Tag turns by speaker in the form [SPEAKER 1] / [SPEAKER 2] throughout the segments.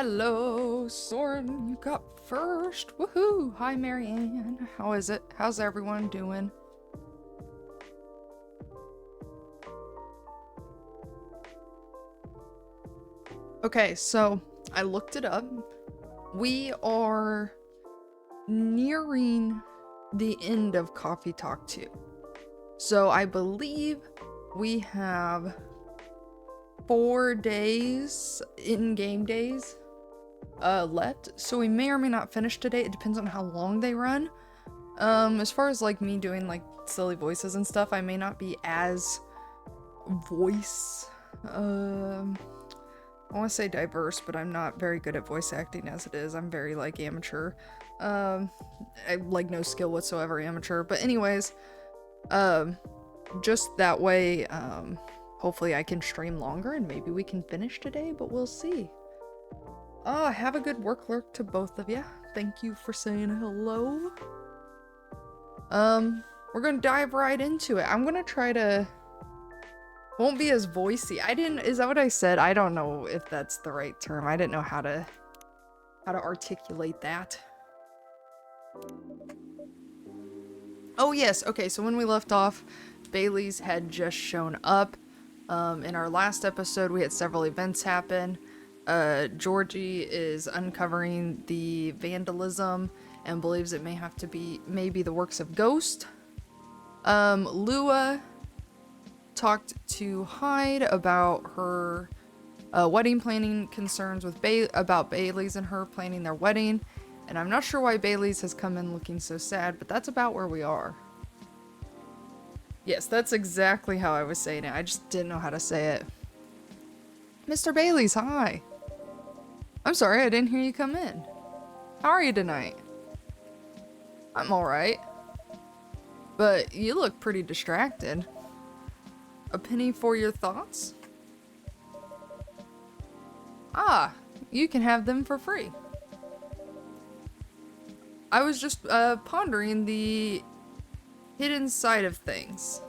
[SPEAKER 1] Hello, Soren, you got first. Woohoo! Hi, Marianne. How is it? How's everyone doing? Okay, so I looked it up. We are nearing the end of Coffee Talk 2. So I believe we have 4 days, in-game days, left. So we may or may not finish today. It depends on how long they run. As far as like me doing like silly voices and stuff, I may not be as voice, I want to say diverse, but I'm not very good at voice acting as it is. I'm very like amateur. I like no skill whatsoever, amateur. But anyways, just that way, hopefully I can stream longer and maybe we can finish today, but we'll see. Have a good work lurk to both of you. Thank you for saying hello. We're gonna dive right into it. I'm gonna try to... Won't be as voicey. Is that what I said? I don't know if that's the right term. I didn't know how to articulate that. Oh yes, okay, so when we left off, Bailey's had just shown up. In our last episode, we had several events happen. Georgie is uncovering the vandalism and believes it may have to be maybe the works of Ghost. Lua talked to Hyde about her wedding planning concerns with about Bailey's and her planning their wedding. And I'm not sure why Bailey's has come in looking so sad, but that's about where we are. Yes, that's exactly how I was saying it. I just didn't know how to say it. Mr. Bailey's, hi. I'm sorry, I didn't hear you come in. How are you tonight? I'm alright. But you look pretty distracted. A penny for your thoughts? Ah, you can have them for free. I was just pondering the hidden side of things.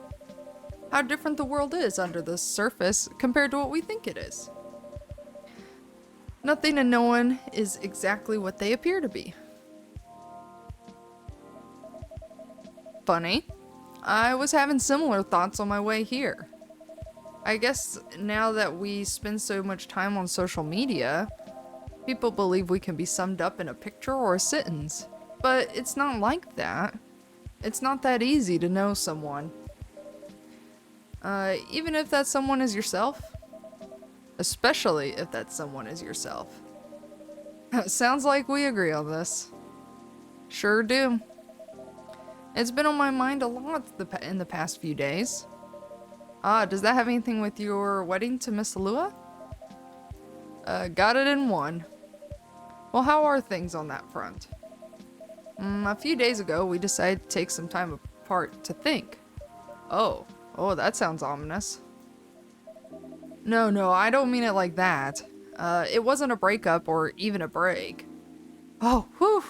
[SPEAKER 1] How different the world is under the surface compared to what we think it is. Nothing and no one is exactly what they appear to be. Funny. I was having similar thoughts on my way here. I guess now that we spend so much time on social media, people believe we can be summed up in a picture or a sentence. But it's not like that. It's not that easy to know someone. Even if that someone is yourself. Especially if that someone is yourself. Sounds like we agree on this. Sure do. It's been on my mind a lot in the past few days. Does that have anything with your wedding to Miss Lua? Got it in one. Well, how are things on that front? A few days ago, we decided to take some time apart to think. Oh, that sounds ominous. No, I don't mean it like that. It wasn't a breakup or even a break. Oh, whew.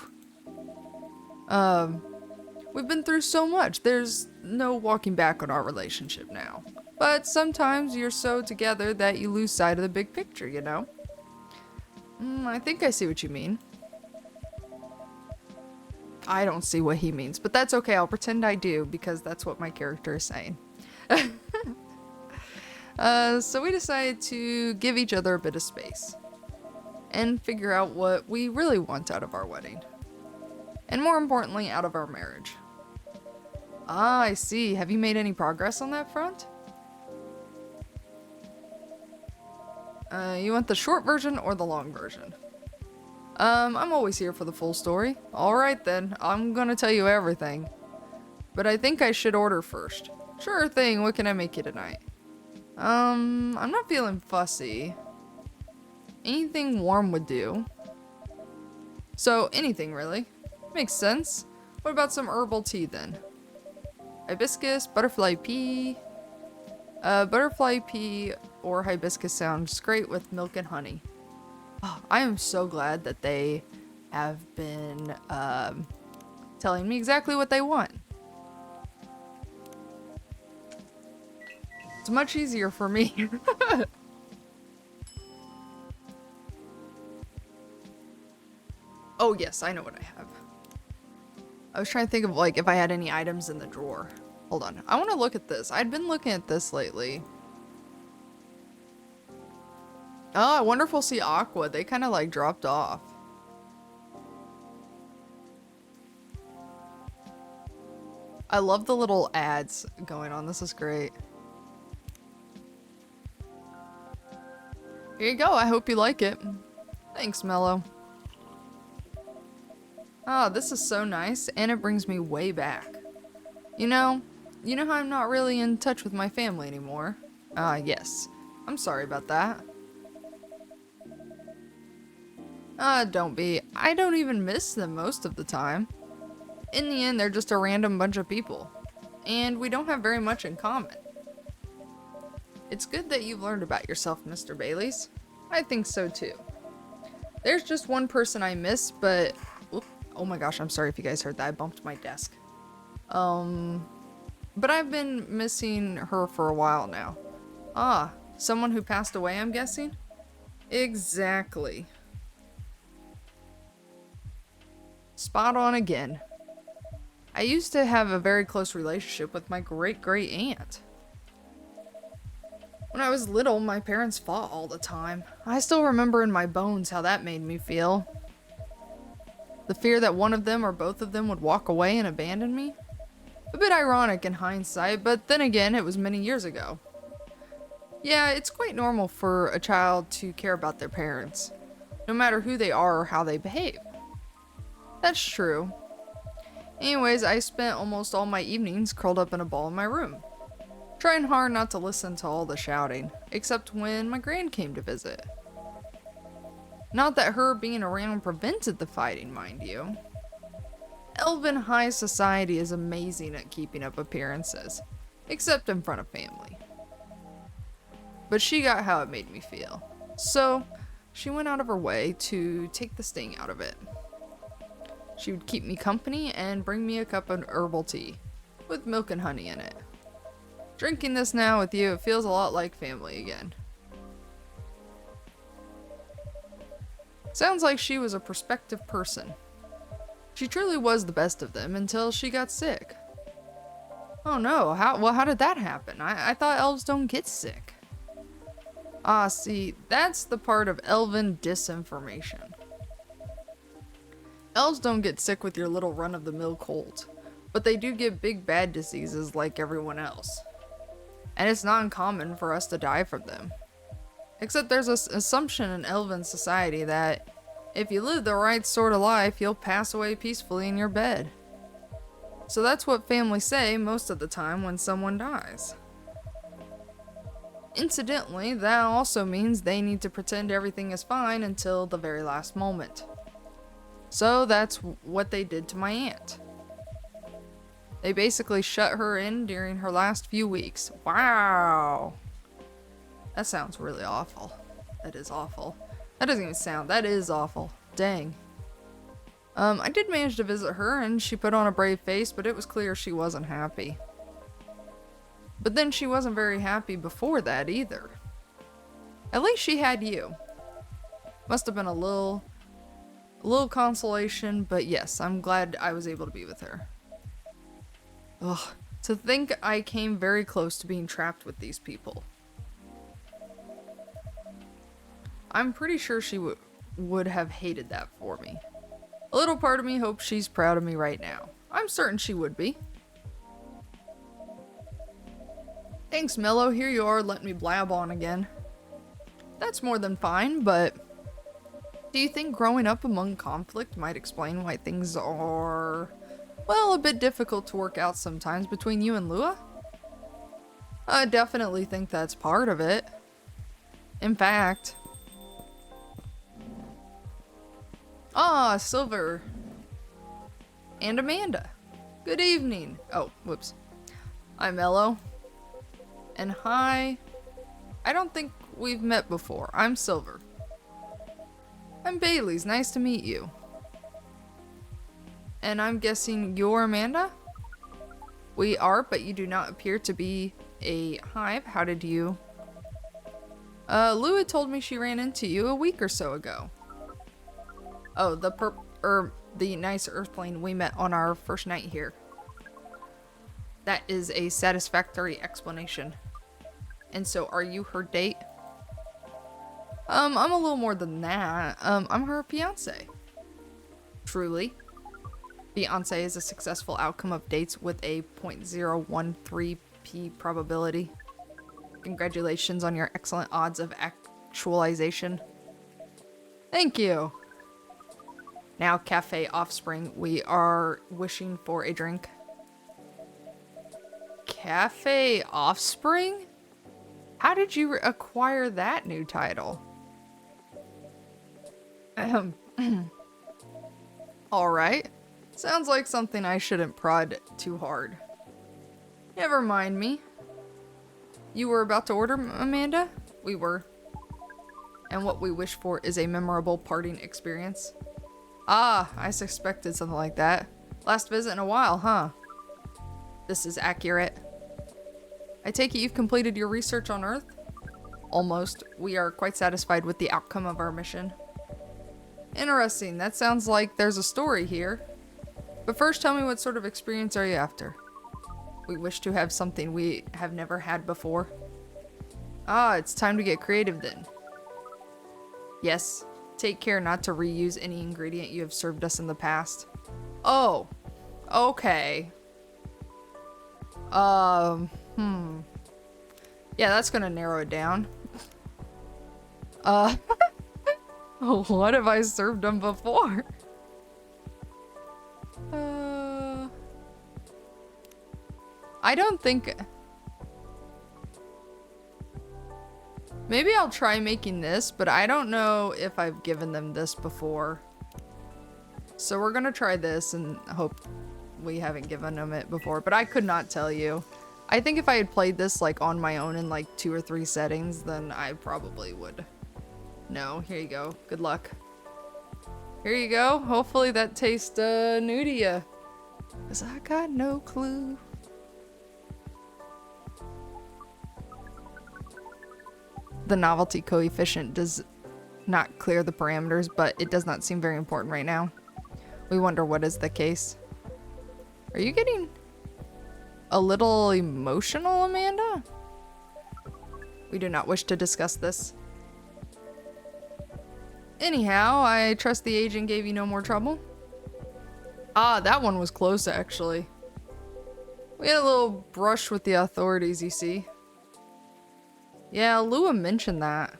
[SPEAKER 1] We've been through so much. There's no walking back on our relationship now. But sometimes you're so together that you lose sight of the big picture, you know? I think I see what you mean. I don't see what he means, but that's okay. I'll pretend I do because that's what my character is saying. So we decided to give each other a bit of space and figure out what we really want out of our wedding. And more importantly, out of our marriage. I see. Have you made any progress on that front? You want the short version or the long version? I'm always here for the full story. Alright then, I'm gonna tell you everything. But I think I should order first. Sure thing, what can I make you tonight? I'm not feeling fussy. Anything warm would do. So, anything really. Makes sense. What about some herbal tea then? Hibiscus, butterfly pea. Butterfly pea or hibiscus sounds great with milk and honey. Oh, I am so glad that they have been telling me exactly what they want. It's much easier for me. Oh yes, I know what I have. I was trying to think of like if I had any items in the drawer. Hold on, I want to look at this. I'd been looking at this lately. Oh, I wonder if we'll see Aqua. They kind of like dropped off. I love the little ads going on. This is great. Here you go. I hope you like it. Thanks, Mello. Ah, this is so nice, and it brings me way back. You know how I'm not really in touch with my family anymore? Yes. I'm sorry about that. Don't be. I don't even miss them most of the time. In the end, they're just a random bunch of people. And we don't have very much in common. It's good that you've learned about yourself, Mr. Baileys. I think so too. There's just one person I miss, but... Oh my gosh, I'm sorry if you guys heard that. I bumped my desk. But I've been missing her for a while now. Ah, someone who passed away, I'm guessing? Exactly. Spot on again. I used to have a very close relationship with my great-great-aunt. When I was little, my parents fought all the time. I still remember in my bones how that made me feel. The fear that one of them or both of them would walk away and abandon me? A bit ironic in hindsight, but then again, it was many years ago. Yeah, it's quite normal for a child to care about their parents, no matter who they are or how they behave. That's true. Anyways, I spent almost all my evenings curled up in a ball in my room, trying hard not to listen to all the shouting, except when my gran came to visit. Not that her being around prevented the fighting, mind you. Elven high society is amazing at keeping up appearances, except in front of family. But she got how it made me feel, so she went out of her way to take the sting out of it. She would keep me company and bring me a cup of herbal tea, with milk and honey in it. Drinking this now with you, it feels a lot like family again. Sounds like she was a prospective person. She truly was the best of them until she got sick. Oh no, how did that happen? I thought elves don't get sick. Ah, see, that's the part of elven disinformation. Elves don't get sick with your little run-of-the-mill cold, but they do get big bad diseases like everyone else. And it's not uncommon for us to die from them. Except there's an assumption in elven society that if you live the right sort of life, you'll pass away peacefully in your bed. So that's what families say most of the time when someone dies. Incidentally, that also means they need to pretend everything is fine until the very last moment. So that's what they did to my aunt. They basically shut her in during her last few weeks. Wow. That sounds really awful. That is awful. That doesn't even sound, that is awful. Dang. I did manage to visit her and she put on a brave face, but it was clear she wasn't happy. But then she wasn't very happy before that either. At least she had you. Must have been a little consolation, but yes, I'm glad I was able to be with her. Ugh, to think I came very close to being trapped with these people. I'm pretty sure she would have hated that for me. A little part of me hopes she's proud of me right now. I'm certain she would be. Thanks, Mello. Here you are, letting me blab on again. That's more than fine, but do you think growing up among conflict might explain why things are, well, a bit difficult to work out sometimes between you and Lua? I definitely think that's part of it. In fact... Ah, Silver. And Amanda. Good evening. Oh, whoops. I'm Mello. And hi. I don't think we've met before. I'm Silver. I'm Baileys. Nice to meet you. And I'm guessing you're Amanda? We are, but you do not appear to be a hive. How did you... Lua told me she ran into you a week or so ago. Oh, the nice Earthling we met on our first night here. That is a satisfactory explanation. And so, are you her date? I'm a little more than that. I'm her fiance. Truly. Fiance is a successful outcome of dates with a 0.013p probability. Congratulations on your excellent odds of actualization. Thank you. Now, Cafe Offspring, we are wishing for a drink. Cafe Offspring? How did you acquire that new title? Alright. Sounds like something I shouldn't prod too hard. Never mind me. You were about to order, Amanda? We were. And what we wish for is a memorable parting experience. Ah, I suspected something like that. Last visit in a while, huh? This is accurate. I take it you've completed your research on Earth? Almost. We are quite satisfied with the outcome of our mission. Interesting. That sounds like there's a story here. But first, tell me, what sort of experience are you after? We wish to have something we have never had before. Ah, it's time to get creative then. Yes. Take care not to reuse any ingredient you have served us in the past. Oh. Okay. Yeah, that's gonna narrow it down. What have I served them before? I don't think... Maybe I'll try making this, but I don't know if I've given them this before. So we're gonna try this and hope we haven't given them it before, but I could not tell you. I think if I had played this like on my own in like 2 or 3 settings, then I probably would. No, here you go. Good luck. Here you go. Hopefully that tastes new to you. 'Cause I got no clue. The novelty coefficient does not clear the parameters, but it does not seem very important right now. We wonder what is the case. Are you getting a little emotional, Amanda? We do not wish to discuss this. Anyhow, I trust the agent gave you no more trouble? Ah, that one was close, actually. We had a little brush with the authorities, you see. Yeah, Lua mentioned that.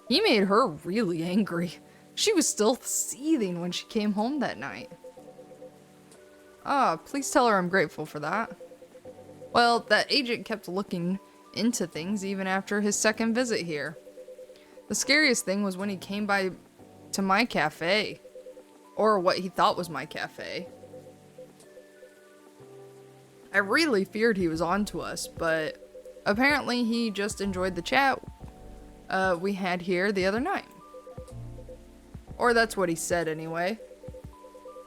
[SPEAKER 1] He made her really angry. She was still seething when she came home that night. Ah, please tell her I'm grateful for that. Well, that agent kept looking into things even after his second visit here. The scariest thing was when he came by to my cafe. Or what he thought was my cafe. I really feared he was onto us, but apparently he just enjoyed the chat we had here the other night. Or that's what he said anyway.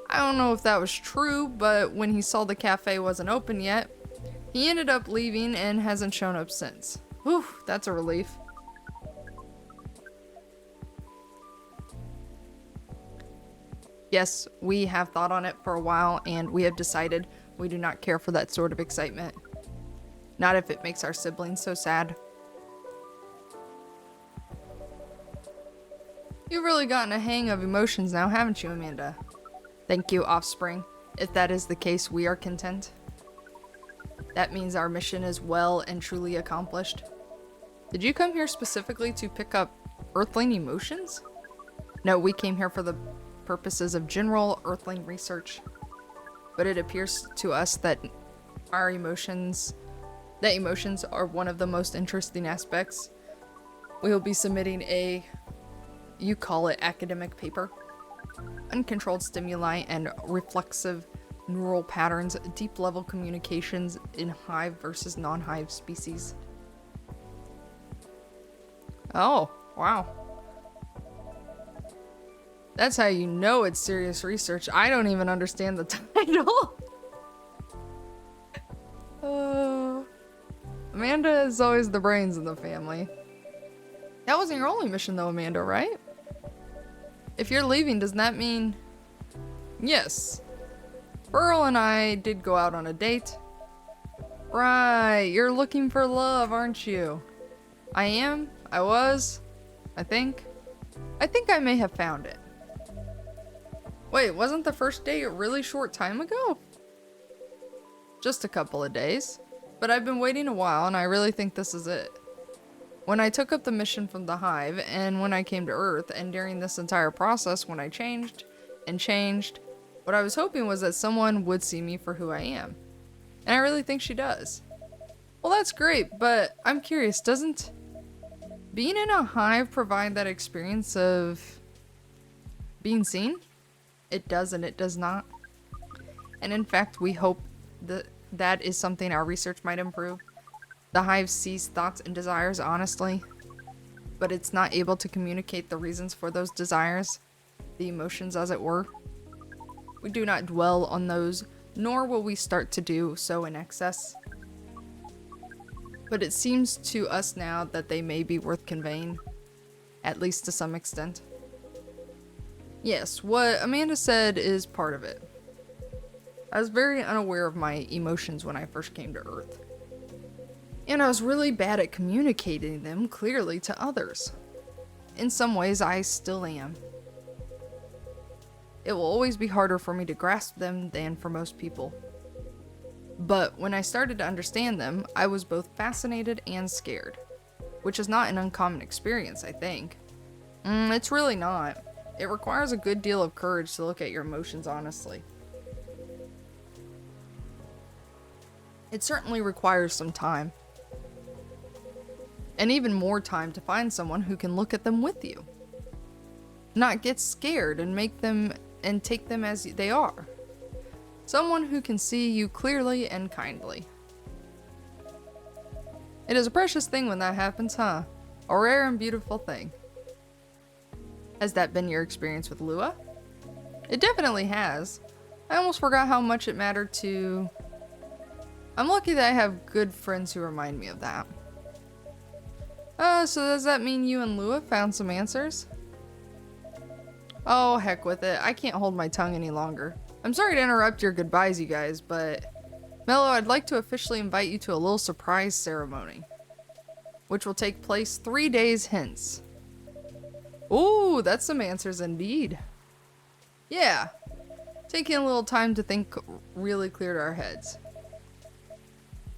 [SPEAKER 1] I don't know if that was true, but when he saw the cafe wasn't open yet, he ended up leaving and hasn't shown up since. Whew, that's a relief. Yes, we have thought on it for a while, and we have decided we do not care for that sort of excitement. Not if it makes our siblings so sad. You've really gotten a hang of emotions now, haven't you, Amanda? Thank you, Offspring. If that is the case, we are content. That means our mission is well and truly accomplished. Did you come here specifically to pick up Earthling emotions? No, we came here for the purposes of general Earthling research. But it appears to us that emotions are one of the most interesting aspects. We will be submitting you call it academic paper. Uncontrolled stimuli and reflexive neural patterns, deep level communications in hive versus non-hive species. Oh, wow. That's how you know it's serious research. I don't even understand the title. Amanda is always the brains in the family. That wasn't your only mission though, Amanda, right? If you're leaving, does that mean Yes. Burl and I did go out on a date. Right, you're looking for love, aren't you? I am. I was. I think. I think I may have found it. Wait, wasn't the first date a really short time ago? Just a couple of days. But I've been waiting a while and I really think this is it. When I took up the mission from the Hive and when I came to Earth and during this entire process when I changed and changed, what I was hoping was that someone would see me for who I am. And I really think she does. Well, that's great, but I'm curious, doesn't being in a hive provide that experience of being seen? It does and it does not. And in fact, we hope that that is something our research might improve. The hive sees thoughts and desires honestly, but it's not able to communicate the reasons for those desires, the emotions as it were. We do not dwell on those, nor will we start to do so in excess. But it seems to us now that they may be worth conveying, at least to some extent. Yes, what Amanda said is part of it. I was very unaware of my emotions when I first came to Earth. And I was really bad at communicating them clearly to others. In some ways, I still am. It will always be harder for me to grasp them than for most people. But when I started to understand them, I was both fascinated and scared. Which is not an uncommon experience, I think. It's really not. It requires a good deal of courage to look at your emotions honestly. It certainly requires some time. And even more time to find someone who can look at them with you. Not get scared and make them and take them as they are. Someone who can see you clearly and kindly. It is a precious thing when that happens, huh? A rare and beautiful thing. Has that been your experience with Lua? It definitely has. I almost forgot how much it mattered to... I'm lucky that I have good friends who remind me of that. So does that mean you and Lua found some answers? Oh, heck with it. I can't hold my tongue any longer. I'm sorry to interrupt your goodbyes, you guys, but... Mello, I'd like to officially invite you to a little surprise ceremony. Which will take place 3 days hence. Ooh, that's some answers indeed. Yeah. Taking a little time to think really cleared our heads.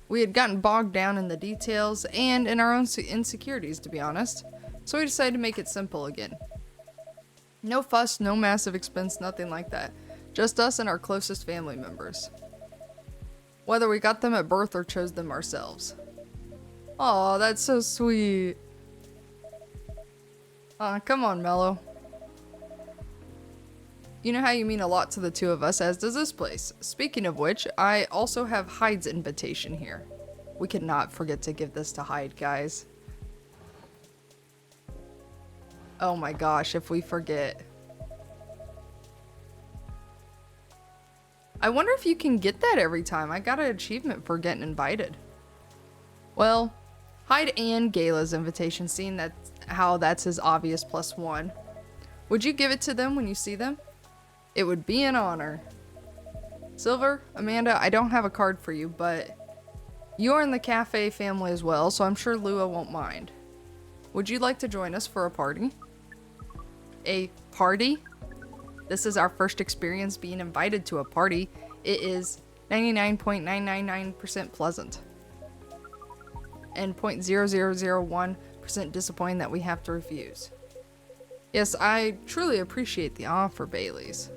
[SPEAKER 1] We had gotten bogged down in the details and in our own insecurities, to be honest, so we decided to make it simple again. No fuss, no massive expense, nothing like that. Just us and our closest family members. Whether we got them at birth or chose them ourselves. Aw, that's so sweet. Aw, come on, Mello. You know how you mean a lot to the two of us, as does this place. Speaking of which, I also have Hyde's invitation here. We cannot forget to give this to Hyde, guys. Oh my gosh, if we forget. I wonder if you can get that every time. I got an achievement for getting invited. Well, Hyde and Gala's invitation, seeing that how that's his obvious +1. Would you give it to them when you see them? It would be an honor. Silver, Amanda, I don't have a card for you, but you're in the cafe family as well, so I'm sure Lua won't mind. Would you like to join us for a party? A party? This is our first experience being invited to a party. It is 99.999% pleasant. And 0.0001% disappointing that we have to refuse. Yes, I truly appreciate the offer, Baileys.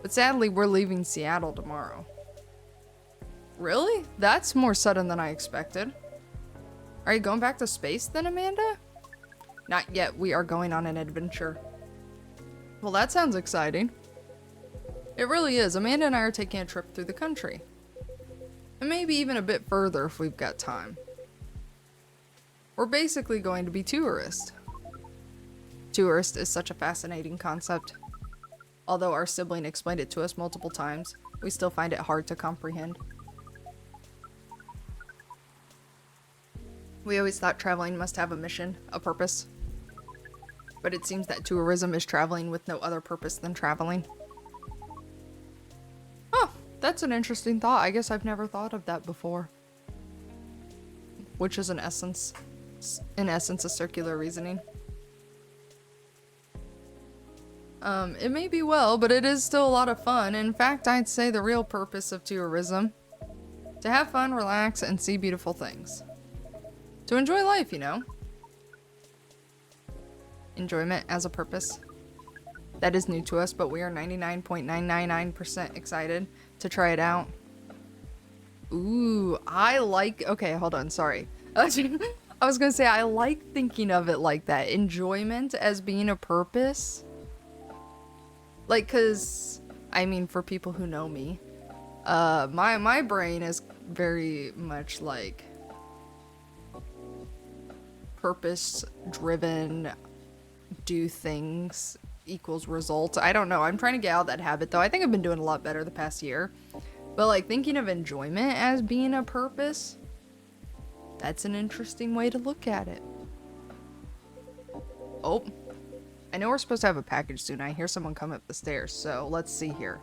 [SPEAKER 1] But sadly, we're leaving Seattle tomorrow. Really? That's more sudden than I expected. Are you going back to space then, Amanda? Not yet, we are going on an adventure. Well, that sounds exciting. It really is. Amanda and I are taking a trip through the country. And maybe even a bit further if we've got time. We're basically going to be tourists. Tourist is such a fascinating concept. Although our sibling explained it to us multiple times, we still find it hard to comprehend. We always thought traveling must have a mission, a purpose. But it seems that tourism is traveling with no other purpose than traveling. That's an interesting thought. I guess I've never thought of that before. Which is in essence a circular reasoning. It may be well, but it is still a lot of fun. In fact, I'd say the real purpose of tourism: to have fun, relax, and see beautiful things. To enjoy life, you know? Enjoyment as a purpose. That is new to us, but we are 99.999% excited to try it out. Ooh, I like... Okay, hold on, sorry. I was gonna say, I like thinking of it like that. Enjoyment as being a purpose. Like, cause, I mean, for people who know me, my brain is very much like purpose-driven, do things equals results. I don't know. I'm trying to get out of that habit, though. I think I've been doing a lot better the past year. But, like, thinking of enjoyment as being a purpose, that's an interesting way to look at it. Oh. I know we're supposed to have a package soon. I hear someone come up the stairs, so let's see here.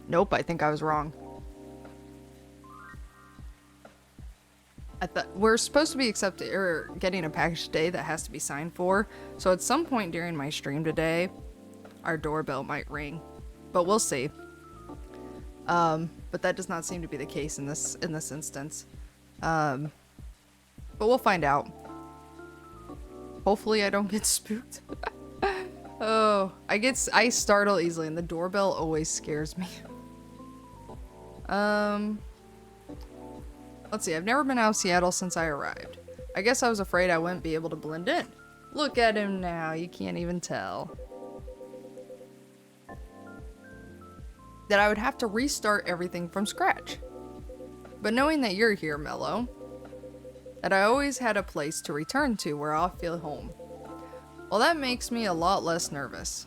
[SPEAKER 1] Nope, I think I was wrong. I thought we're supposed to be accepted or getting a package today that has to be signed for. So at some point during my stream today, our doorbell might ring, but we'll see. But that does not seem to be the case in this instance. But we'll find out. Hopefully I don't get spooked. Oh, I startle easily, and the doorbell always scares me. Let's see, I've never been out of Seattle since I arrived. I guess I was afraid I wouldn't be able to blend in. Look at him now, you can't even tell. That I would have to restart everything from scratch. But knowing that you're here, Mello, that I always had a place to return to where I'll feel home. Well, that makes me a lot less nervous.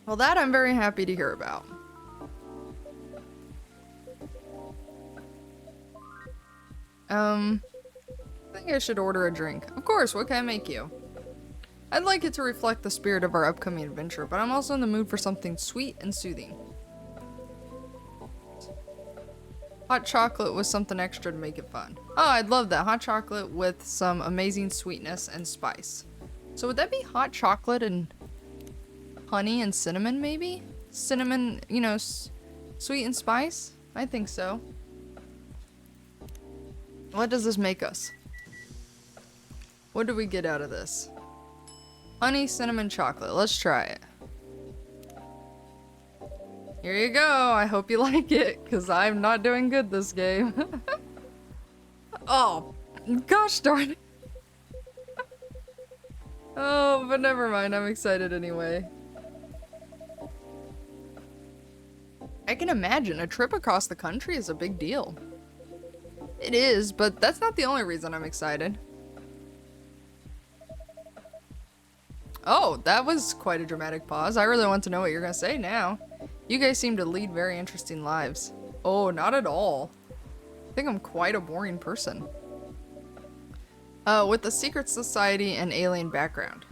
[SPEAKER 1] Well, that I'm very happy to hear about. I think I should order a drink. Of course, what can I make you? I'd like it to reflect the spirit of our upcoming adventure, but I'm also in the mood for something sweet and soothing. Hot chocolate with something extra to make it fun. Oh, I'd love that. Hot chocolate with some amazing sweetness and spice. So would that be hot chocolate and honey and cinnamon, maybe? Cinnamon, you know, sweet and spice? I think so. What does this make us? What do we get out of this? Honey, cinnamon, chocolate. Let's try it. Here you go. I hope you like it, because I'm not doing good this game. Oh, gosh darn it. Oh, but never mind. I'm excited anyway. I can imagine a trip across the country is a big deal. It is, but that's not the only reason I'm excited. Oh, that was quite a dramatic pause. I really want to know what you're gonna say now. You guys seem to lead very interesting lives. Oh, not at all. I think I'm quite a boring person. With a secret society and alien background.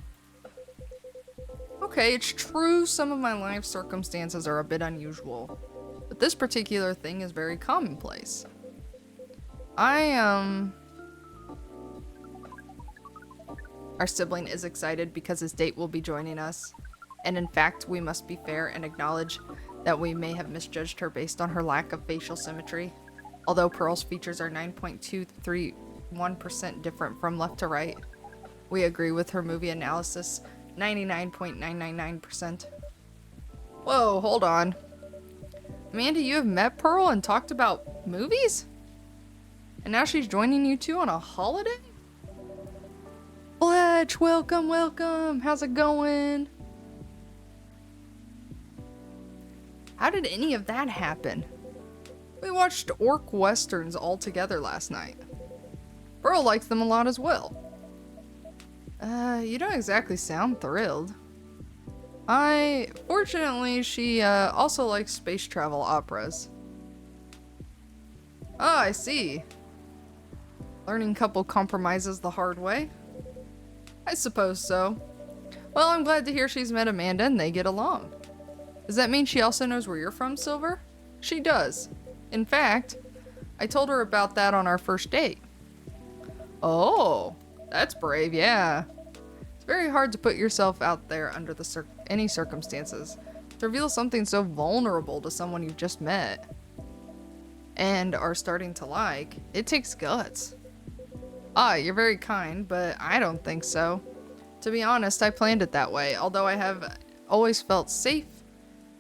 [SPEAKER 1] Okay, it's true some of my life circumstances are a bit unusual, but this particular thing is very commonplace. Our sibling is excited because his date will be joining us, and in fact, we must be fair and acknowledge that we may have misjudged her based on her lack of facial symmetry. Although Pearl's features are 9.231% different from left to right, we agree with her movie analysis 99.999%. Whoa, hold on. Amanda, you have met Pearl and talked about movies? And now she's joining you two on a holiday? Fletch, welcome, welcome. How's it going? How did any of that happen? We watched orc westerns all together last night. Pearl liked them a lot as well. You don't exactly sound thrilled. Fortunately, she also likes space travel operas. Oh, I see. Learning couple compromises the hard way? I suppose so. Well, I'm glad to hear she's met Amanda and they get along. Does that mean she also knows where you're from, Silver? She does. In fact, I told her about that on our first date. Oh, that's brave, yeah. It's very hard to put yourself out there under any circumstances. To reveal something so vulnerable to someone you've just met and are starting to like, it takes guts. Ah, you're very kind, but I don't think so. To be honest, I planned it that way, although I have always felt safe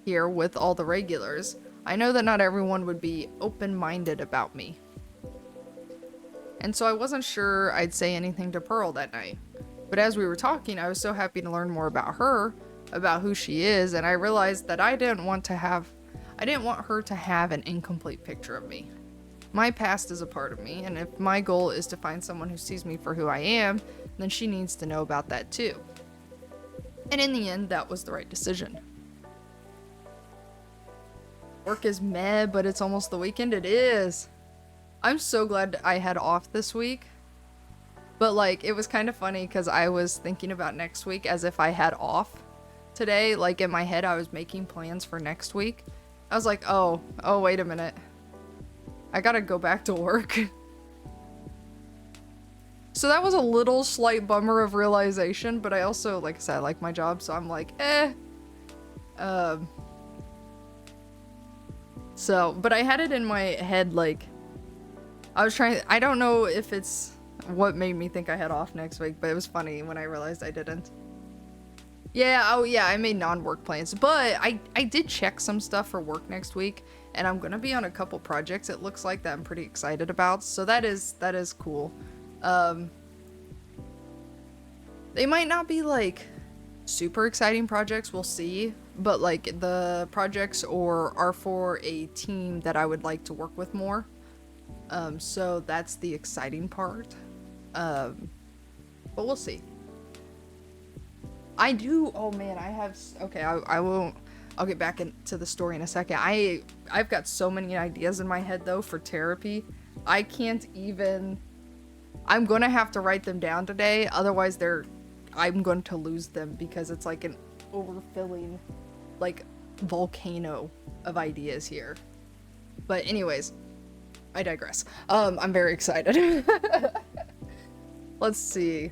[SPEAKER 1] here with all the regulars. I know that not everyone would be open-minded about me. And so I wasn't sure I'd say anything to Pearl that night. But as we were talking, I was so happy to learn more about her, about who she is, and I realized that I didn't want her to have an incomplete picture of me. My past is a part of me, and if my goal is to find someone who sees me for who I am, then she needs to know about that too. And in the end, that was the right decision. Work is meh, but it's almost the weekend. It is. I'm so glad I had off this week. But like, it was kind of funny because I was thinking about next week as if I had off today. Like in my head, I was making plans for next week. I was like, oh, wait a minute. I gotta go back to work. So that was a little slight bummer of realization, but I also, like I said, I like my job, so I'm like, So, but I had it in my head, like, I don't know if it's what made me think I had off next week, but it was funny when I realized I didn't. Yeah, oh yeah, I made non-work plans, but I did check some stuff for work next week, and I'm gonna be on a couple projects, it looks like, that I'm pretty excited about, so that is cool. They might not be, like, super exciting projects, we'll see, but, like, the projects are for a team that I would like to work with more, so that's the exciting part, but we'll see. Oh man, I'll get back into the story in a second. I've got so many ideas in my head though for therapy. I'm gonna have to write them down today, otherwise I'm going to lose them because it's like an overfilling, like, volcano of ideas here. But anyways, I digress. I'm very excited. Let's see.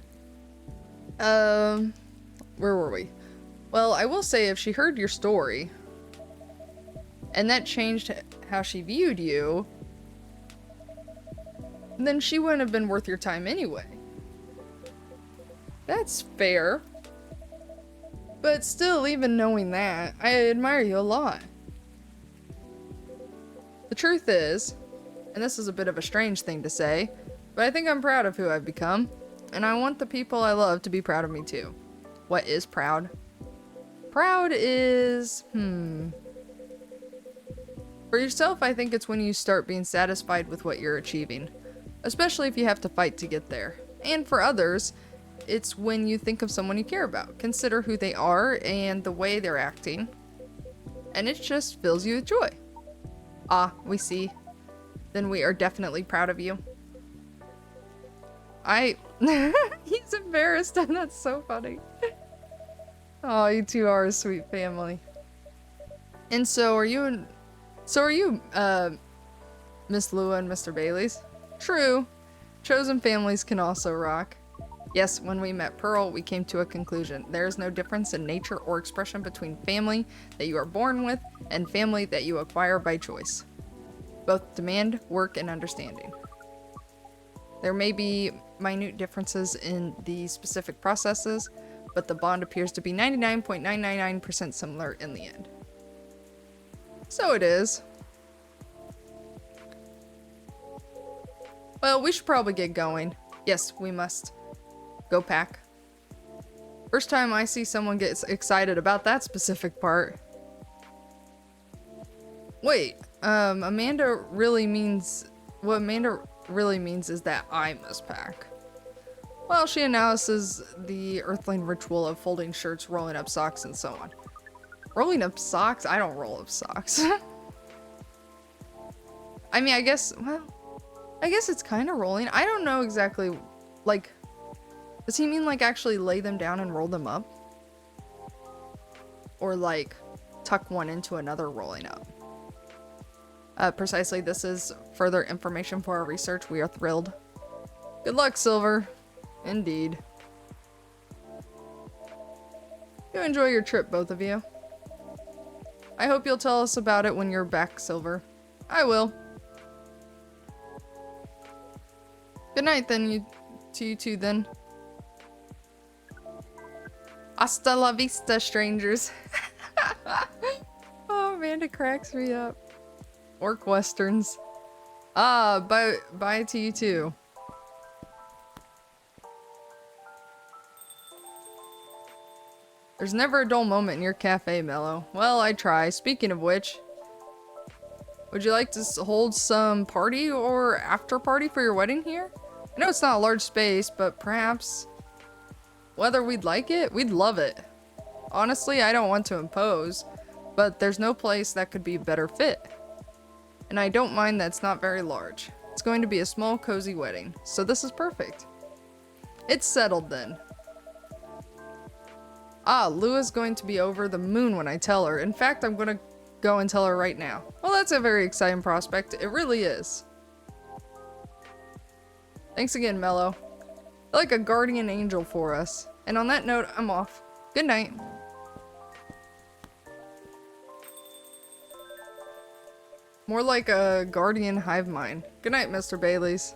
[SPEAKER 1] Where were we? Well, I will say if she heard your story, and that changed how she viewed you, then she wouldn't have been worth your time anyway. That's fair. But still, even knowing that, I admire you a lot. The truth is, and this is a bit of a strange thing to say, but I think I'm proud of who I've become, and I want the people I love to be proud of me too. What is proud? Proud is, For yourself, I think it's when you start being satisfied with what you're achieving, especially if you have to fight to get there. And for others, it's when you think of someone you care about, consider who they are and the way they're acting, and it just fills you with joy. Ah, we see. Then we are definitely proud of you. He's embarrassed, and that's so funny. Oh, you two are a sweet family. And so are you, Miss Lua and Mr. Bailey's? True. Chosen families can also rock. Yes, when we met Pearl, we came to a conclusion. There is no difference in nature or expression between family that you are born with and family that you acquire by choice. Both demand work and understanding. There may be minute differences in the specific processes, but the bond appears to be 99.999% similar in the end. So it is. Well, we should probably get going. Yes, we must. Go pack. First time I see someone get excited about that specific part. Wait, what Amanda really means is that I must pack. Well, she announces the Earthling ritual of folding shirts, rolling up socks, and so on. Rolling up socks? I don't roll up socks. I mean, I guess, well, I guess it's kind of rolling. I don't know exactly, like, does he mean like actually lay them down and roll them up? Or like tuck one into another rolling up? Precisely, this is further information for our research. We are thrilled. Good luck, Silver. Indeed. You enjoy your trip, both of you. I hope you'll tell us about it when you're back, Silver. I will. Good night, then, to you two, then. Hasta la vista, strangers. Oh, man, it cracks me up. Orc westerns. Ah, bye to you too. There's never a dull moment in your cafe, Mello. Well, I try. Speaking of which, would you like to hold some party or after party for your wedding here? I know it's not a large space, but perhaps whether we'd like it, we'd love it. Honestly, I don't want to impose, but there's no place that could be a better fit. And I don't mind that it's not very large. It's going to be a small, cozy wedding, so this is perfect. It's settled then. Ah, Lua's going to be over the moon when I tell her. In fact, I'm gonna go and tell her right now. Well, that's a very exciting prospect. It really is. Thanks again, Mello. You're like a guardian angel for us. And on that note, I'm off. Good night. More like a guardian hive mind. Good night, Mr. Baileys.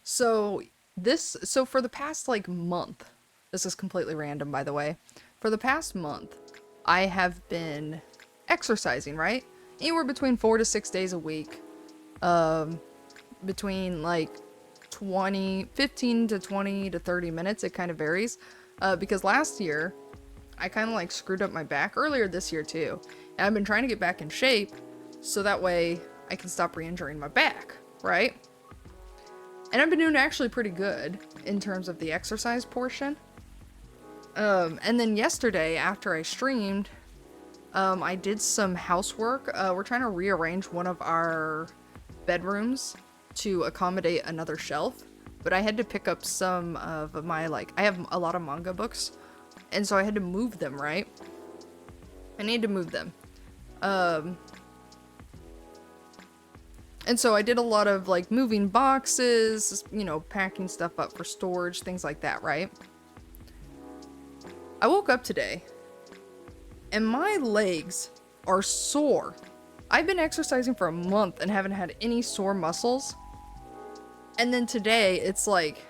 [SPEAKER 1] So for the past like month, this is completely random, by the way. For the past month, I have been exercising, right? Anywhere between 4 to 6 days a week. Between like 15 to 20 to 30 minutes. It kind of varies. Because last year, I kind of like screwed up my back earlier this year too. And I've been trying to get back in shape so that way I can stop re-injuring my back, right? And I've been doing actually pretty good in terms of the exercise portion. And then yesterday after I streamed, I did some housework. We're trying to rearrange one of our bedrooms to accommodate another shelf, but I had to pick up some of my, like, I have a lot of manga books. And so I had to move them, right? I need to move them. And so I did a lot of like moving boxes, you know, packing stuff up for storage, things like that, right? I woke up today and my legs are sore. I've been exercising for a month and haven't had any sore muscles. And then today it's like,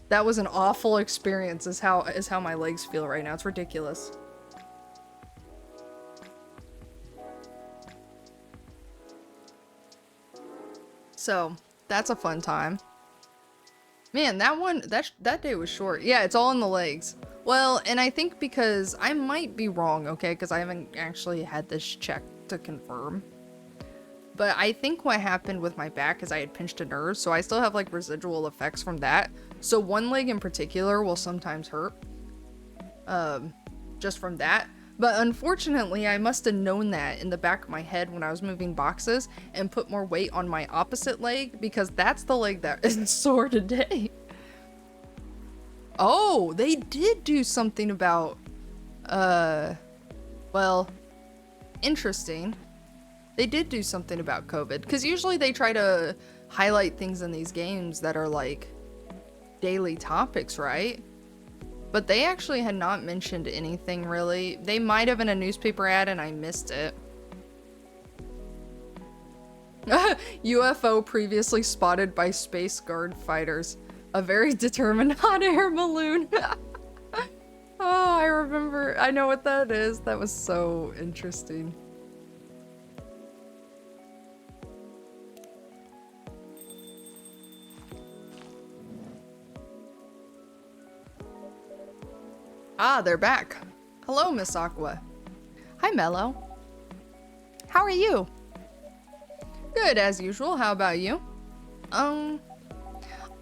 [SPEAKER 1] that was an awful experience is how my legs feel right now. It's ridiculous. So, that's a fun time. Man, that day was short. Yeah, it's all in the legs. Well, and I think because I might be wrong, okay? Because I haven't actually had this checked to confirm. But I think what happened with my back is I had pinched a nerve, so I still have like residual effects from that. So one leg in particular will sometimes hurt. Just from that. But unfortunately, I must have known that in the back of my head when I was moving boxes and put more weight on my opposite leg because that's the leg that is sore today. Oh, they did do something about, well, interesting. They did do something about COVID, because usually they try to highlight things in these games that are like daily topics, right? But they actually had not mentioned anything really. They might have in a newspaper ad and I missed it. UFO previously spotted by Space Guard fighters. A very determined hot air balloon. Oh, I remember. I know what that is. That was so interesting. Ah, they're back. Hello, Miss Aqua. Hi, Mello. How are you? Good, as usual. How about you?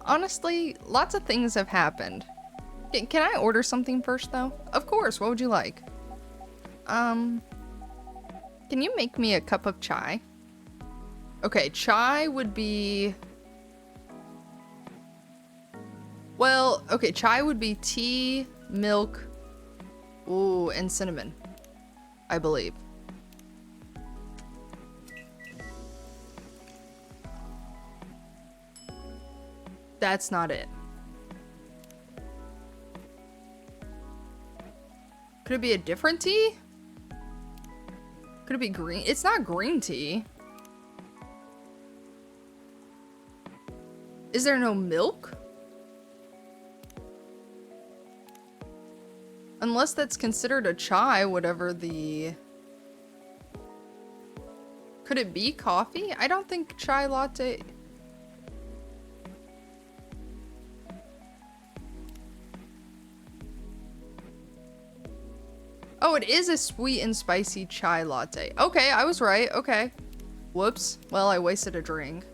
[SPEAKER 1] Honestly, lots of things have happened. Can I order something first, though? Of course, what would you like? Can you make me a cup of chai? Okay, chai would be... Well, okay, chai would be tea, milk, ooh, and cinnamon, I believe. That's not it. Could it be a different tea? Could it be green? It's not green tea. Is there no milk? Unless that's considered a chai, whatever the... Could it be coffee? I don't think chai latte... Oh, it is a sweet and spicy chai latte. Okay, I was right. Okay. Whoops. Well, I wasted a drink.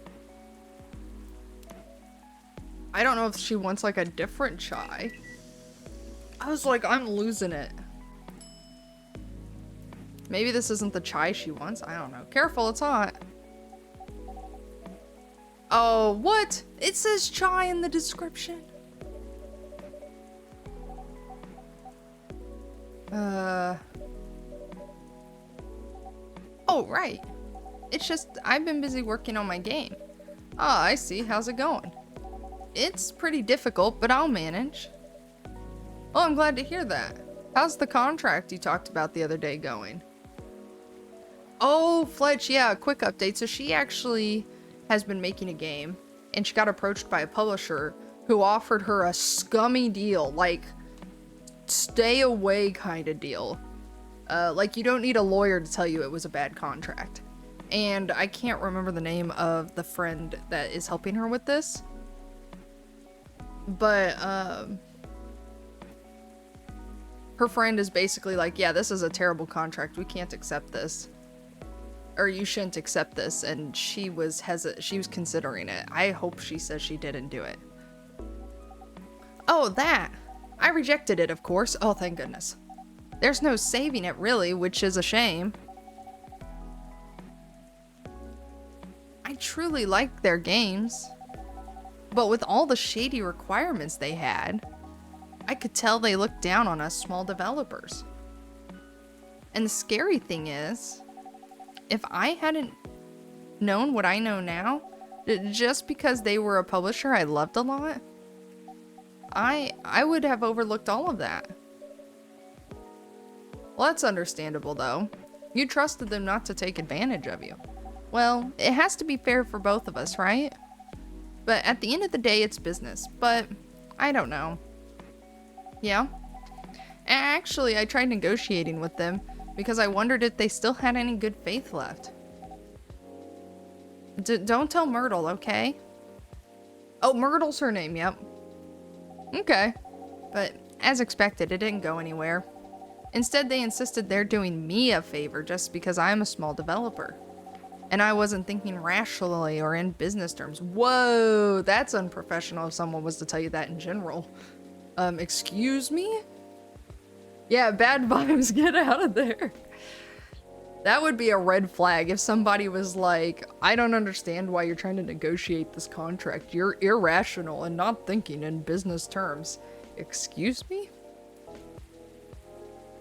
[SPEAKER 1] I don't know if she wants like a different chai. I was like, I'm losing it. Maybe this isn't the chai she wants. I don't know. Careful, it's hot. Oh, what? It says chai in the description. Oh, right. It's just, I've been busy working on my game. Ah, I see. How's it going? It's pretty difficult, but I'll manage. Well, I'm glad to hear that. How's the contract you talked about the other day going? Oh, Fletch, yeah, quick update. So she actually has been making a game, and she got approached by a publisher who offered her a scummy deal, like, stay away kind of deal. Like, you don't need a lawyer to tell you it was a bad contract. And I can't remember the name of the friend that is helping her with this. But, her friend is basically like, yeah, this is a terrible contract. We can't accept this. Or you shouldn't accept this. And she was considering it. I hope she says she didn't do it. Oh, that. I rejected it, of course. Oh, thank goodness. There's no saving it, really, which is a shame. I truly liked their games. But with all the shady requirements they had, I could tell they looked down on us small developers. And the scary thing is, if I hadn't known what I know now, just because they were a publisher I loved a lot, I would have overlooked all of that. Well, that's understandable, though. You trusted them not to take advantage of you. Well, it has to be fair for both of us, right? But at the end of the day, it's business. But, I don't know. Yeah? Actually, I tried negotiating with them because I wondered if they still had any good faith left. Don't tell Myrtle, okay? Oh, Myrtle's her name, yep. Okay. But, as expected, it didn't go anywhere. Instead, they insisted they're doing me a favor just because I'm a small developer. And I wasn't thinking rationally or in business terms. Whoa, that's unprofessional if someone was to tell you that in general. Excuse me? Yeah, bad vibes, get out of there. That would be a red flag if somebody was like, I don't understand why you're trying to negotiate this contract. You're irrational and not thinking in business terms. Excuse me?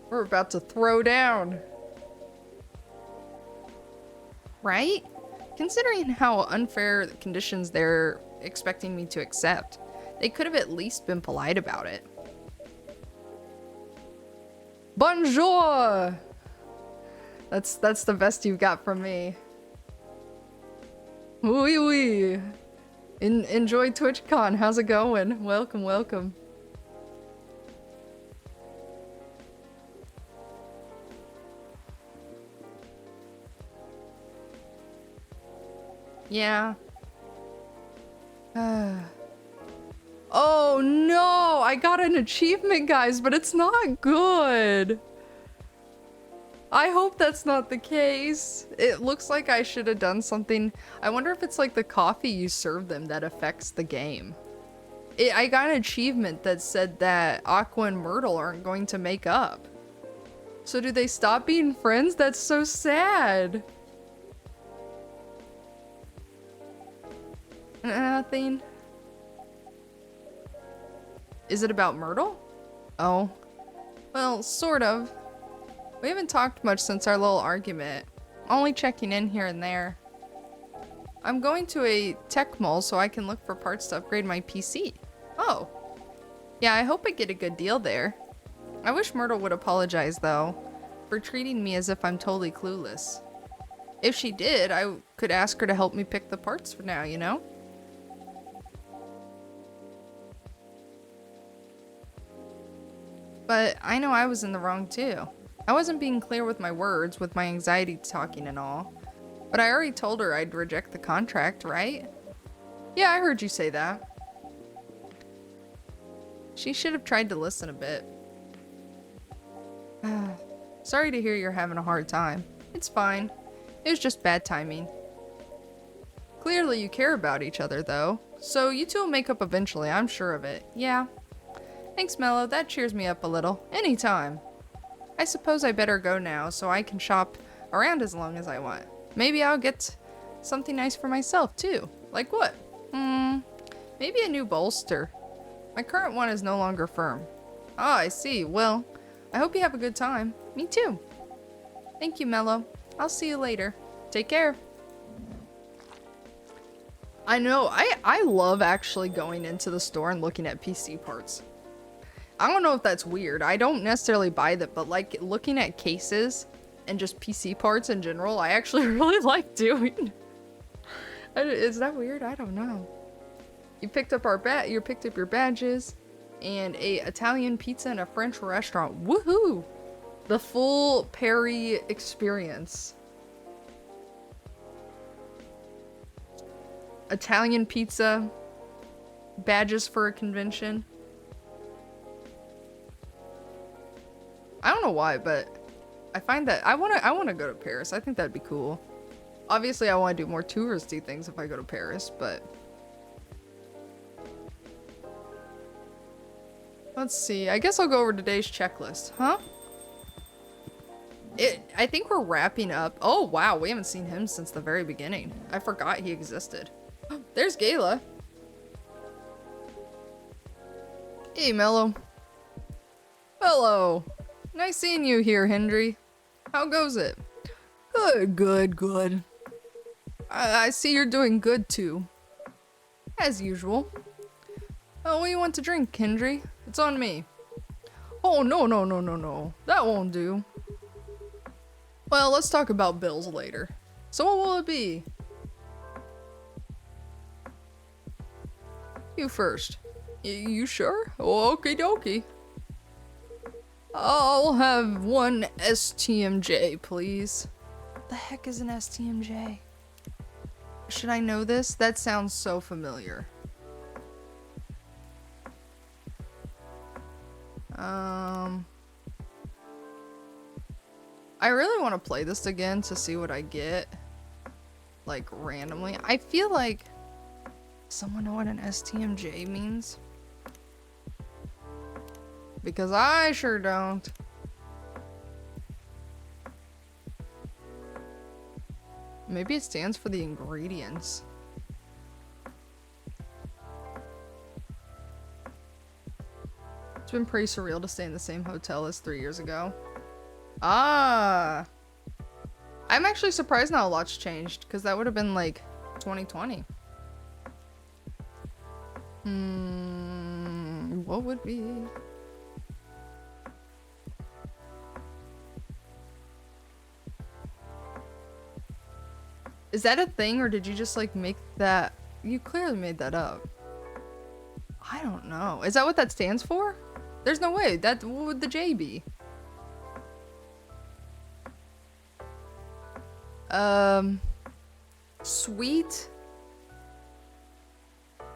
[SPEAKER 1] We're about to throw down. Right? Considering how unfair the conditions they're expecting me to accept, they could have at least been polite about it. Bonjour! That's the best you've got from me. Oui, oui. Enjoy TwitchCon. How's it going? Welcome, welcome. Yeah. Oh no! I got an achievement, guys, but it's not good. I hope that's not the case. It looks like I should have done something. I wonder if it's like the coffee you serve them that affects the game. I got an achievement that said that Aqua and Myrtle aren't going to make up. So do they stop being friends? That's so sad. Nothing. Is it about Myrtle? Oh. Well, sort of. We haven't talked much since our little argument. Only checking in here and there. I'm going to a tech mall so I can look for parts to upgrade my PC. Oh. Yeah, I hope I get a good deal there. I wish Myrtle would apologize, though, for treating me as if I'm totally clueless. If she did, I could ask her to help me pick the parts for now, you know? But I know I was in the wrong, too. I wasn't being clear with my words, with my anxiety talking and all. But I already told her I'd reject the contract, right? Yeah, I heard you say that. She should have tried to listen a bit. Sorry to hear you're having a hard time. It's fine. It was just bad timing. Clearly you care about each other, though. So you two will make up eventually, I'm sure of it. Yeah. Thanks, Mello. That cheers me up a little. Anytime. I suppose I better go now so I can shop around as long as I want. Maybe I'll get something nice for myself, too. Like what? Maybe a new bolster. My current one is no longer firm. Ah, I see. Well, I hope you have a good time. Me too. Thank you, Mello. I'll see you later. Take care. I know. I love actually going into the store and looking at PC parts. I don't know if that's weird. I don't necessarily buy them, but like looking at cases and just PC parts in general, I actually really like doing. Is that weird? I don't know. You picked up you picked up your badges and a Italian pizza and a French restaurant. Woohoo! The full Perry experience. Italian pizza, badges for a convention. I don't know why, but I find that I wanna go to Paris. I think that'd be cool. Obviously, I want to do more touristy things if I go to Paris, but let's see. I guess I'll go over today's checklist, huh? I think we're wrapping up. Oh wow, we haven't seen him since the very beginning. I forgot he existed. There's Gayla. Hey, Mello. Hello. Nice seeing you here, Hendry. How goes it? Good. I see you're doing good, too. As usual. Oh, what do you want to drink, Hendry? It's on me. Oh, no. That won't do. Well, let's talk about bills later. So what will it be? You first. You sure? Okie dokie. I'll have one STMJ, please. What the heck is an STMJ? Should I know this? That sounds so familiar. I really want to play this again to see what I get. Like, randomly. I feel like... Someone know what an STMJ means? Because I sure don't. Maybe it stands for the ingredients. It's been pretty surreal to stay in the same hotel as 3 years ago. Ah! I'm actually surprised not a lot's changed, because that would have been like 2020. What would be? Is that a thing, or did you just like make that? You clearly made that up. I don't know. Is that what that stands for? There's no way. What would the J be? Sweet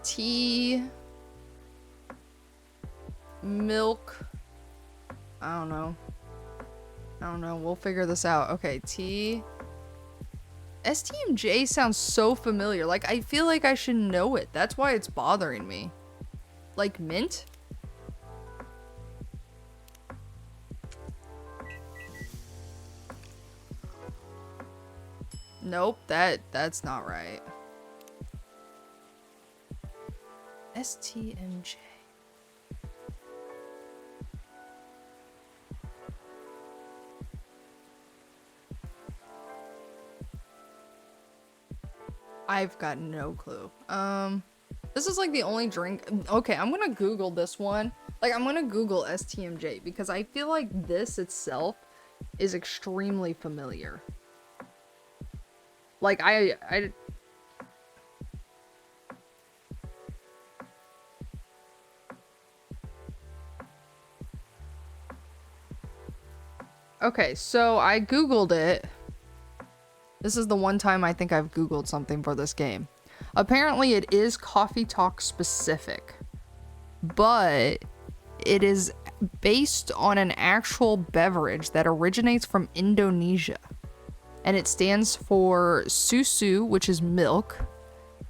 [SPEAKER 1] tea, milk. I don't know. We'll figure this out. Okay, tea. STMJ sounds so familiar. Like, I feel like I should know it. That's why it's bothering me. Like mint? Nope, that's not right. STMJ. I've got no clue. This is like the only drink. Okay, I'm gonna Google this one. Like, I'm gonna Google STMJ because I feel like this itself is extremely familiar. Like, I Okay, so I Googled it. This is the one time I think I've Googled something for this game. Apparently it is Coffee Talk specific, but it is based on an actual beverage that originates from Indonesia. And it stands for susu, which is milk,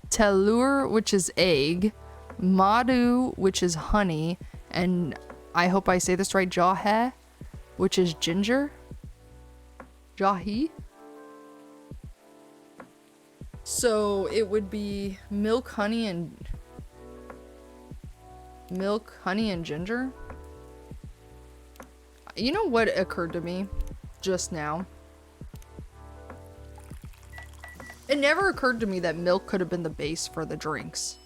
[SPEAKER 1] telur, which is egg, madu, which is honey, and I hope I say this right, jahe, which is ginger. Jahi. So it would be milk, honey, and ginger. You know what occurred to me just now? It never occurred to me that milk could have been the base for the drinks.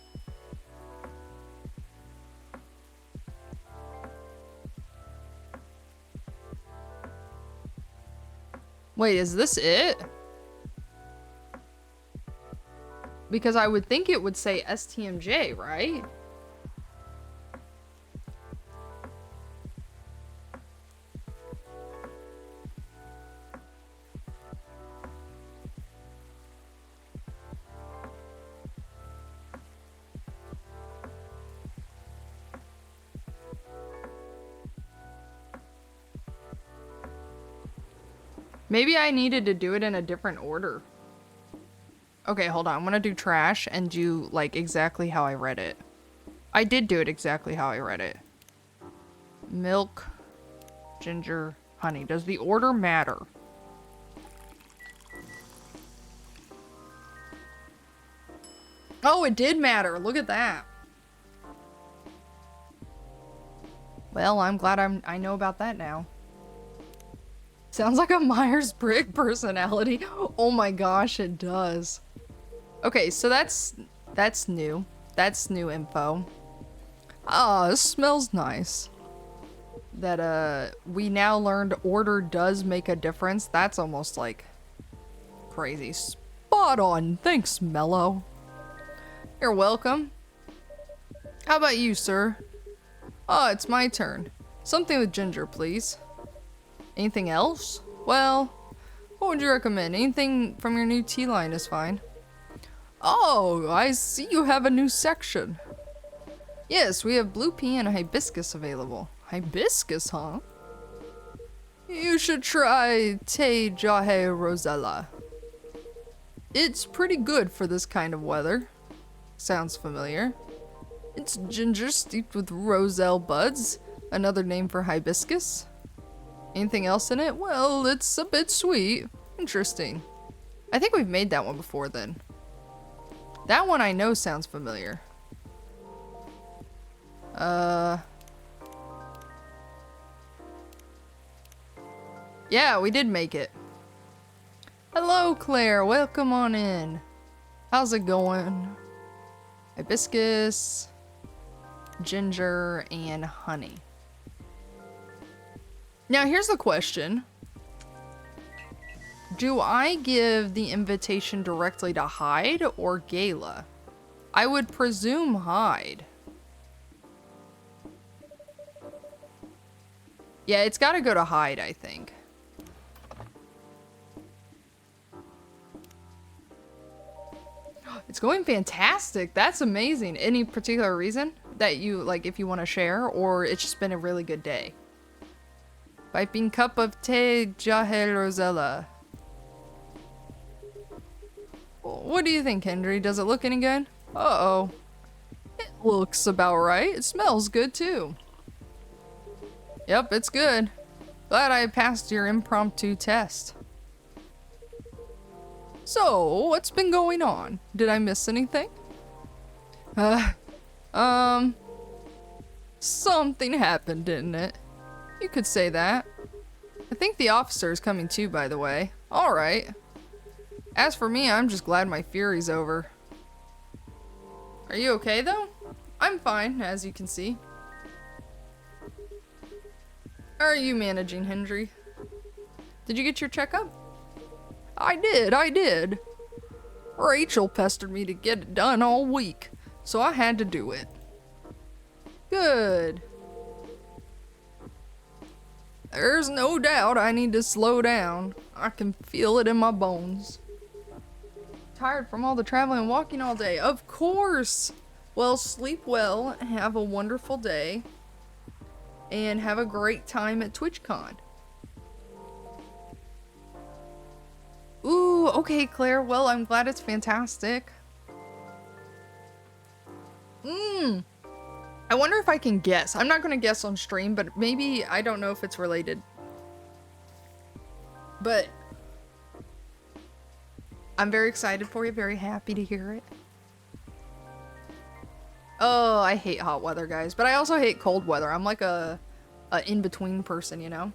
[SPEAKER 1] Wait, is this it? Because I would think it would say STMJ, right? Maybe I needed to do it in a different order. Okay, hold on. I'm gonna do trash and do, like, exactly how I read it. I did do it exactly how I read it. Milk, ginger, honey. Does the order matter? Oh, it did matter. Look at that. Well, I'm glad I know about that now. Sounds like a Myers-Briggs personality. Oh my gosh, it does. Okay, so that's new. That's new info. Ah, it smells nice. That we now learned order does make a difference. That's almost like crazy. Spot on. Thanks, Mello. You're welcome. How about you, sir? Oh, it's my turn. Something with ginger, please. Anything else? Well, what would you recommend? Anything from your new tea line is fine. Oh, I see you have a new section. Yes, we have blue pea and hibiscus available. Hibiscus, huh? You should try Te Jahe Rosella. It's pretty good for this kind of weather. Sounds familiar. It's ginger steeped with roselle buds, another name for hibiscus. Anything else in it? Well, it's a bit sweet. Interesting. I think we've made that one before then. That one I know sounds familiar. Yeah, we did make it. Hello, Claire. Welcome on in. How's it going? Hibiscus, ginger, and honey. Now, here's the question. Do I give the invitation directly to Hyde or Gala? I would presume Hyde. Yeah, it's gotta go to Hyde, I think. It's going fantastic. That's amazing. Any particular reason that you, like, if you want to share, or it's just been a really good day? Piping cup of Te Jahe Rosella. What do you think, Henry? Does it look any good? Uh-oh. It looks about right. It smells good, too. Yep, it's good. Glad I passed your impromptu test. So, what's been going on? Did I miss anything? Something happened, didn't it? You could say that. I think the officer is coming too, by the way. Alright. As for me, I'm just glad my fury's over. Are you okay, though? I'm fine, as you can see. How are you managing, Hendry? Did you get your checkup? I did. Rachel pestered me to get it done all week, so I had to do it. Good. There's no doubt I need to slow down. I can feel it in my bones. Tired from all the traveling and walking all day. Of course! Well, sleep well, have a wonderful day, and have a great time at TwitchCon. Ooh, okay, Claire. Well, I'm glad it's fantastic. I wonder if I can guess. I'm not gonna guess on stream, but maybe, I don't know if it's related. But I'm very excited for you, very happy to hear it. Oh, I hate hot weather, guys, but I also hate cold weather. I'm like a in-between person, you know?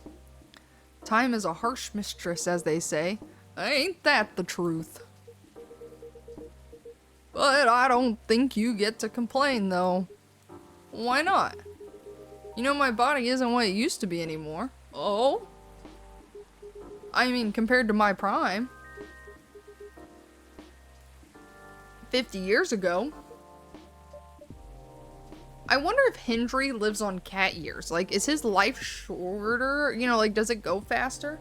[SPEAKER 1] Time is a harsh mistress, as they say. Ain't that the truth? But I don't think you get to complain, though. Why not? You know, my body isn't what it used to be anymore. Oh? I mean, compared to my prime. 50 years ago. I wonder if Hendry lives on cat years. Like, is his life shorter? You know, like, does it go faster?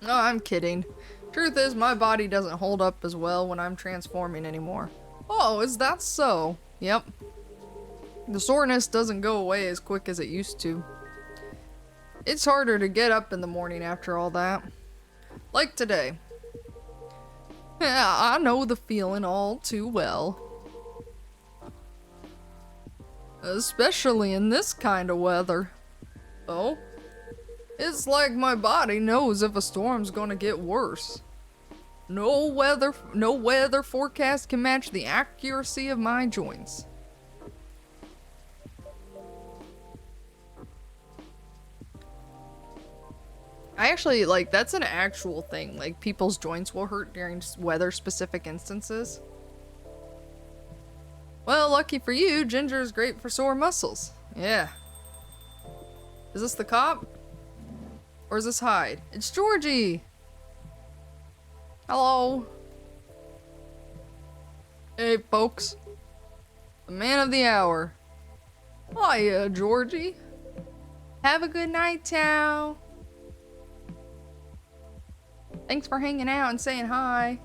[SPEAKER 1] No, I'm kidding. Truth is, my body doesn't hold up as well when I'm transforming anymore. Oh, is that so? Yep. The soreness doesn't go away as quick as it used to. It's harder to get up in the morning after all that. Like today. Yeah, I know the feeling all too well. Especially in this kind of weather. Oh? It's like my body knows if a storm's gonna get worse. No weather forecast can match the accuracy of my joints. I actually, like, that's an actual thing. Like, people's joints will hurt during weather-specific instances. Well, lucky for you, ginger is great for sore muscles. Yeah. Is this the cop? Or is this Hyde? It's Georgie! Hello. Hey, folks. The man of the hour. Hiya, Georgie. Have a good night, Tao. Thanks for hanging out and saying hi.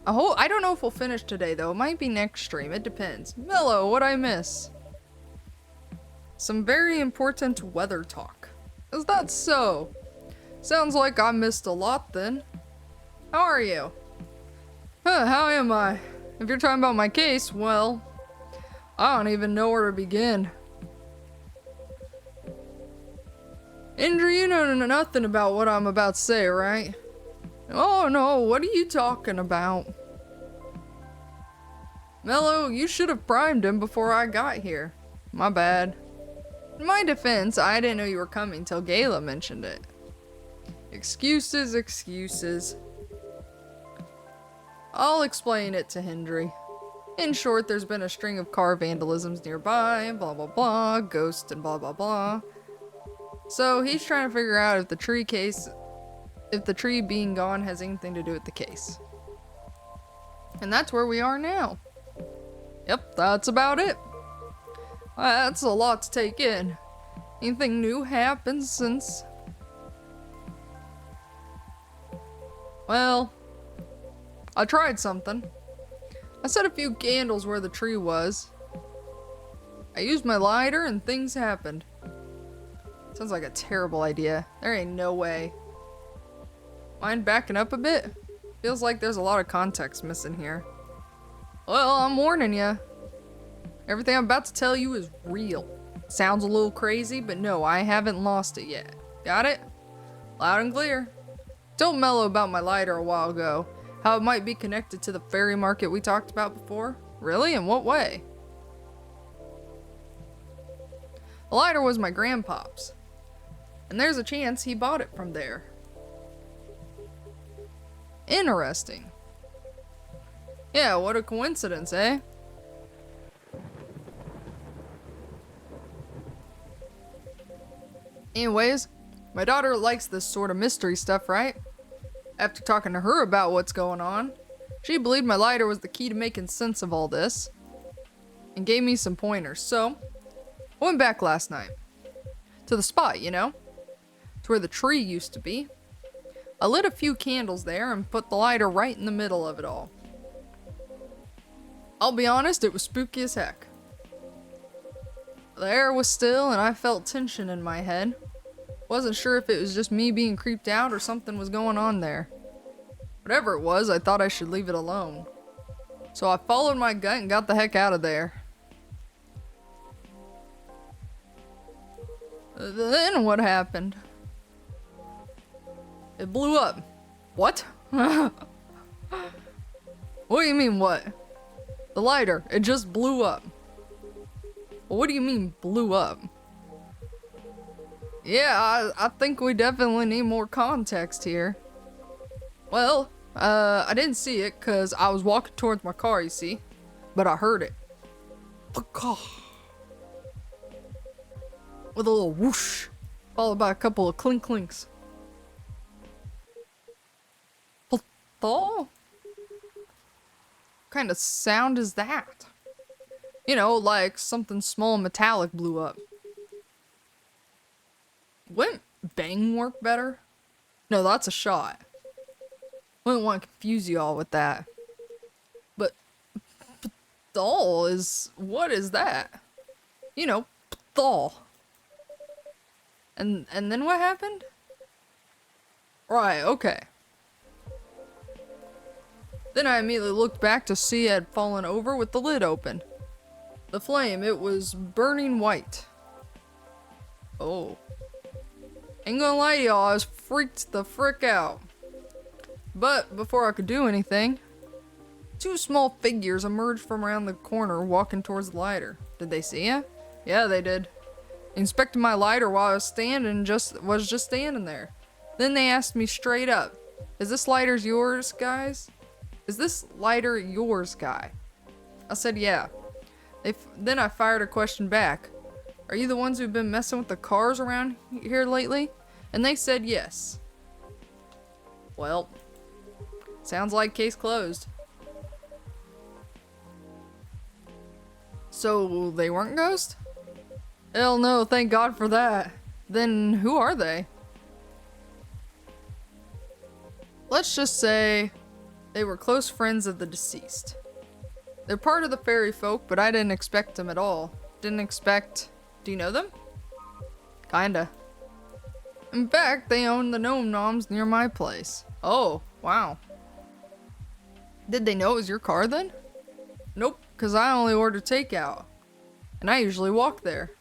[SPEAKER 1] I don't know if we'll finish today, though. It might be next stream. It depends. Mello, what'd I miss? Some very important weather talk. Is that so? Sounds like I missed a lot, then. How are you? How am I? If you're talking about my case, well, I don't even know where to begin. Indra, you know nothing about what I'm about to say, right? Oh no, what are you talking about? Mello, you should have primed him before I got here. My bad. In my defense, I didn't know you were coming till Gayla mentioned it. Excuses, excuses. I'll explain it to Hendry. In short, there's been a string of car vandalisms nearby, blah blah blah, ghosts and blah blah blah. So he's trying to figure out if the tree being gone has anything to do with the case. And that's where we are now. Yep, that's about it. That's a lot to take in. Anything new happened since... Well, I tried something. I set a few candles where the tree was. I used my lighter and things happened. Sounds like a terrible idea. There ain't no way. Mind backing up a bit? Feels like there's a lot of context missing here. Well, I'm warning ya. Everything I'm about to tell you is real. Sounds a little crazy, but no, I haven't lost it yet. Got it? Loud and clear. Told Mello about my lighter a while ago, how it might be connected to the fairy market we talked about before. Really? In what way? The lighter was my grandpop's, and there's a chance he bought it from there. Interesting. Yeah, what a coincidence, eh? Anyways, my daughter likes this sort of mystery stuff, right? After talking to her about what's going on, she believed my lighter was the key to making sense of all this, and gave me some pointers. So, I went back last night. To the spot, you know? To where the tree used to be. I lit a few candles there and put the lighter right in the middle of it all. I'll be honest, it was spooky as heck. The air was still and I felt tension in my head. Wasn't sure if it was just me being creeped out or something was going on there. Whatever it was, I thought I should leave it alone. So I followed my gut and got the heck out of there. Then what happened? It blew up. What? What do you mean what? The lighter, it just blew up. Well, what do you mean blew up? Yeah, I think we definitely need more context here. Well, I didn't see it because I was walking towards my car, you see. But I heard it. With a little whoosh, followed by a couple of clink clinks. What kind of sound is that? You know, like something small and metallic blew up. Wouldn't bang work better? No, that's a shot. Wouldn't want to confuse you all with that. But Pthal is... what is that? You know, Pthal. And then what happened? Right, okay. Then I immediately looked back to see it had fallen over with the lid open. The flame, it was burning white. Oh. Ain't gonna lie to y'all, I was freaked the frick out. But before I could do anything, two small figures emerged from around the corner walking towards the lighter. Did they see ya? Yeah, they did. Inspected my lighter while I was standing, just standing there. Then they asked me straight up, "Is this lighter yours, guys? Is this lighter yours, guy?" I said, yeah. Then I fired a question back. "Are you the ones who've been messing with the cars around here lately?" And they said yes. Well, sounds like case closed. So they weren't ghosts? Hell no, thank God for that. Then who are they? Let's just say they were close friends of the deceased. They're part of the fairy folk, but I didn't expect them at all. Do you know them? Kinda. In fact, they own the Gnome Noms near my place. Oh, wow. Did they know it was your car then? Nope, because I only order takeout. And I usually walk there.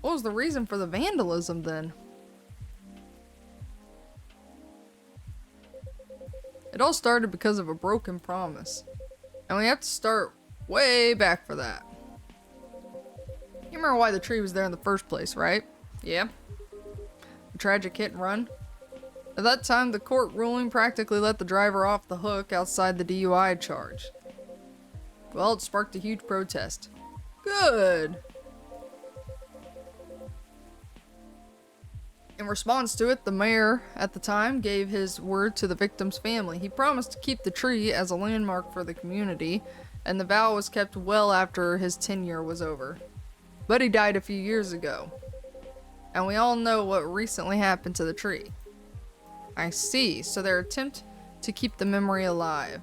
[SPEAKER 1] What was the reason for the vandalism then? It all started because of a broken promise. And we have to start way back for that. You remember why the tree was there in the first place, right? Yeah. A tragic hit and run. At that time, the court ruling practically let the driver off the hook outside the DUI charge. Well, it sparked a huge protest. Good. In response to it, the mayor at the time gave his word to the victim's family. He promised to keep the tree as a landmark for the community, and the vow was kept well after his tenure was over. But he died a few years ago. And we all know what recently happened to the tree. I see, so their attempt to keep the memory alive.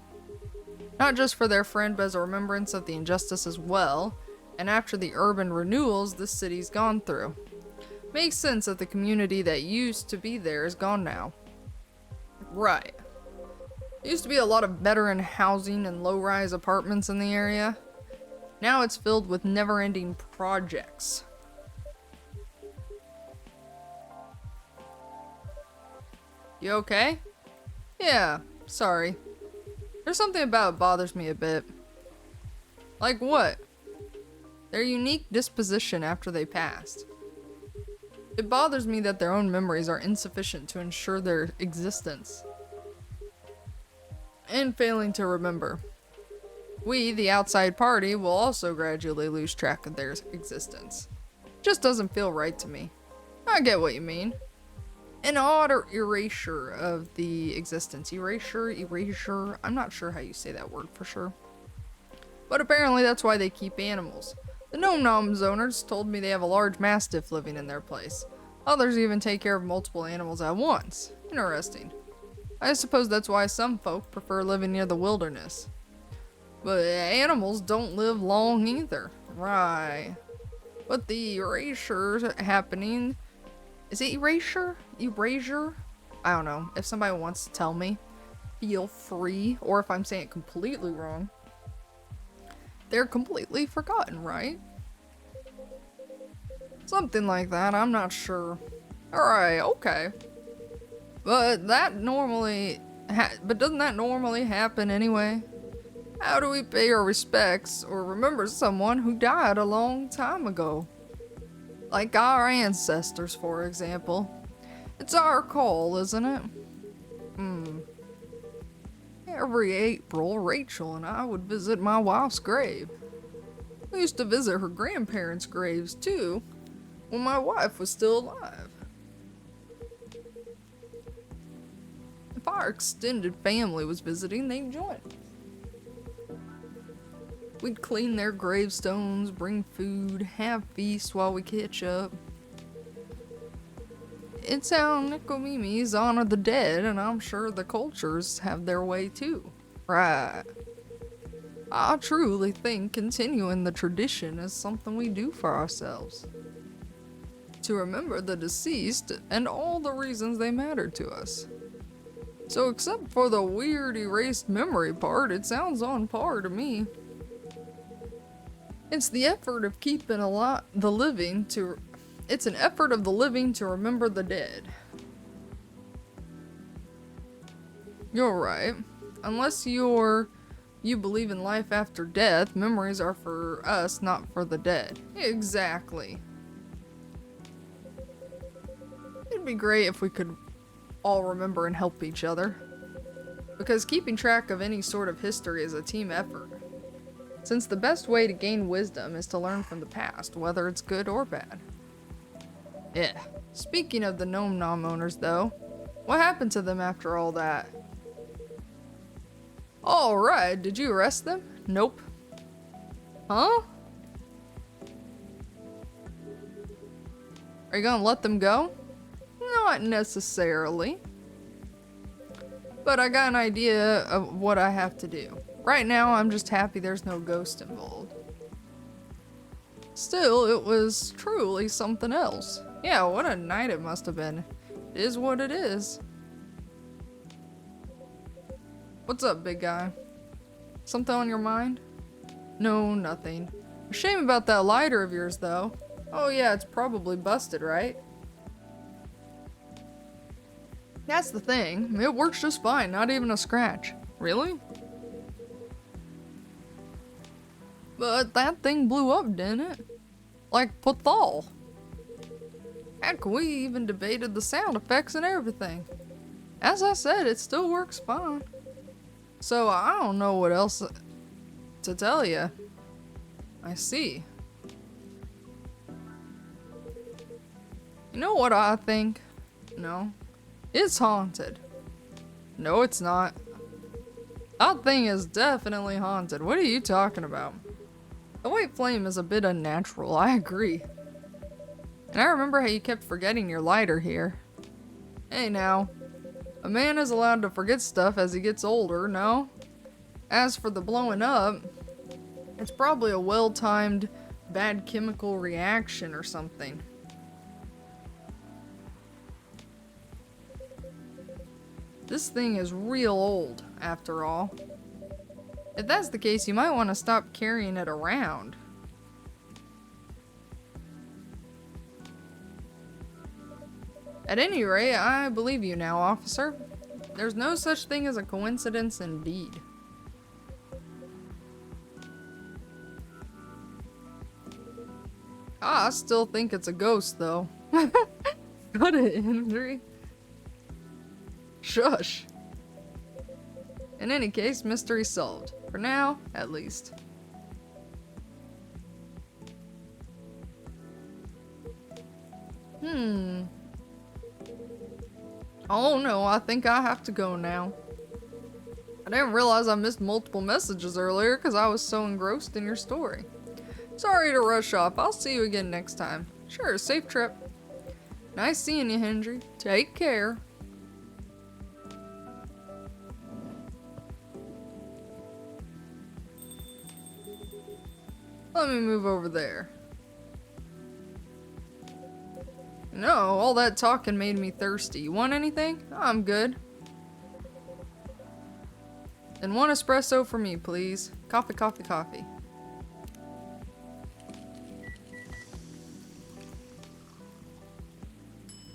[SPEAKER 1] Not just for their friend, but as a remembrance of the injustice as well, and after the urban renewals this city's gone through. Makes sense that the community that used to be there is gone now. Right. There used to be a lot of veteran housing and low-rise apartments in the area. Now it's filled with never-ending projects. You okay? Yeah, sorry. There's something about it bothers me a bit. Like what? Their unique disposition after they passed. It bothers me that their own memories are insufficient to ensure their existence. And failing to remember. We, the outside party, will also gradually lose track of their existence. Just doesn't feel right to me. I get what you mean. An odd erasure of the existence. Erasure. I'm not sure how you say that word for sure. But apparently that's why they keep animals. The Nom Noms owners told me they have a large mastiff living in their place. Others even take care of multiple animals at once. Interesting. I suppose that's why some folk prefer living near the wilderness. But animals don't live long either. Right. But the erasure happening... Is it erasure? Erasure? I don't know. If somebody wants to tell me, feel free. Or if I'm saying it completely wrong. They're completely forgotten, right? Something like that, I'm not sure. Alright, okay. But that normally... But doesn't that normally happen anyway? How do we pay our respects or remember someone who died a long time ago? Like our ancestors, for example. It's our call, isn't it? Every April, Rachel and I would visit my wife's grave. We used to visit her grandparents' graves, too, when my wife was still alive. If our extended family was visiting, they'd join. We'd clean their gravestones, bring food, have feasts while we catch up. It's how Nicomemes honor the dead, and I'm sure the cultures have their way too. Right. I truly think continuing the tradition is something we do for ourselves. To remember the deceased and all the reasons they mattered to us. So except for the weird erased memory part, it sounds on par to me. It's the effort of keeping the living to... It's an effort of the living to remember the dead. You're right. Unless you believe in life after death, memories are for us, not for the dead. Exactly. It'd be great if we could all remember and help each other. Because keeping track of any sort of history is a team effort. Since the best way to gain wisdom is to learn from the past, whether it's good or bad. Yeah. Speaking of the Nom Nom owners, though, what happened to them after all that? Alright, did you arrest them? Nope. Huh? Are you gonna let them go? Not necessarily. But I got an idea of what I have to do. Right now, I'm just happy there's no ghost involved. Still, it was truly something else. Yeah, what a night it must have been. It is what it is. What's up, big guy? Something on your mind? No, nothing. Shame about that lighter of yours, though. Oh yeah, it's probably busted, right? That's the thing. It works just fine, not even a scratch. Really? But that thing blew up, didn't it? Like Pathal. Heck, we even debated the sound effects and everything. As I said, it still works fine. So I don't know what else to tell you. I see. You know what I think? No. It's haunted. No, it's not. That thing is definitely haunted. What are you talking about? The white flame is a bit unnatural, I agree. And I remember how you kept forgetting your lighter here. Hey now, a man is allowed to forget stuff as he gets older, no? As for the blowing up, it's probably a well-timed bad chemical reaction or something. This thing is real old, after all. If that's the case, you might want to stop carrying it around. At any rate, I believe you now, officer. There's no such thing as a coincidence indeed. I still think it's a ghost, though. Got an injury? Shush. In any case, mystery solved. For now, at least. Oh no, I think I have to go now. I didn't realize I missed multiple messages earlier because I was so engrossed in your story. Sorry to rush off. I'll see you again next time. Sure, safe trip. Nice seeing you, Hendry. Take care. Let me move over there. No, all that talking made me thirsty. You want anything? I'm good. Then one espresso for me, please. Coffee, coffee, coffee.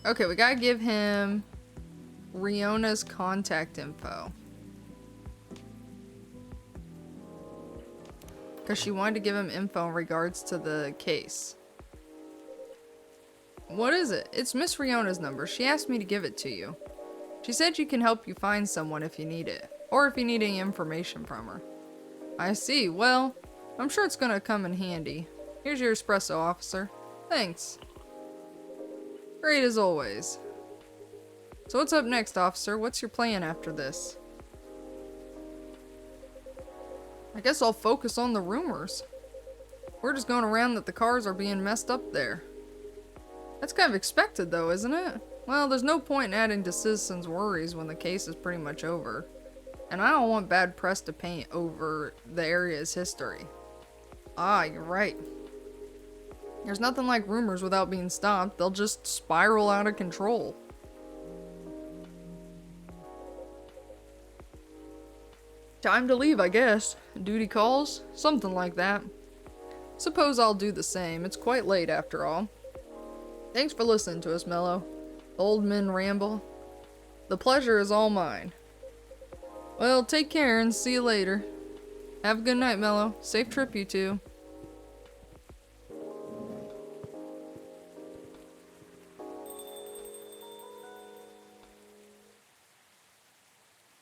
[SPEAKER 1] Okay, we gotta give him Riona's contact info. Because she wanted to give him info in regards to the case. What is it? It's Miss Riona's number. She asked me to give it to you. She said she can help you find someone if you need it. Or if you need any information from her. I see. Well, I'm sure it's gonna come in handy. Here's your espresso, officer. Thanks. Great as always. So what's up next, officer? What's your plan after this? I guess I'll focus on the rumors. We're just going around that the cars are being messed up there. That's kind of expected though, isn't it? Well, there's no point in adding to citizens' worries when the case is pretty much over. And I don't want bad press to paint over the area's history. Ah, you're right. There's nothing like rumors without being stopped. They'll just spiral out of control. Time to leave, I guess. Duty calls? Something like that. Suppose I'll do the same. It's quite late after all. Thanks for listening to us, Mello. Old men ramble. The pleasure is all mine. Well, take care and see you later. Have a good night, Mello. Safe trip, you two.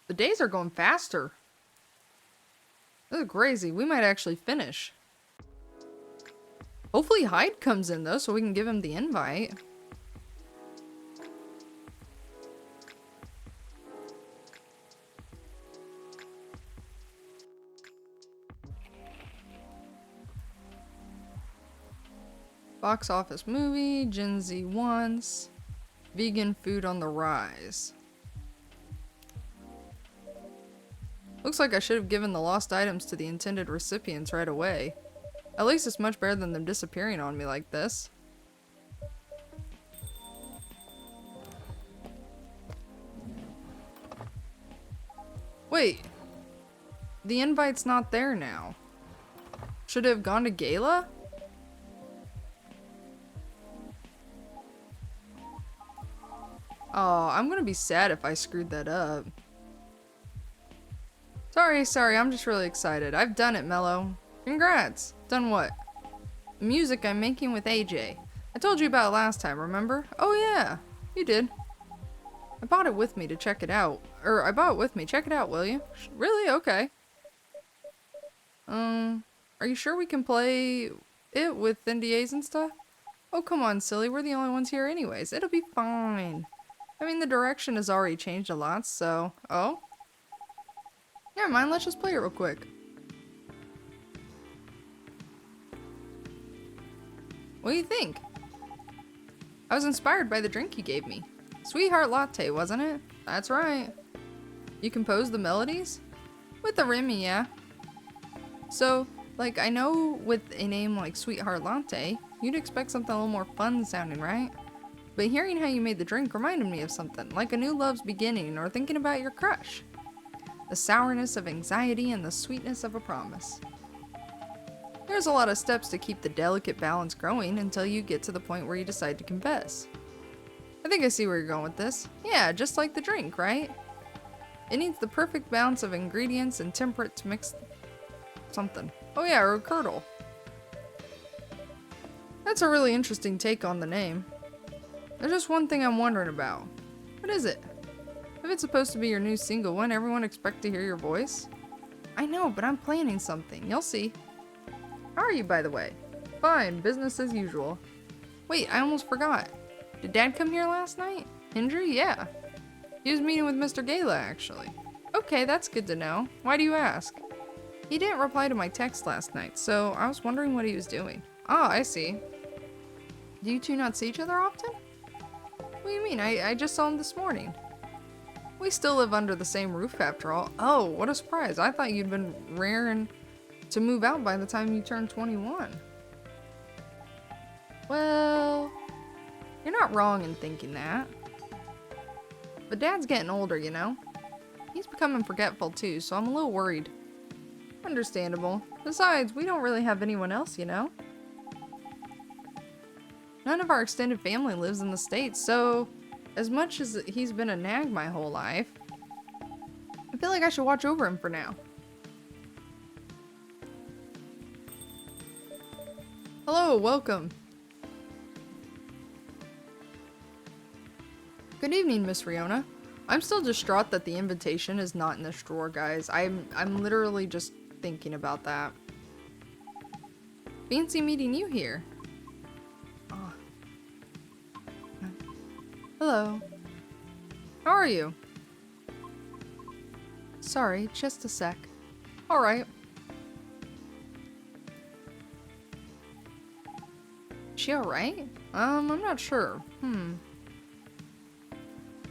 [SPEAKER 1] The days are going faster. This is crazy. We might actually finish. Hopefully Hyde comes in though, so we can give him the invite. Box office movie, Gen Z wants, vegan food on the rise. Looks like I should have given the lost items to the intended recipients right away. At least it's much better than them disappearing on me like this. Wait. The invite's not there now. Should it have gone to Gala? Oh, I'm gonna be sad if I screwed that up. Sorry, I'm just really excited. I've done it, Mello. Congrats! Done what? The music I'm making with AJ. I told you about it last time, remember? Oh yeah, you did. I bought it with me to check it out. I bought it with me. Check it out, will you? Really? Okay. Are you sure we can play it with NDAs and stuff? Oh, come on, silly. We're the only ones here anyways. It'll be fine. I mean, the direction has already changed a lot, so... Oh? Never mind, let's just play it real quick. What do you think? I was inspired by the drink you gave me. Sweetheart latte, wasn't it? That's right. You composed the melodies? With the Remy, yeah. So, like, I know with a name like Sweetheart Latte, you'd expect something a little more fun sounding, right? But hearing how you made the drink reminded me of something, like a new love's beginning or thinking about your crush. the sourness of anxiety and the sweetness of a promise. There's a lot of steps to keep the delicate balance growing until you get to the point where you decide to confess. I think I see where you're going with this. Yeah, just like the drink, right? It needs the perfect balance of ingredients and temperate to mix something. Oh yeah, or a curdle. That's a really interesting take on the name. There's just one thing I'm wondering about. What is it? If it's supposed to be your new single, wouldn't everyone expect to hear your voice? I know, but I'm planning something. You'll see. How are you, by the way? Fine, business as usual. Wait, I almost forgot. Did Dad come here last night? Hendry? Yeah. He was meeting with Mr. Gala, actually. Okay, that's good to know. Why do you ask? He didn't reply to my text last night, so I was wondering what he was doing. Ah, I see. Do you two not see each other often? What do you mean? I just saw him this morning. We still live under the same roof after all. Oh, what a surprise. I thought you'd been raring to move out by the time you turned 21. Well, you're not wrong in thinking that. But Dad's getting older, you know? He's becoming forgetful too, so I'm a little worried. Understandable. Besides, we don't really have anyone else, you know? None of our extended family lives in the States, so as much as he's been a nag my whole life, I feel like I should watch over him for now. Hello, welcome. Good evening, Miss Riona. I'm still distraught that the invitation is not in this drawer, guys. I'm literally just thinking about that. Fancy meeting you here. Oh. Hello. How are you? Sorry, just a sec. Alright. She alright? I'm not sure.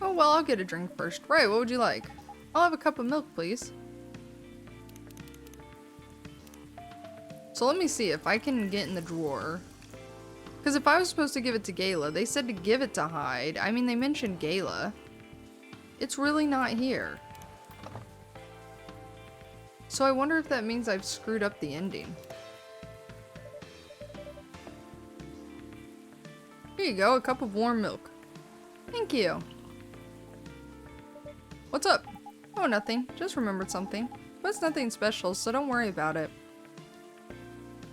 [SPEAKER 1] Oh, well, I'll get a drink first. Right, what would you like? I'll have a cup of milk, please. So let me see if I can get in the drawer. Because if I was supposed to give it to Gala, they said to give it to Hyde. I mean, they mentioned Gala. It's really not here. So I wonder if that means I've screwed up the ending. Here you go, a cup of warm milk. Thank you. What's up? Oh, nothing. Just remembered something. But it's nothing special, so don't worry about it.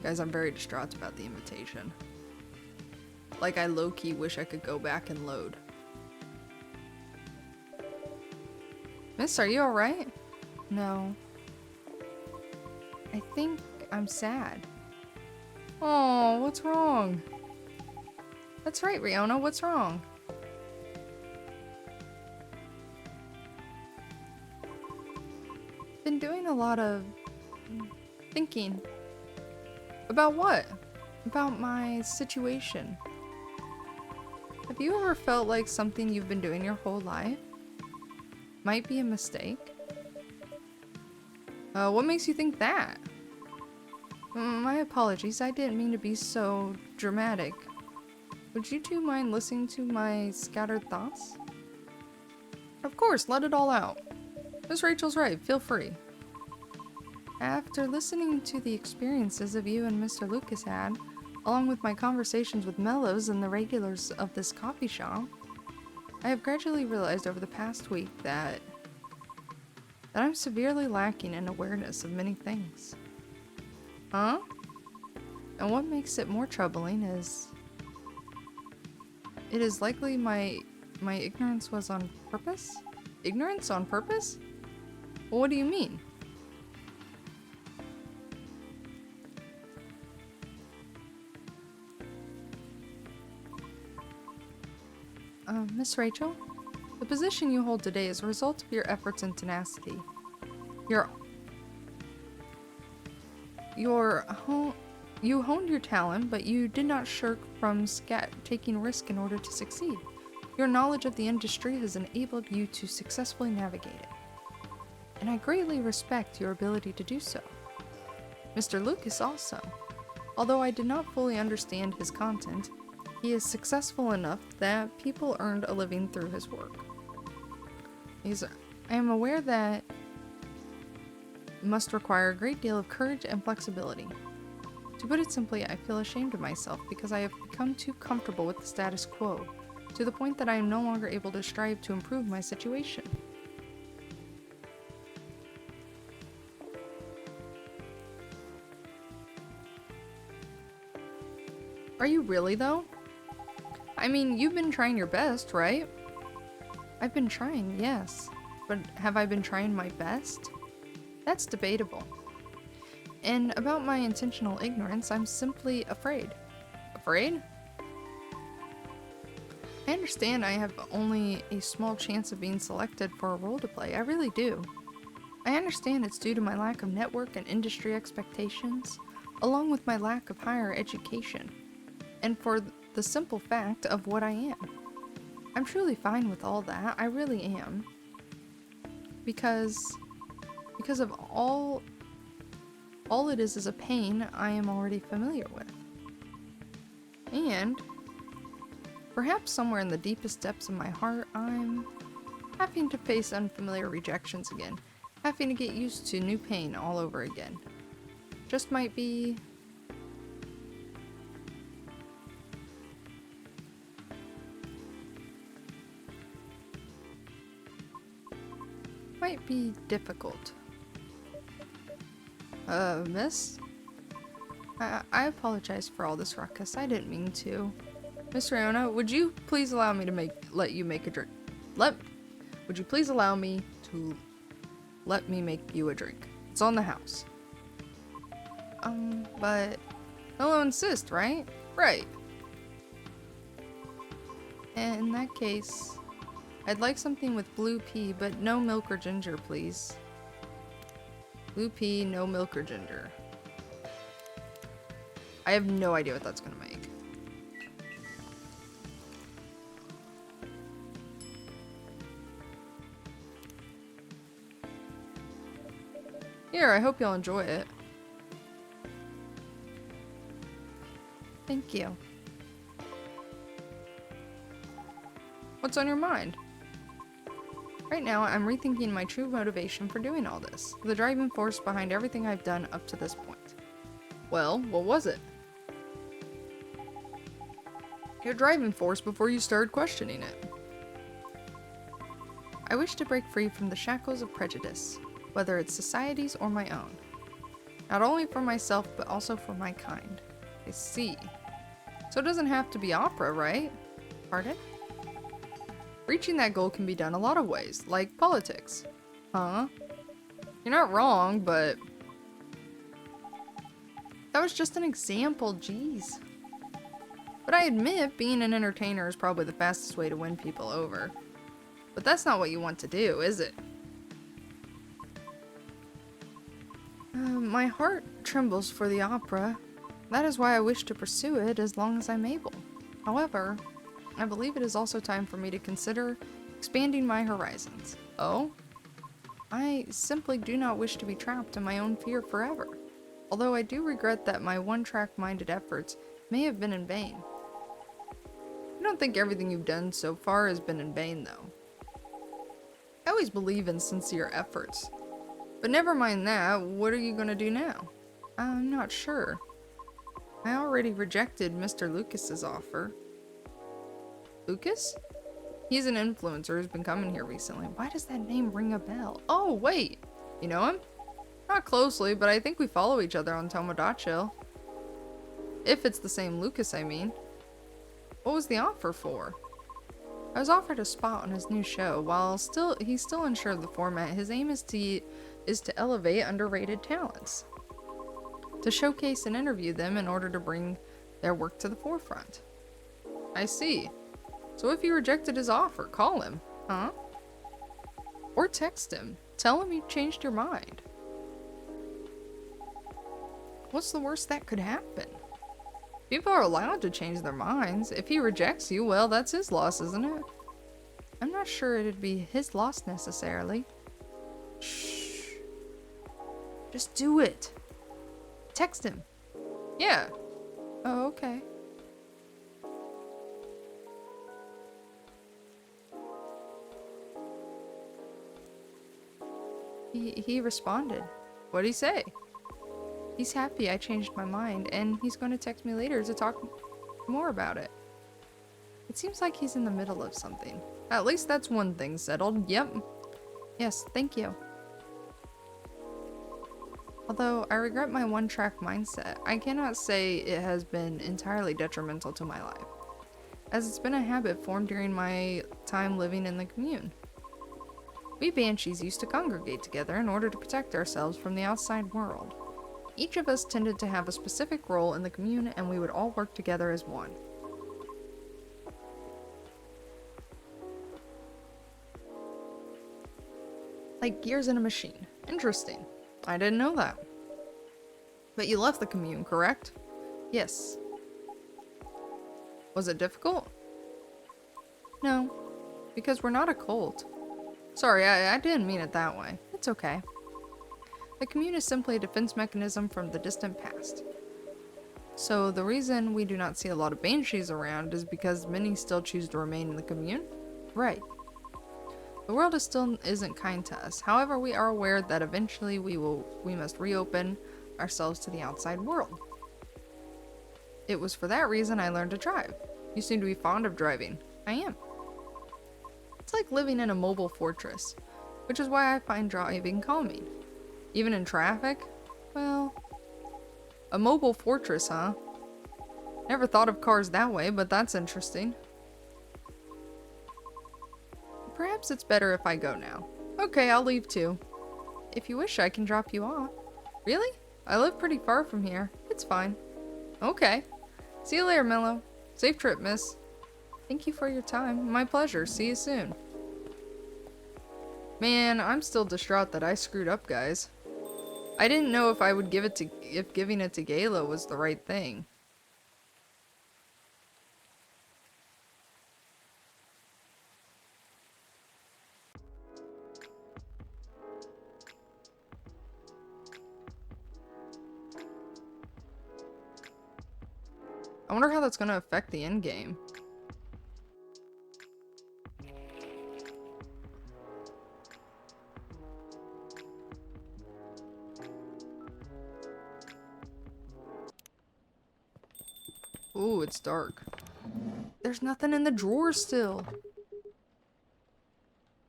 [SPEAKER 1] Guys, I'm very distraught about the invitation. Like, I low-key wish I could go back and load. Miss, are you alright? No. I think I'm sad. Oh, what's wrong? That's right, Riona, what's wrong? Been doing a lot of thinking. About what? About my situation. Have you ever felt like something you've been doing your whole life might be a mistake? What makes you think that? My apologies, I didn't mean to be so dramatic. Would you two mind listening to my scattered thoughts? Of course, let it all out. Miss Rachel's right, feel free. After listening to the experiences of you and Mr. Lucas had, along with my conversations with Mellows and the regulars of this coffee shop, I have gradually realized over the past week that I'm severely lacking in awareness of many things. Huh? And what makes it more troubling is it is likely my ignorance was on purpose? Ignorance on purpose? Well, what do you mean? Miss Rachel, the position you hold today is a result of your efforts and tenacity. You honed your talent, but you did not shirk from taking risk in order to succeed. Your knowledge of the industry has enabled you to successfully navigate it, and I greatly respect your ability to do so. Mr. Lucas also. Although I did not fully understand his content, he is successful enough that people earned a living through his work. I am aware that must require a great deal of courage and flexibility. To put it simply, I feel ashamed of myself because I have become too comfortable with the status quo, to the point that I am no longer able to strive to improve my situation. Are you really, though? I mean, you've been trying your best, right? I've been trying, yes. But have I been trying my best? That's debatable. And about my intentional ignorance, I'm simply afraid. Afraid? I understand I have only a small chance of being selected for a role to play. I really do. I understand it's due to my lack of network and industry expectations, along with my lack of higher education, and for the simple fact of what I am. I'm truly fine with all that. I really am. Because of all it is a pain I am already familiar with. And perhaps somewhere in the deepest depths of my heart, I'm having to face unfamiliar rejections again, having to get used to new pain all over again. Just might be difficult. Miss? I apologize for all this ruckus. I didn't mean to. Miss Riona, would you please allow me to let you make a drink? Would you please allow me to let me make you a drink? It's on the house. But I'll insist, right? Right. In that case, I'd like something with blue pea, but no milk or ginger, please. Blue pea, no milk or ginger. I have no idea what that's gonna make. Here, I hope you'll enjoy it. Thank you. What's on your mind? Right now, I'm rethinking my true motivation for doing all this, the driving force behind everything I've done up to this point. Well, what was it? Your driving force before you started questioning it. I wish to break free from the shackles of prejudice, whether it's society's or my own. Not only for myself, but also for my kind. I see. So it doesn't have to be opera, right? Pardon? Reaching that goal can be done a lot of ways, like politics. Huh? You're not wrong, but that was just an example, jeez. But I admit, being an entertainer is probably the fastest way to win people over. But that's not what you want to do, is it? My heart trembles for the opera. That is why I wish to pursue it as long as I'm able. However, I believe it is also time for me to consider expanding my horizons. Oh? I simply do not wish to be trapped in my own fear forever. Although I do regret that my one-track-minded efforts may have been in vain. I don't think everything you've done so far has been in vain, though. I always believe in sincere efforts. But never mind that, what are you gonna do now? I'm not sure. I already rejected Mr. Lucas's offer. Lucas? He's an influencer who's been coming here recently. Why does that name ring a bell? Oh, wait! You know him? Not closely, but I think we follow each other on Tomodachi. If it's the same Lucas, I mean. What was the offer for? I was offered a spot on his new show. While he's still unsure of the format, his aim is to elevate underrated talents. To showcase and interview them in order to bring their work to the forefront. I see. So if you rejected his offer, call him, huh? Or text him. Tell him you changed your mind. What's the worst that could happen? People are allowed to change their minds. If he rejects you, well, that's his loss, isn't it? I'm not sure it'd be his loss necessarily. Shh. Just do it. Text him. Yeah. Oh, okay. He responded. What'd he say? He's happy I changed my mind, and he's going to text me later to talk more about it. It seems like he's in the middle of something. At least that's one thing settled. Yep. Yes, thank you. Although I regret my one-track mindset, I cannot say it has been entirely detrimental to my life, as it's been a habit formed during my time living in the commune. We banshees used to congregate together in order to protect ourselves from the outside world. Each of us tended to have a specific role in the commune, and we would all work together as one. Like gears in a machine. Interesting. I didn't know that. But you left the commune, correct? Yes. Was it difficult? No, because we're not a cult. Sorry, I didn't mean it that way. It's okay. The commune is simply a defense mechanism from the distant past. So the reason we do not see a lot of banshees around is because many still choose to remain in the commune? Right. The world isn't kind to us. However, we are aware that eventually we must reopen ourselves to the outside world. It was for that reason I learned to drive. You seem to be fond of driving. I am. It's like living in a mobile fortress, which is why I find driving calming. Even in traffic? Well, a mobile fortress, huh? Never thought of cars that way, but that's interesting. Perhaps it's better if I go now. Okay, I'll leave too. If you wish, I can drop you off. Really? I live pretty far from here. It's fine. Okay. See you later, Mello. Safe trip, miss. Thank you for your time. My pleasure. See you soon. Man, I'm still distraught that I screwed up, guys. I didn't know if if giving it to Gayla was the right thing. I wonder how that's gonna affect the end game. Ooh, it's dark. There's nothing in the drawer still.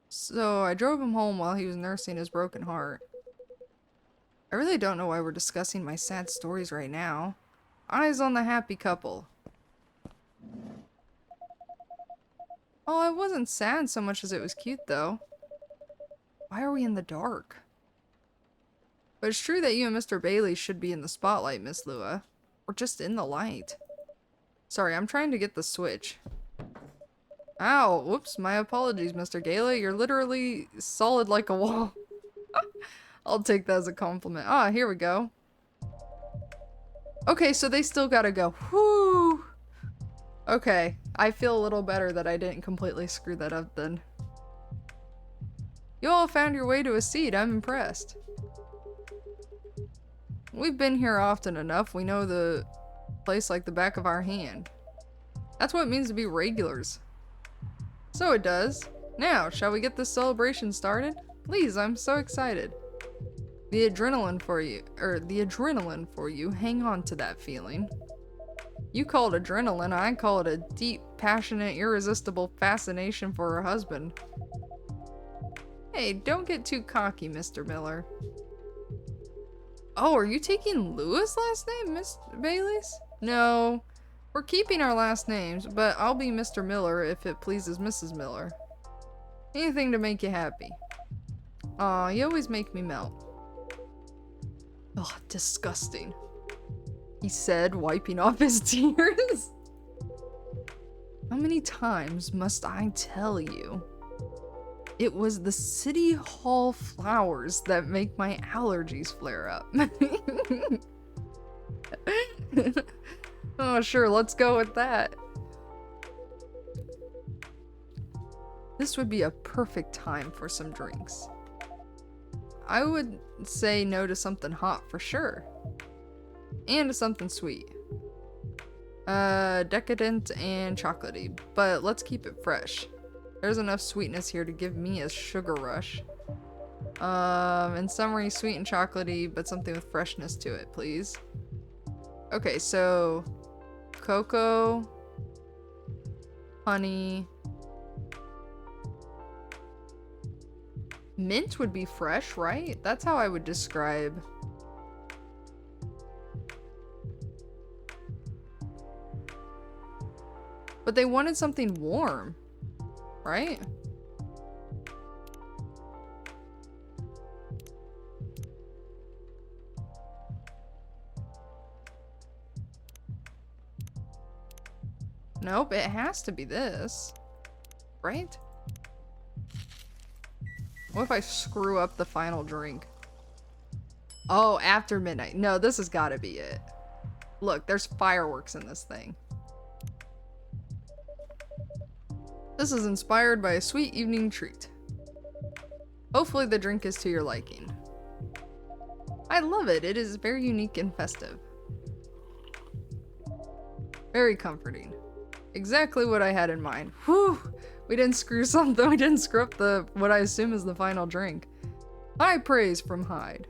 [SPEAKER 1] So I drove him home while he was nursing his broken heart. I really don't know why we're discussing my sad stories right now. Eyes on the happy couple. Oh, it wasn't sad so much as it was cute, though. Why are we in the dark? But it's true that you and Mr. Bailey should be in the spotlight, Miss Lua. Or just in the light. Sorry, I'm trying to get the switch. Ow, whoops, my apologies, Mr. Gala. You're literally solid like a wall. I'll take that as a compliment. Ah, here we go. Okay, so they still gotta go. Whoo! Okay, I feel a little better that I didn't completely screw that up then. You all found your way to a seat. I'm impressed. We've been here often enough. We know the place like the back of our hand. That's what it means to be regulars. So it does. Now, shall we get this celebration started? Please, I'm so excited. The adrenaline for you, hang on to that feeling. You call it adrenaline, I call it a deep, passionate, irresistible fascination for her husband. Hey, don't get too cocky, Mr. Miller. Oh, are you taking Lewis' last name, Miss Bailey's? No, we're keeping our last names, but I'll be Mr. Miller if it pleases Mrs. Miller. Anything to make you happy. Aw, you always make me melt. Ugh, disgusting. He said, wiping off his tears. How many times must I tell you? It was the City Hall flowers that make my allergies flare up. Oh, sure, let's go with that. This would be a perfect time for some drinks. I would say no to something hot for sure. And to something sweet. Decadent and chocolatey, but let's keep it fresh. There's enough sweetness here to give me a sugar rush. In summary, sweet and chocolatey, but something with freshness to it, please. Okay, so cocoa, honey, mint would be fresh, right? That's how I would describe. But they wanted something warm, right? Nope, it has to be this, right? What if I screw up the final drink? Oh, after midnight. No, this has got to be it. Look, there's fireworks in this thing. This is inspired by a sweet evening treat. Hopefully the drink is to your liking. I love it. It is very unique and festive. Very comforting. Exactly what I had in mind. Whew! We didn't screw something. We didn't screw up what I assume is the final drink. High praise from Hyde.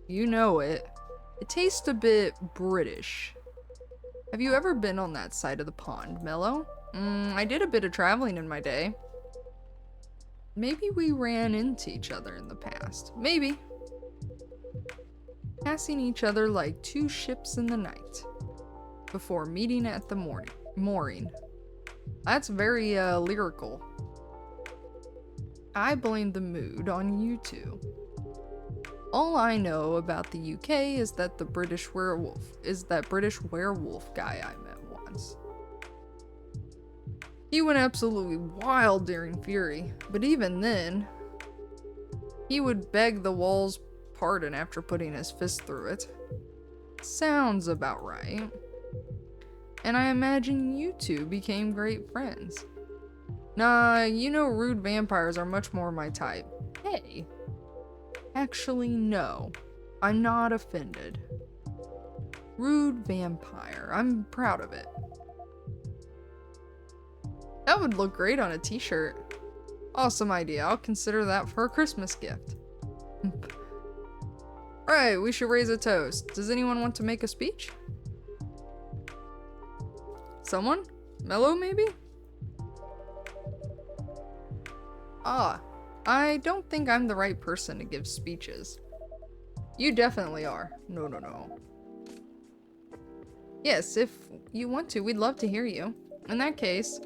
[SPEAKER 1] You know it. It tastes a bit British. Have you ever been on that side of the pond, Mello? I did a bit of traveling in my day. Maybe we ran into each other in the past. Maybe. Passing each other like two ships in the night. Before meeting at the mooring. That's very lyrical. I blame the mood on you two. All I know about the UK is that British werewolf guy I met once. He went absolutely wild during Fury, but even then, he would beg the wall's pardon after putting his fist through it. Sounds about right. And I imagine you two became great friends. Nah, you know rude vampires are much more my type. Hey. Actually, no. I'm not offended. Rude vampire. I'm proud of it. That would look great on a t-shirt. Awesome idea. I'll consider that for a Christmas gift. Right, we should raise a toast. Does anyone want to make a speech? Someone? Mello, maybe? I don't think I'm the right person to give speeches. You definitely are. No. Yes, if you want to, we'd love to hear you. In that case,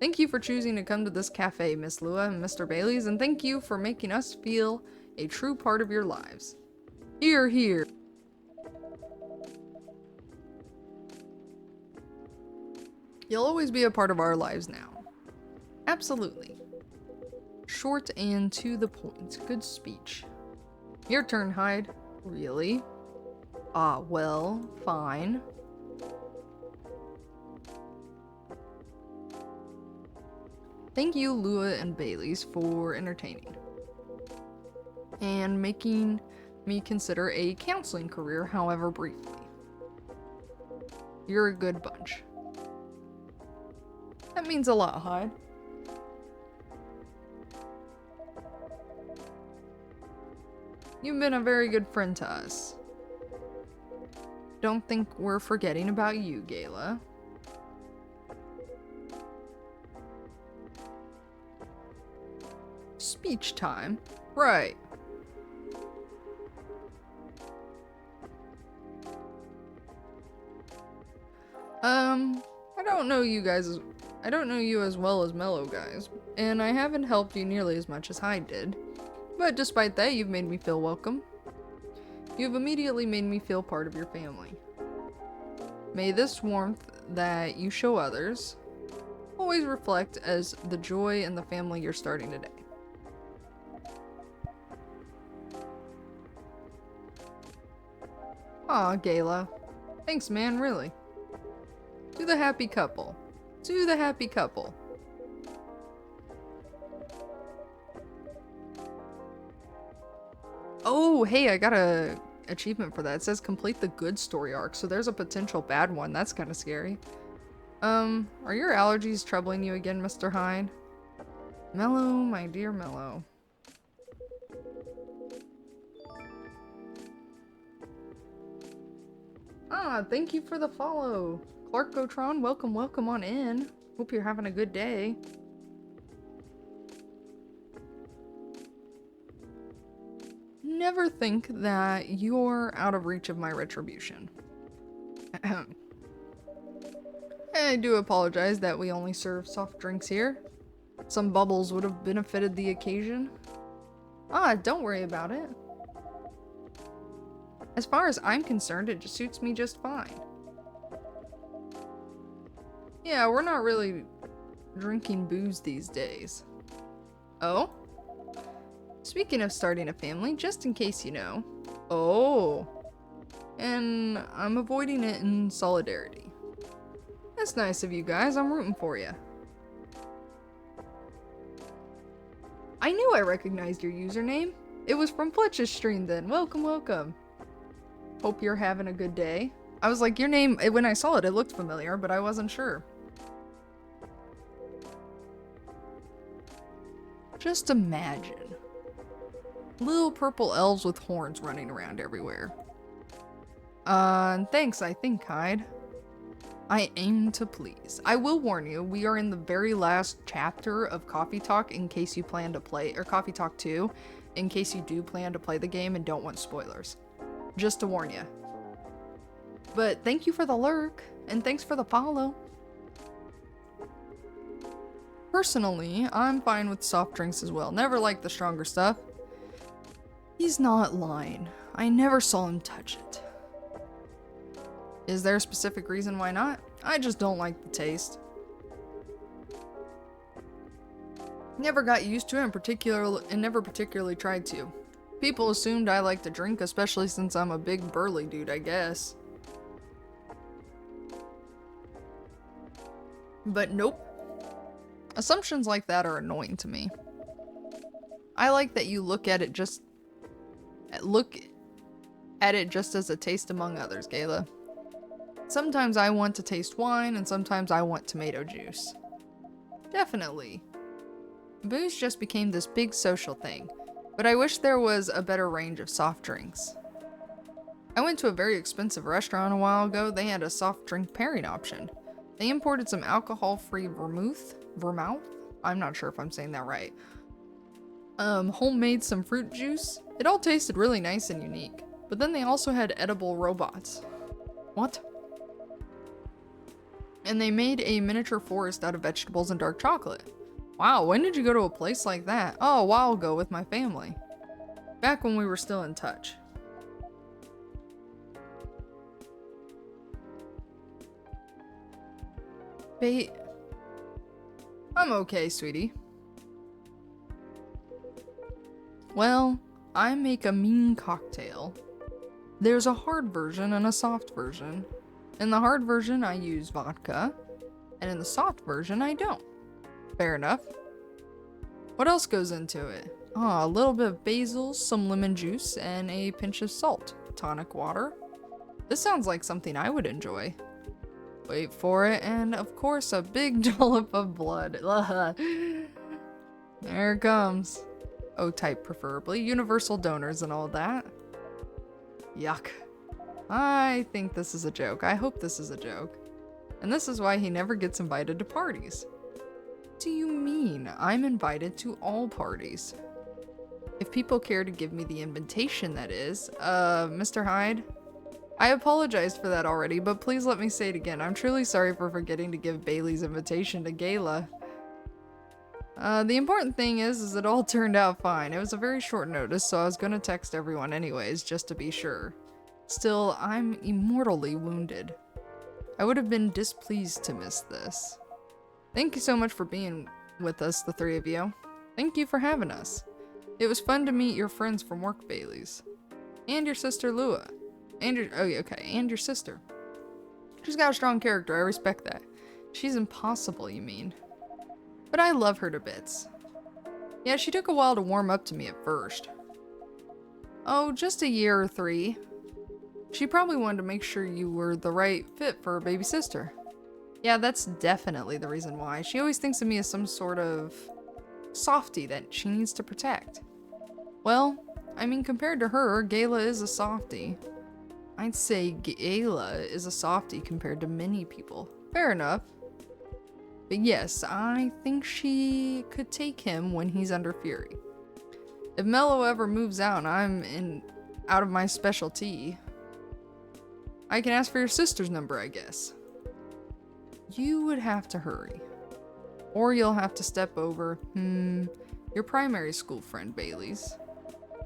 [SPEAKER 1] thank you for choosing to come to this cafe, Miss Lua and Mr. Bailey's, and thank you for making us feel a true part of your lives. Hear, hear. You'll always be a part of our lives now. Absolutely. Short and to the point. Good speech. Your turn, Hyde. Really? Well, fine. Thank you, Lua and Bailey's, for entertaining. And making me consider a counseling career, however briefly. You're a good bunch. That means a lot, Hyde. You've been a very good friend to us. Don't think we're forgetting about you, Gala. Speech time. Right. I don't know you as well as Mello, guys, and I haven't helped you nearly as much as Hyde did. But despite that, you've made me feel welcome. You've immediately made me feel part of your family. May this warmth that you show others always reflect as the joy in the family you're starting today. Aw, Gala. Thanks, man, really. To the happy couple. To the happy couple. Oh, hey, I got a achievement for that. It says complete the good story arc, so there's a potential bad one. That's kind of scary. Are your allergies troubling you again, Mr. Hyde? Mello, my dear Mello. Ah, thank you for the follow. Clark Gotron, welcome, welcome on in. Hope you're having a good day. Never think that you're out of reach of my retribution. I do apologize that we only serve soft drinks here. Some bubbles would have benefited the occasion. Ah, don't worry about it. As far as I'm concerned, it just suits me just fine. Yeah, we're not really drinking booze these days. Oh? Speaking of starting a family, just in case you know. Oh. And I'm avoiding it in solidarity. That's nice of you guys, I'm rooting for you. I knew I recognized your username. It was from Fletch's stream then. Welcome, welcome. Hope you're having a good day. I was like, your name, when I saw it, it looked familiar, but I wasn't sure. Just imagine. Little purple elves with horns running around everywhere. Thanks, I think, Hyde. I aim to please. I will warn you, we are in the very last chapter of Coffee Talk in case you plan to play, or Coffee Talk 2, in case you do plan to play the game and don't want spoilers. Just to warn you. But thank you for the lurk, and thanks for the follow. Personally, I'm fine with soft drinks as well. Never liked the stronger stuff. He's not lying. I never saw him touch it. Is there a specific reason why not? I just don't like the taste. Never got used to it and never particularly tried to. People assumed I like to drink, especially since I'm a big burly dude, I guess. But nope. Assumptions like that are annoying to me. I like that you look at it just as a taste among others, Gayla. Sometimes I want to taste wine, and sometimes I want tomato juice. Definitely. Booze just became this big social thing, but I wish there was a better range of soft drinks. I went to a very expensive restaurant a while ago. They had a soft drink pairing option. They imported some alcohol-free vermouth? I'm not sure if I'm saying that right. Homemade some fruit juice. It all tasted really nice and unique, but then they also had edible robots. What? And they made a miniature forest out of vegetables and dark chocolate. Wow, when did you go to a place like that? Oh, a while ago with my family. Back when we were still in touch. Bait. I'm okay, sweetie. Well, I make a mean cocktail. There's a hard version and a soft version. In the hard version, I use vodka, and in the soft version, I don't. Fair enough. What else goes into it? A little bit of basil, some lemon juice, and a pinch of salt. Tonic water. This sounds like something I would enjoy. Wait for it, and of course, a big dollop of blood. There it comes. O-type preferably. Universal donors and all that. Yuck. I think this is a joke. I hope this is a joke. And this is why he never gets invited to parties. What do you mean? I'm invited to all parties. If people care to give me the invitation, that is. Mr. Hyde? I apologized for that already, but please let me say it again. I'm truly sorry for forgetting to give Bailey's invitation to Gala. The important thing is it all turned out fine. It was a very short notice, so I was gonna text everyone anyways, just to be sure. Still, I'm immortally wounded. I would have been displeased to miss this. Thank you so much for being with us, the three of you. Thank you for having us. It was fun to meet your friends from work, Bailey's. And your sister, Lua. And your sister. She's got a strong character, I respect that. She's impossible, you mean. But I love her to bits. Yeah, she took a while to warm up to me at first. Oh, just a year or 3. She probably wanted to make sure you were the right fit for her baby sister. Yeah, that's definitely the reason why. She always thinks of me as some sort of softie that she needs to protect. Well, I mean, compared to her, Gala is a softie. I'd say Gayla is a softie compared to many people. Fair enough. But yes, I think she could take him when he's under fury. If Mello ever moves out and out of my specialty, I can ask for your sister's number, I guess. You would have to hurry. Or you'll have to step over, your primary school friend, Bailey's.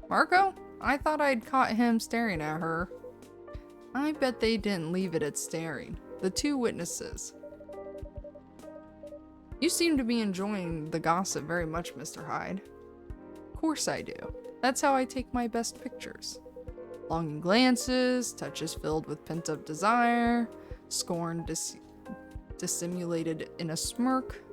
[SPEAKER 1] Marco? I thought I'd caught him staring at her. I bet they didn't leave it at staring. The two witnesses. You seem to be enjoying the gossip very much, Mr. Hyde. Of course I do. That's how I take my best pictures. Longing glances, touches filled with pent-up desire, scorn dissimulated in a smirk.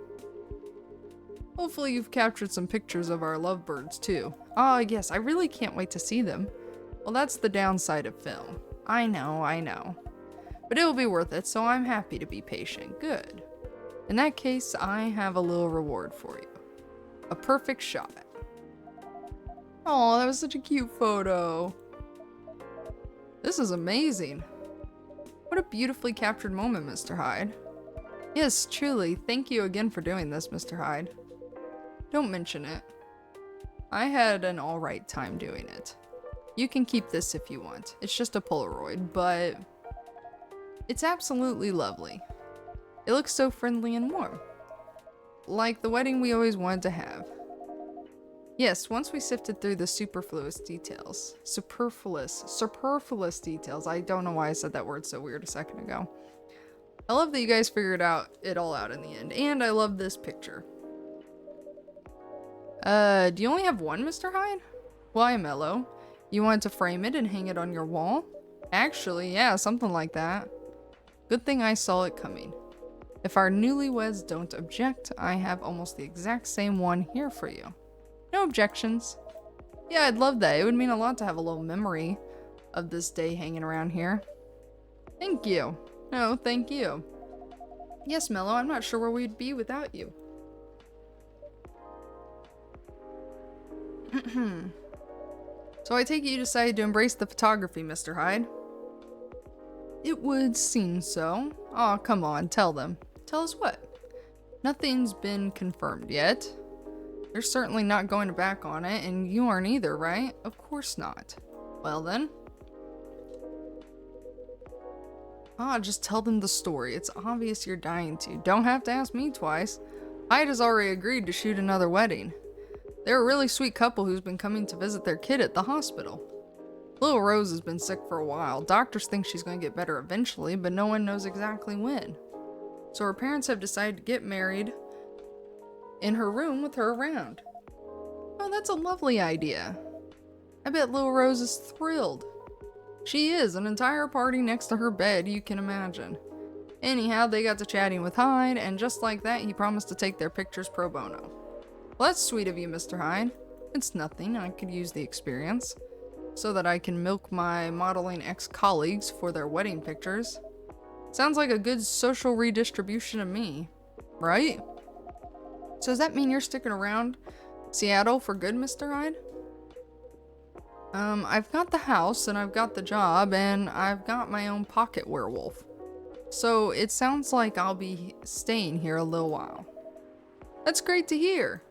[SPEAKER 1] Hopefully you've captured some pictures of our lovebirds too. Ah, yes, I really can't wait to see them. Well, that's the downside of film. I know. But it will be worth it, so I'm happy to be patient. Good. In that case, I have a little reward for you. A perfect shot. Oh, that was such a cute photo. This is amazing. What a beautifully captured moment, Mr. Hyde. Yes, truly. Thank you again for doing this, Mr. Hyde. Don't mention it. I had an alright time doing it. You can keep this if you want. It's just a Polaroid, but it's absolutely lovely. It looks so friendly and warm. Like the wedding we always wanted to have. Yes, once we sifted through the superfluous details. Superfluous details. I don't know why I said that word so weird a second ago. I love that you guys figured it all out in the end, and I love this picture. Do you only have one, Mr. Hyde? Why, Mello? You wanted to frame it and hang it on your wall? Actually, yeah, something like that. Good thing I saw it coming. If our newlyweds don't object, I have almost the exact same one here for you. No objections. Yeah, I'd love that. It would mean a lot to have a little memory of this day hanging around here. Thank you. No, thank you. Yes, Mello, I'm not sure where we'd be without you. So I take it you decided to embrace the photography, Mr. Hyde? It would seem so. Aw, come on, tell them. Tell us what? Nothing's been confirmed yet. You're certainly not going to back on it, and you aren't either, right? Of course not. Well then. Just tell them the story. It's obvious you're dying to. Don't have to ask me twice. Hyde has already agreed to shoot another wedding. They're a really sweet couple who's been coming to visit their kid at the hospital. Little Rose has been sick for a while. Doctors think she's going to get better eventually, but no one knows exactly when. So her parents have decided to get married in her room with her around. Oh, that's a lovely idea. I bet Little Rose is thrilled. She is, an entire party next to her bed, you can imagine. Anyhow, they got to chatting with Hyde, and just like that, he promised to take their pictures pro bono. Well, that's sweet of you, Mr. Hyde. It's nothing, I could use the experience, so that I can milk my modeling ex-colleagues for their wedding pictures. Sounds like a good social redistribution to me, right? So does that mean you're sticking around Seattle for good, Mr. Hyde? I've got the house, and I've got the job, and I've got my own pocket werewolf. So it sounds like I'll be staying here a little while. That's great to hear.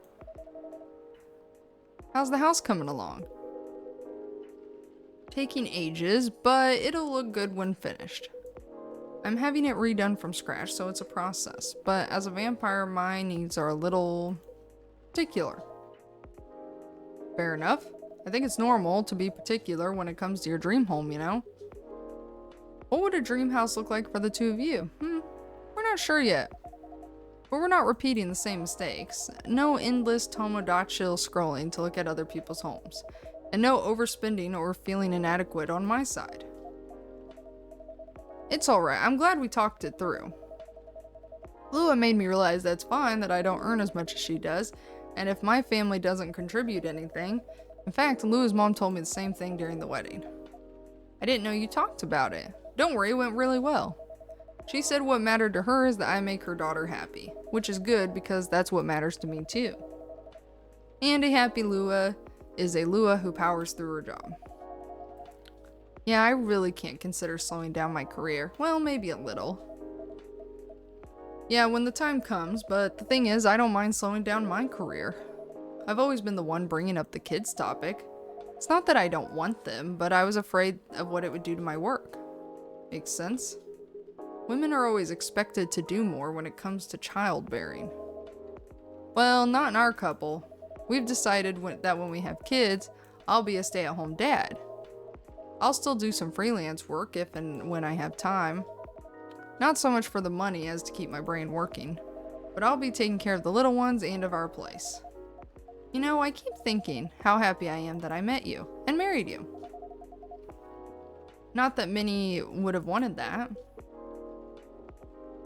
[SPEAKER 1] How's the house coming along? Taking ages, but it'll look good when finished. I'm having it redone from scratch, so it's a process, but as a vampire, my needs are a little particular. Fair enough. I think it's normal to be particular when it comes to your dream home, you know? What would a dream house look like for the two of you? We're not sure yet. But we're not repeating the same mistakes. No endless Tomodachi scrolling to look at other people's homes. And no overspending or feeling inadequate on my side. It's alright, I'm glad we talked it through. Lua made me realize that it's fine that I don't earn as much as she does, and if my family doesn't contribute anything. In fact, Lua's mom told me the same thing during the wedding. I didn't know you talked about it. Don't worry, it went really well. She said what mattered to her is that I make her daughter happy, which is good because that's what matters to me too. And a happy Lua is a Lua who powers through her job. Yeah, I really can't consider slowing down my career. Well, maybe a little. Yeah, when the time comes, but the thing is, I don't mind slowing down my career. I've always been the one bringing up the kids topic. It's not that I don't want them, but I was afraid of what it would do to my work. Makes sense? Women are always expected to do more when it comes to childbearing. Well, not in our couple. We've decided that when we have kids, I'll be a stay-at-home dad. I'll still do some freelance work if and when I have time. Not so much for the money as to keep my brain working, but I'll be taking care of the little ones and of our place. You know, I keep thinking how happy I am that I met you and married you. Not that many would have wanted that.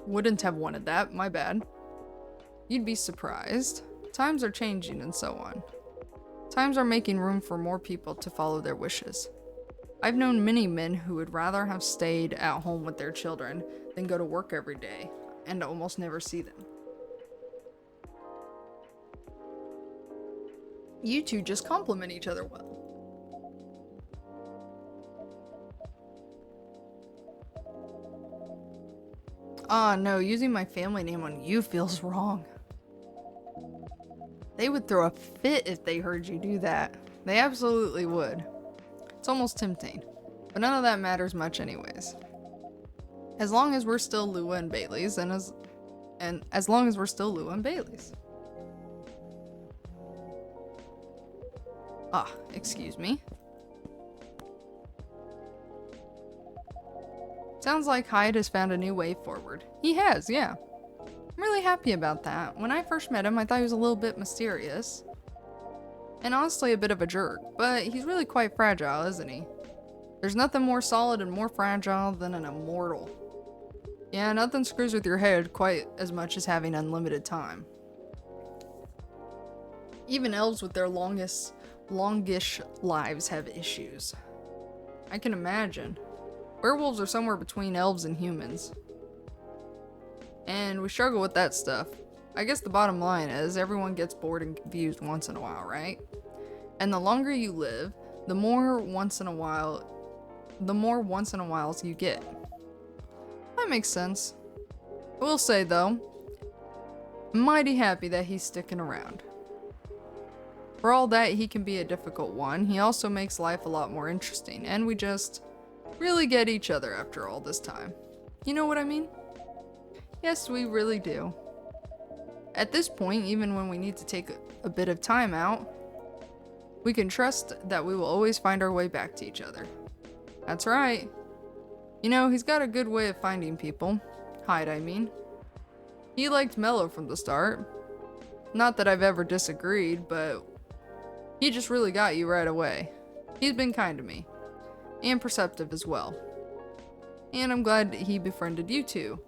[SPEAKER 1] Wouldn't have wanted that, my bad. You'd be surprised. Times are changing and so on. Times are making room for more people to follow their wishes. I've known many men who would rather have stayed at home with their children than go to work every day and almost never see them. You two just complement each other well. Ah, no, using my family name on you feels wrong. They would throw a fit if they heard you do that. They absolutely would. It's almost tempting, but none of that matters much anyways. As long as we're still Lua and Bailey's, and as long as we're still Lua and Bailey's. Ah, excuse me. Sounds like Hyde has found a new way forward. He has, yeah. I'm really happy about that. When I first met him, I thought he was a little bit mysterious. And honestly a bit of a jerk, but he's really quite fragile, isn't he? There's nothing more solid and more fragile than an immortal. Yeah, nothing screws with your head quite as much as having unlimited time. Even elves with their longish lives have issues. I can imagine. Werewolves are somewhere between elves and humans. And we struggle with that stuff. I guess the bottom line is everyone gets bored and confused once in a while, right? And the longer you live, the more once in a whiles you get. That makes sense. I will say though, I'm mighty happy that he's sticking around. For all that he can be a difficult one, he also makes life a lot more interesting, and we just really get each other after all this time. You know what I mean? Yes, we really do. At this point, even when we need to take a bit of time out, we can trust that we will always find our way back to each other. That's right. You know, he's got a good way of finding people. Hyde, I mean. He liked Mello from the start. Not that I've ever disagreed, but he just really got you right away. He's been kind to me. And perceptive as well. And I'm glad he befriended you two.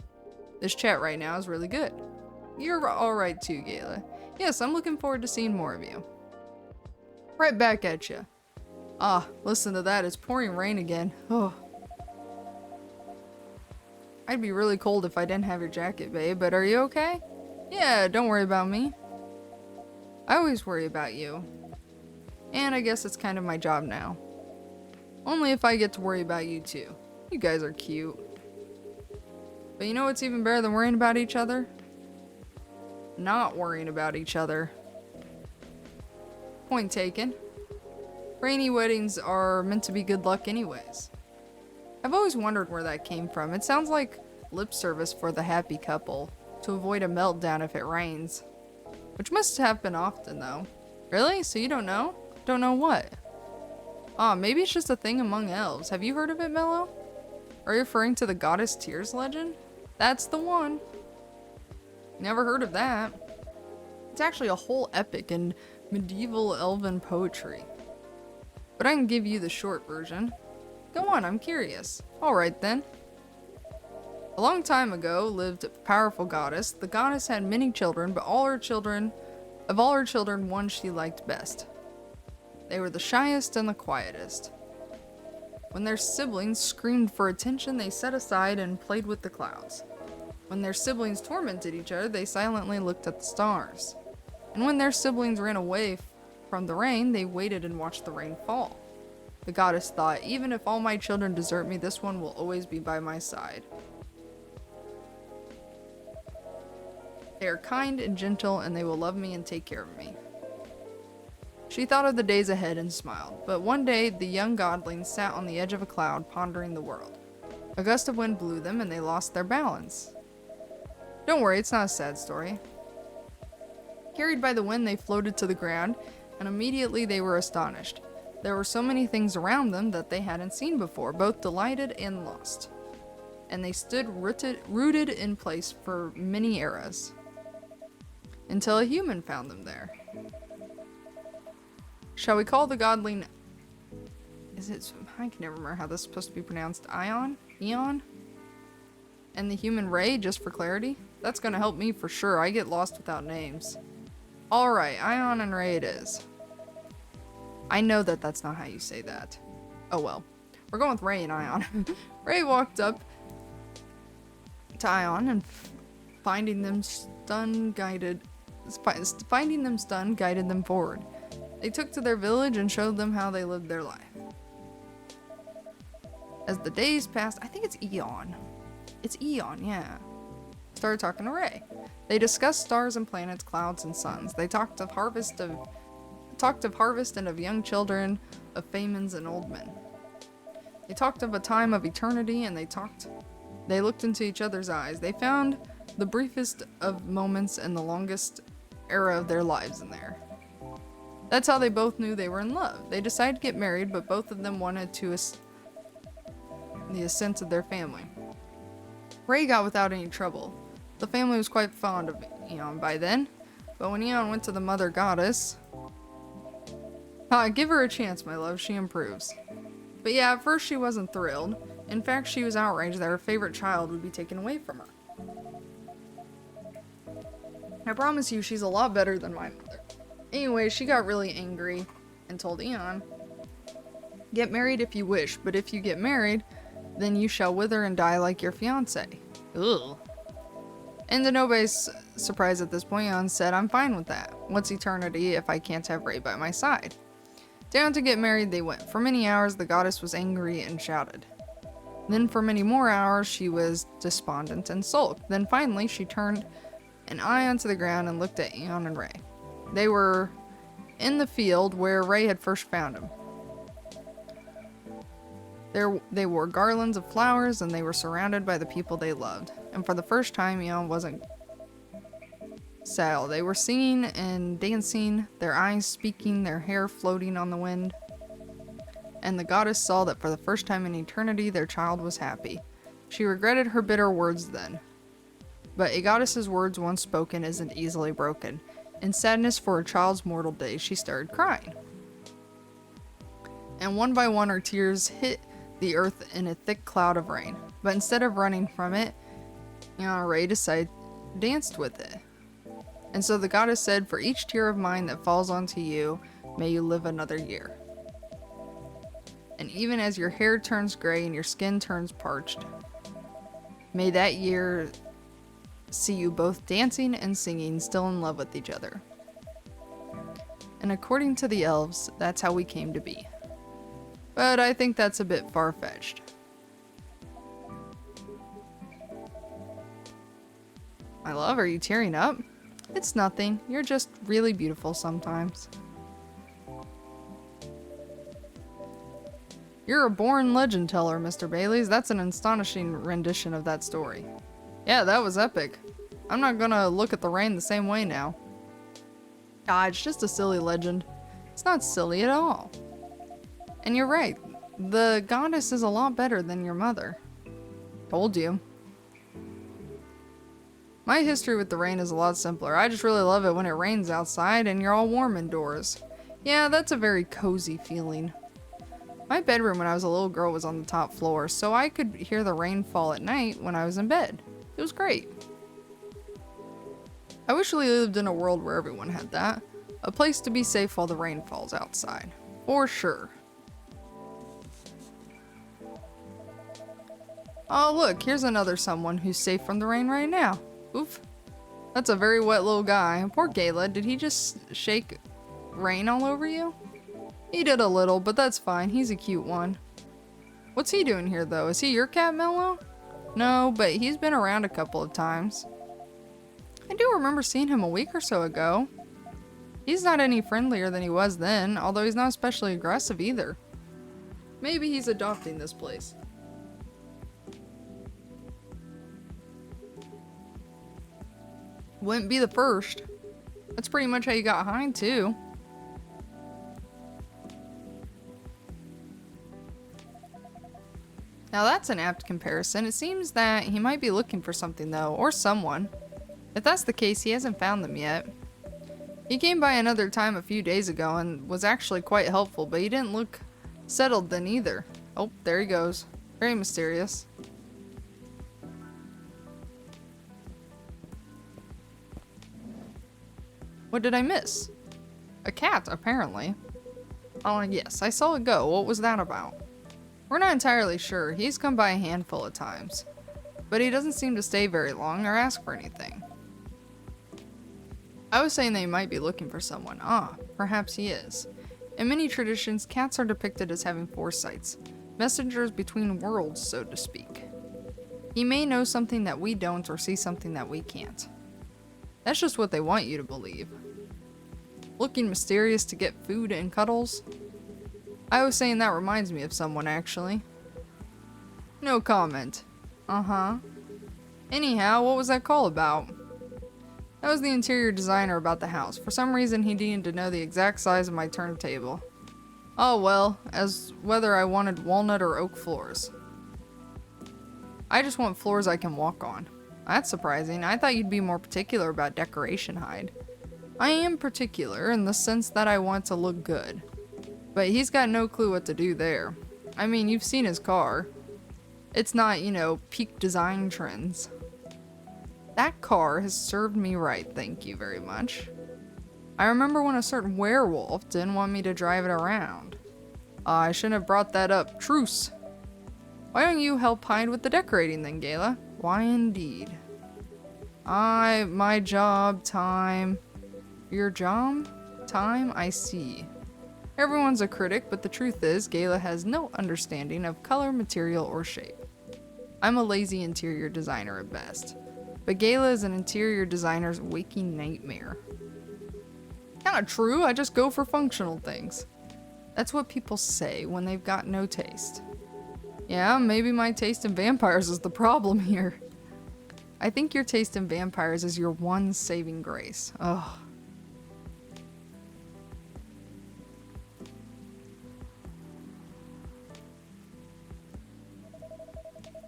[SPEAKER 1] This chat right now is really good. You're alright too, Gayla. Yes, I'm looking forward to seeing more of you. Right back at you. Ah, listen to that, it's pouring rain again. Oh. I'd be really cold if I didn't have your jacket, babe, but are you okay? Yeah, don't worry about me. I always worry about you. And I guess it's kind of my job now. Only if I get to worry about you too. You guys are cute. But you know what's even better than worrying about each other? Not worrying about each other. Point taken. Rainy weddings are meant to be good luck anyways. I've always wondered where that came from. It sounds like lip service for the happy couple, to avoid a meltdown if it rains. Which must happen often though. Really? So you don't know? Don't know what? Ah, maybe it's just a thing among elves. Have you heard of it, Mello? Are you referring to the Goddess Tears legend? That's the one. Never heard of that. It's actually a whole epic in medieval elven poetry. But I can give you the short version. Go on, I'm curious. Alright then. A long time ago lived a powerful goddess. The goddess had many children, but of all her children, one she liked best. They were the shyest and the quietest. When their siblings screamed for attention, they set aside and played with the clouds. When their siblings tormented each other, they silently looked at the stars. And when their siblings ran away from the rain, they waited and watched the rain fall. The goddess thought, even if all my children desert me, this one will always be by my side. They are kind and gentle, and they will love me and take care of me. She thought of the days ahead and smiled, but one day the young godling sat on the edge of a cloud, pondering the world. A gust of wind blew them, and they lost their balance. Don't worry, it's not a sad story. Carried by the wind, they floated to the ground, and immediately they were astonished. There were so many things around them that they hadn't seen before, both delighted and lost. And they stood rooted in place for many eras, until a human found them there. Shall we call the godling... I can never remember how this is supposed to be pronounced. Eon? And the human Ray, just for clarity? That's gonna help me for sure. I get lost without names. Alright, Ion and Ray it is. I know that that's not how you say that. Oh well. We're going with Ray and Ion. Ray walked up to Ion and finding them stunned, guided them forward. They took to their village and showed them how they lived their life. As the days passed, I think it's Eon. It's Eon, yeah. Started talking to Ray. They discussed stars and planets, clouds and suns. They talked of harvest and of young children, of famines and old men. They talked of a time of eternity, and they looked into each other's eyes. They found the briefest of moments and the longest era of their lives in there. That's how they both knew they were in love. They decided to get married, but both of them wanted the assent of their family. Ray got without any trouble. The family was quite fond of Eon by then, but when Eon went to the mother goddess... give her a chance, my love, she improves. But yeah, at first she wasn't thrilled. In fact, she was outraged that her favorite child would be taken away from her. I promise you, she's a lot better than my mother. Anyway, she got really angry and told Eon, "Get married if you wish, but if you get married, then you shall wither and die like your fiancé." Ugh. And to nobody's surprise at this point, Eon said, "I'm fine with that. What's eternity if I can't have Ray by my side?" Down to get married they went. For many hours the goddess was angry and shouted. Then for many more hours she was despondent and sulked. Then finally she turned an eye onto the ground and looked at Eon and Ray. They were in the field where Ray had first found him. They wore garlands of flowers, and they were surrounded by the people they loved. And for the first time, Eon wasn't sad. They were singing and dancing, their eyes speaking, their hair floating on the wind. And the goddess saw that for the first time in eternity, their child was happy. She regretted her bitter words then. But a goddess's words once spoken isn't easily broken. In sadness for her child's mortal days, she started crying. And one by one her tears hit the earth in a thick cloud of rain. But instead of running from it, Ray danced with it. And so the goddess said, "For each tear of mine that falls onto you, may you live another year. And even as your hair turns gray and your skin turns parched, may that year see you both dancing and singing, still in love with each other." And according to the elves, that's how we came to be. But I think that's a bit far-fetched. My love, are you tearing up? It's nothing. You're just really beautiful sometimes. You're a born legend teller, Mr. Baileys. That's an astonishing rendition of that story. Yeah, that was epic. I'm not gonna look at the rain the same way now. It's just a silly legend. It's not silly at all. And you're right. The goddess is a lot better than your mother. Told you. My history with the rain is a lot simpler. I just really love it when it rains outside and you're all warm indoors. Yeah, that's a very cozy feeling. My bedroom when I was a little girl was on the top floor, so I could hear the rain fall at night when I was in bed. It was great. I wish we lived in a world where everyone had that. A place to be safe while the rain falls outside. For sure. Oh look, here's another someone who's safe from the rain right now. Oof. That's a very wet little guy. Poor Gala, did he just shake rain all over you? He did a little, but that's fine. He's a cute one. What's he doing here, though? Is he your cat, Mello? No, but he's been around a couple of times. I do remember seeing him a week or so ago. He's not any friendlier than he was then, although he's not especially aggressive either. Maybe he's adopting this place. Wouldn't be the first. That's pretty much how you got Hind, too. Now that's an apt comparison. It seems that he might be looking for something, though, or someone. If that's the case, he hasn't found them yet. He came by another time a few days ago and was actually quite helpful, but he didn't look settled then either. Oh, there he goes. Very mysterious. What did I miss? A cat, apparently. Oh, yes, I saw it go. What was that about? We're not entirely sure. He's come by a handful of times, but he doesn't seem to stay very long or ask for anything. I was saying they might be looking for someone. Ah, perhaps he is. In many traditions, cats are depicted as having foresights, messengers between worlds, so to speak. He may know something that we don't or see something that we can't. That's just what they want you to believe. Looking mysterious to get food and cuddles? I was saying that reminds me of someone, actually. No comment. Uh-huh. Anyhow, what was that call about? That was the interior designer about the house. For some reason, he needed to know the exact size of my turntable. Oh well, as whether I wanted walnut or oak floors. I just want floors I can walk on. That's surprising. I thought you'd be more particular about decoration, Hyde. I am particular in the sense that I want to look good. But he's got no clue what to do there. I mean, you've seen his car. It's not, you know, peak design trends. That car has served me right, thank you very much. I remember when a certain werewolf didn't want me to drive it around. I shouldn't have brought that up. Truce! Why don't you help Hyde with the decorating then, Gala? Why indeed. My job, time. Your job? Time? I see. Everyone's a critic, but the truth is, Gala has no understanding of color, material, or shape. I'm a lazy interior designer at best, but Gala is an interior designer's waking nightmare. Not true, I just go for functional things. That's what people say when they've got no taste. Yeah, maybe my taste in vampires is the problem here. I think your taste in vampires is your one saving grace. Ugh.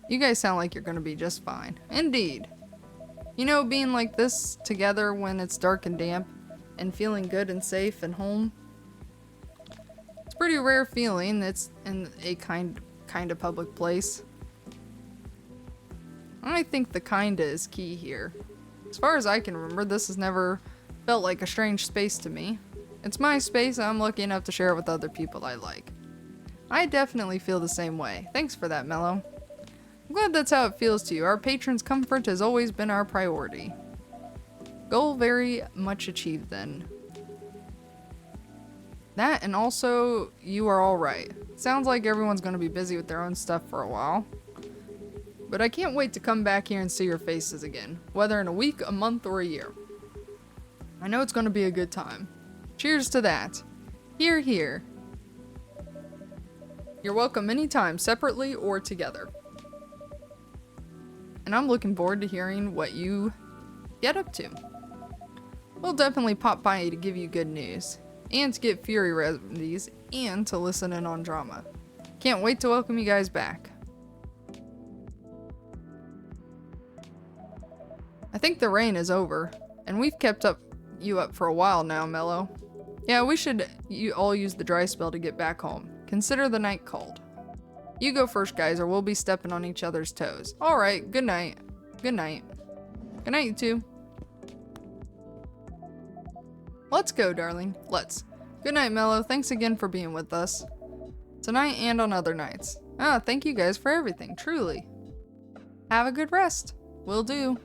[SPEAKER 1] You guys sound like you're gonna be just fine. Indeed. You know, being like this together when it's dark and damp, and feeling good and safe and home. It's a pretty rare feeling. It's in a kind of public place. I think the kinda is key here. As far as I can remember, this has never felt like a strange space to me. It's my space, and I'm lucky enough to share it with other people I like. I definitely feel the same way. Thanks for that, Mello. I'm glad that's how it feels to you. Our patrons' comfort has always been our priority. Goal very much achieved then. That, and also, you are alright. Sounds like everyone's gonna be busy with their own stuff for a while. But I can't wait to come back here and see your faces again, whether in a week, a month, or a year. I know it's gonna be a good time. Cheers to that. Hear, hear. You're welcome anytime, separately or together. And I'm looking forward to hearing what you get up to. We'll definitely pop by to give you good news, and to get Fury remedies, and to listen in on drama. Can't wait to welcome you guys back. I think the rain is over, and we've kept you up for a while now, Mello. Yeah, we should all use the dry spell to get back home. Consider the night called. You go first, guys, or we'll be stepping on each other's toes. Alright, good night. Good night. Good night, you two. Let's go, darling. Let's. Good night, Mello. Thanks again for being with us. Tonight and on other nights. Thank you guys for everything, truly. Have a good rest. Will do.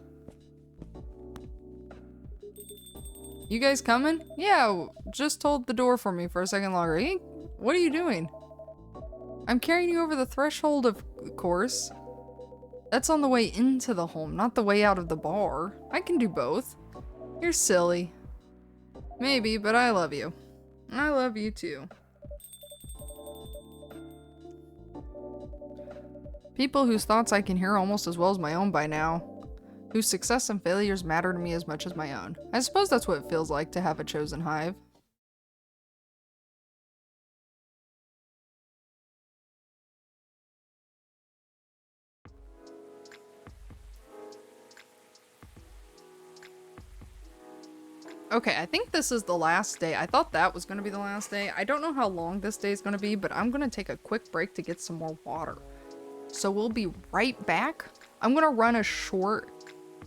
[SPEAKER 1] You guys coming? Yeah, just hold the door for me for a second longer. What are you doing? I'm carrying you over the threshold, of course. That's on the way into the home, not the way out of the bar. I can do both. You're silly. Maybe, but I love you. I love you too. People whose thoughts I can hear almost as well as my own by now. Whose success and failures matter to me as much as my own. I suppose that's what it feels like to have a chosen hive. Okay, I think this is the last day. I thought that was going to be the last day. I don't know how long this day is going to be, but I'm going to take a quick break to get some more water. So we'll be right back. I'm going to run a short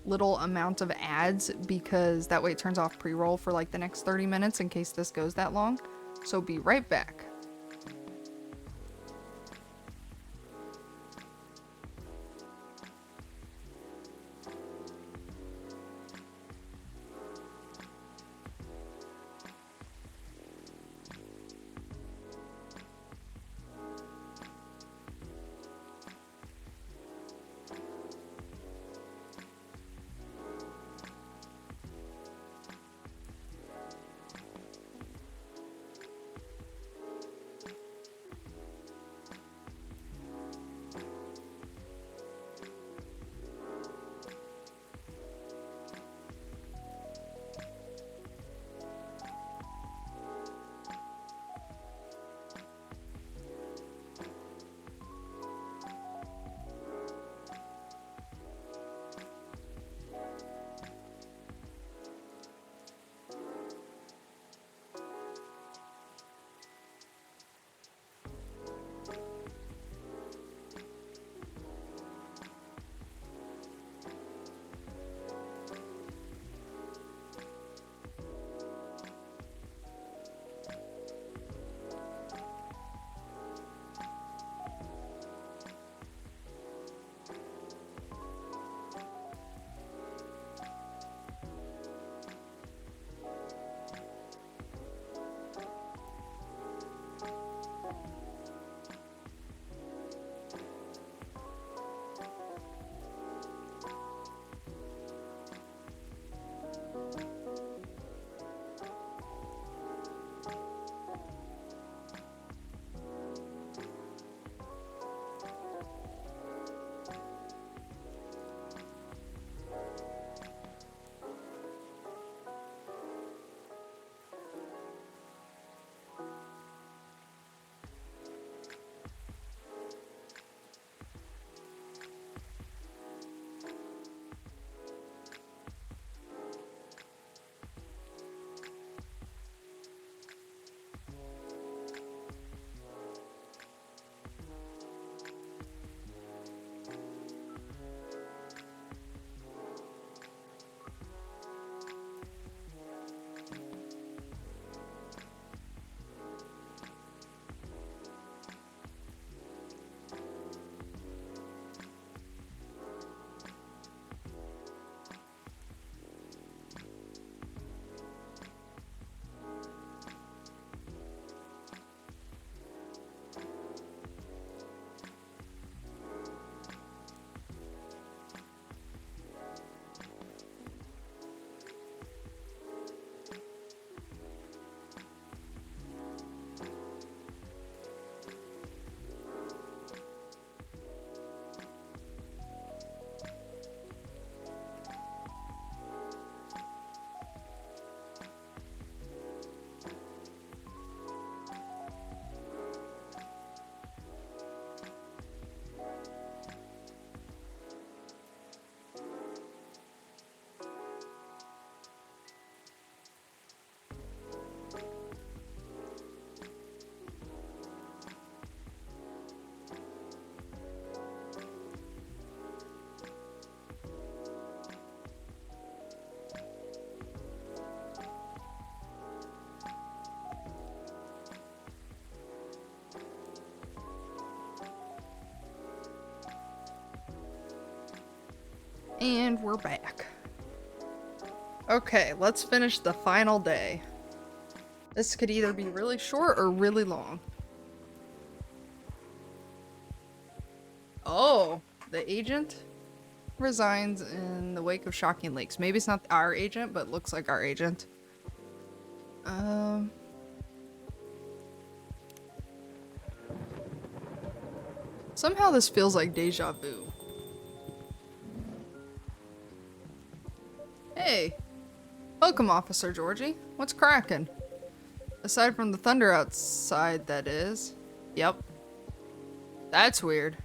[SPEAKER 1] little amount of ads because that way it turns off pre-roll for like the next 30 minutes in case this goes that long. So be right back. And we're back. Okay, let's finish the final day. This could either be really short or really long. Oh, the agent resigns in the wake of shocking leaks. Maybe it's not our agent, but looks like our agent. Somehow this feels like deja vu. Hey, welcome, Officer Georgie. What's cracking? Aside from the thunder outside, that is. Yep. That's weird.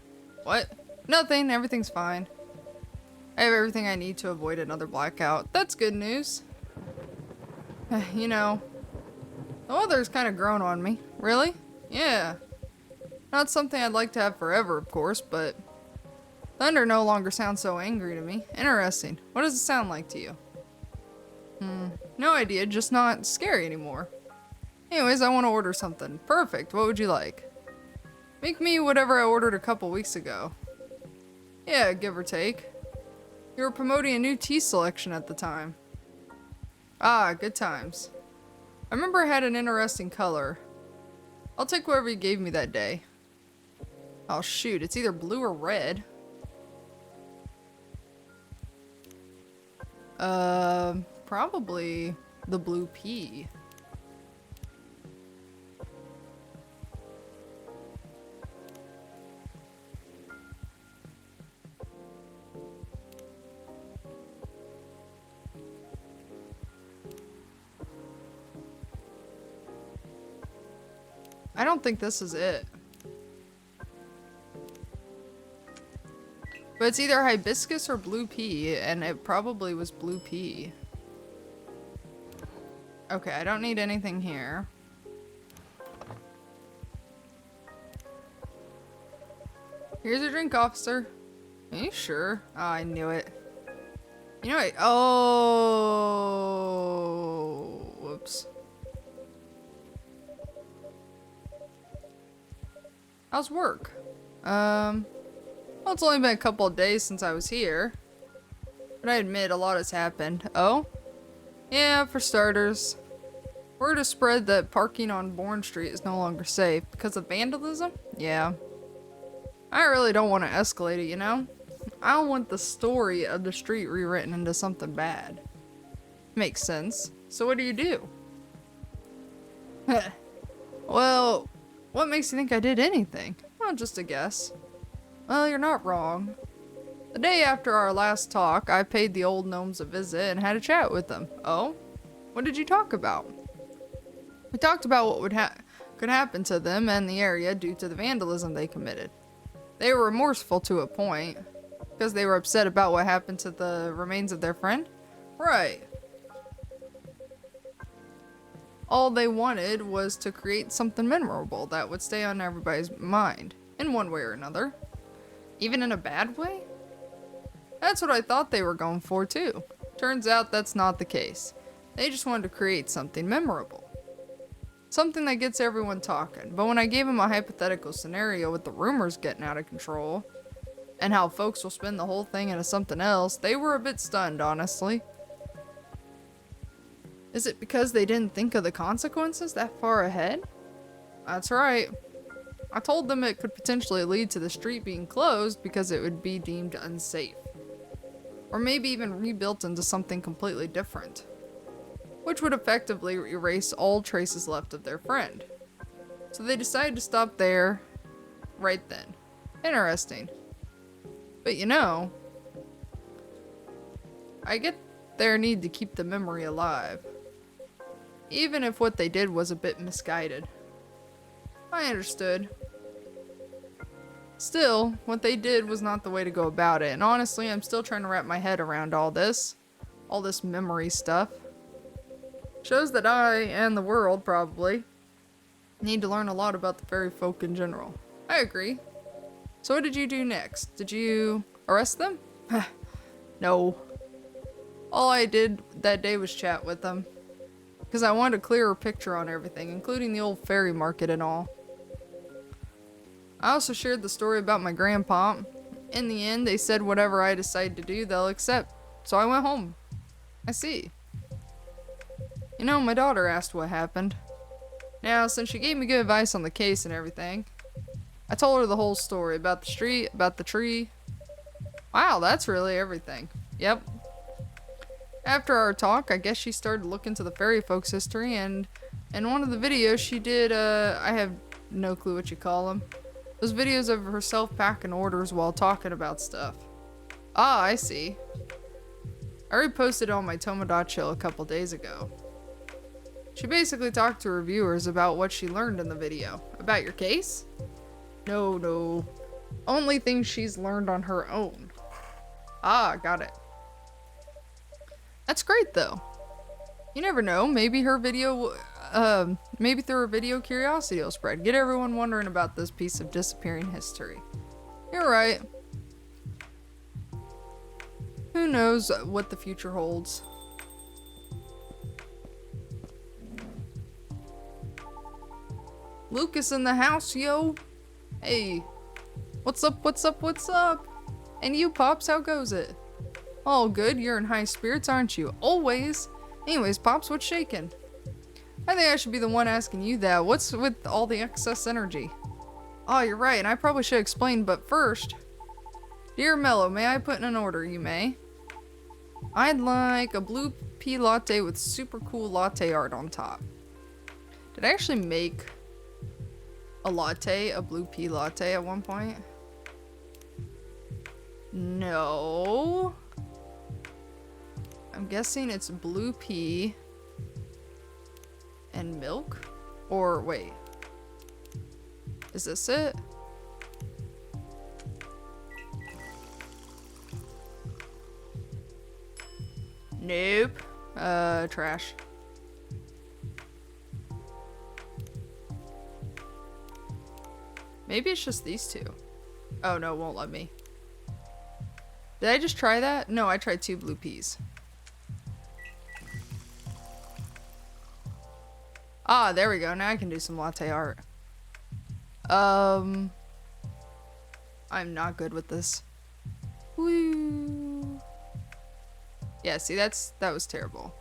[SPEAKER 1] What? Nothing, everything's fine. I have everything I need to avoid another blackout. That's good news. You know, the weather's kind of grown on me. Really? Yeah. Not something I'd like to have forever, of course, but thunder no longer sounds so angry to me. Interesting. What does it sound like to you? No idea, just not scary anymore. Anyways, I want to order something. Perfect. What would you like? Make me whatever I ordered a couple weeks ago. Yeah, give or take. You were promoting a new tea selection at the time. Ah, good times. I remember it had an interesting color. I'll take whatever you gave me that day. Oh shoot, it's either blue or red. Probably the blue pea. I don't think this is it. But it's either hibiscus or blue pea, and it probably was blue pea. Okay, I don't need anything here. Here's your drink, officer. Are you sure? Oh, I knew it. You know what? Oh, whoops. How's work? Well, it's only been a couple of days since I was here. But I admit a lot has happened. Oh? Yeah, for starters. Word has spread that parking on Bourne Street is no longer safe because of vandalism? Yeah. I really don't want to escalate it, you know? I don't want the story of the street rewritten into something bad. Makes sense. So what do you do? Well, what makes you think I did anything? Well, just a guess. Well, you're not wrong. The day after our last talk, I paid the old gnomes a visit and had a chat with them. Oh? What did you talk about? We talked about what could happen to them and the area due to the vandalism they committed. They were remorseful to a point, because they were upset about what happened to the remains of their friend? Right. All they wanted was to create something memorable that would stay on everybody's mind, in one way or another. Even in a bad way? That's what I thought they were going for too. Turns out that's not the case. They just wanted to create something memorable. Something that gets everyone talking. But when I gave them a hypothetical scenario with the rumors getting out of control, and how folks will spin the whole thing into something else, they were a bit stunned, honestly. Is it because they didn't think of the consequences that far ahead? That's right. I told them it could potentially lead to the street being closed because it would be deemed unsafe. Or maybe even rebuilt into something completely different, which would effectively erase all traces left of their friend. So they decided to stop there right then. Interesting. But you know, I get their need to keep the memory alive, even if what they did was a bit misguided. I understood. Still, what they did was not the way to go about it, and honestly, I'm still trying to wrap my head around all this memory stuff. Shows that I, and the world probably, need to learn a lot about the fairy folk in general. I agree. So what did you do next? Did you arrest them? No. All I did that day was chat with them, because I wanted a clearer picture on everything, including the old fairy market and all. I also shared the story about my grandpa. In the end, they said whatever I decide to do, they'll accept. So I went home. I see. You know, my daughter asked what happened. Now, since she gave me good advice on the case and everything, I told her the whole story about the street, about the tree. Wow, that's really everything. Yep. After our talk, I guess she started looking into the fairy folks' history, and in one of the videos she did, I have no clue what you call them. Those videos of herself packing orders while talking about stuff. Ah, I see. I reposted on my Tomodachi a couple days ago. She basically talked to her viewers about what she learned in the video. About your case? No. Only things she's learned on her own. Ah, got it. That's great though. You never know, maybe her video, maybe through her video curiosity will spread. Get everyone wondering about this piece of disappearing history. You're right. Who knows what the future holds? Lucas in the house, yo! Hey, what's up? And you, Pops, how goes it? All good, you're in high spirits, aren't you? Always! Anyways, Pops, what's shaking? I think I should be the one asking you that. What's with all the excess energy? Oh, you're right, and I probably should explain, but first... Dear Mello, may I put in an order? You may. I'd like a blue pea latte with super cool latte art on top. Did I actually make a latte, a blue pea latte at one point? No. I'm guessing it's blue pea and milk? Or wait. Is this it? Nope. Trash. Maybe it's just these two. Oh no, it won't let me. Did I just try that? No, I tried 2 blue peas. Ah, there we go. Now I can do some latte art. I'm not good with this. Woo. Yeah, see, that was terrible.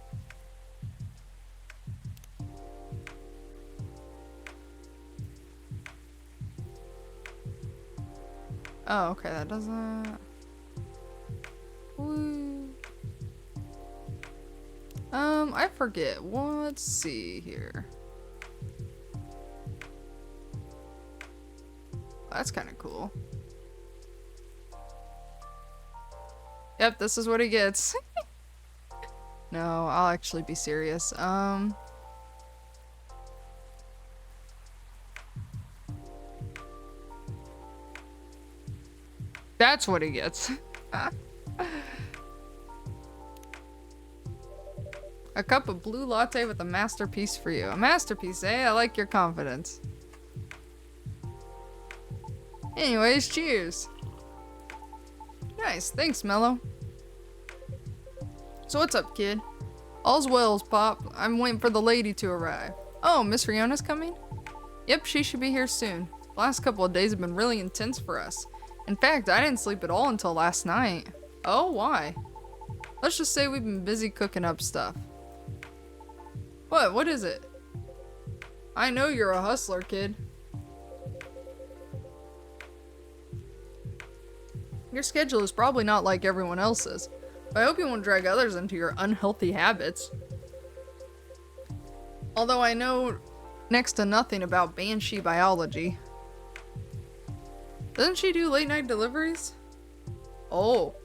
[SPEAKER 1] Oh, okay, that doesn't... Woo. I forget. Let's see here. That's kind of cool. Yep, this is what he gets. No, I'll actually be serious. That's what he gets. A cup of blue latte with a masterpiece for you. A masterpiece, eh? I like your confidence. Anyways, cheers. Nice, thanks, Mello. So what's up, kid? All's well, Pop. I'm waiting for the lady to arrive. Oh, Miss Riona's coming? Yep, she should be here soon. The last couple of days have been really intense for us. In fact, I didn't sleep at all until last night. Oh, why? Let's just say we've been busy cooking up stuff. What is it? I know you're a hustler, kid. Your schedule is probably not like everyone else's, but I hope you won't drag others into your unhealthy habits. Although I know next to nothing about banshee biology. Doesn't she do late night deliveries? Oh.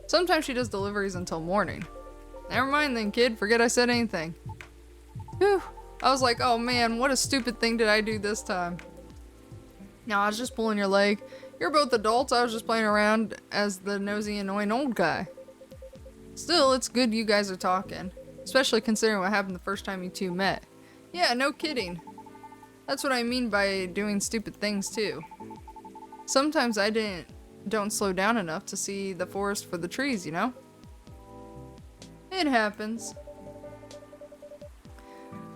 [SPEAKER 1] Sometimes she does deliveries until morning. Never mind then, kid. Forget I said anything. Whew. I was like, oh man, what a stupid thing did I do this time. No, I was just pulling your leg. You're both adults. I was just playing around as the nosy, annoying old guy. Still, it's good you guys are talking. Especially considering what happened the first time you two met. Yeah, no kidding. That's what I mean by doing stupid things too. Sometimes I don't slow down enough to see the forest for the trees, you know? It happens.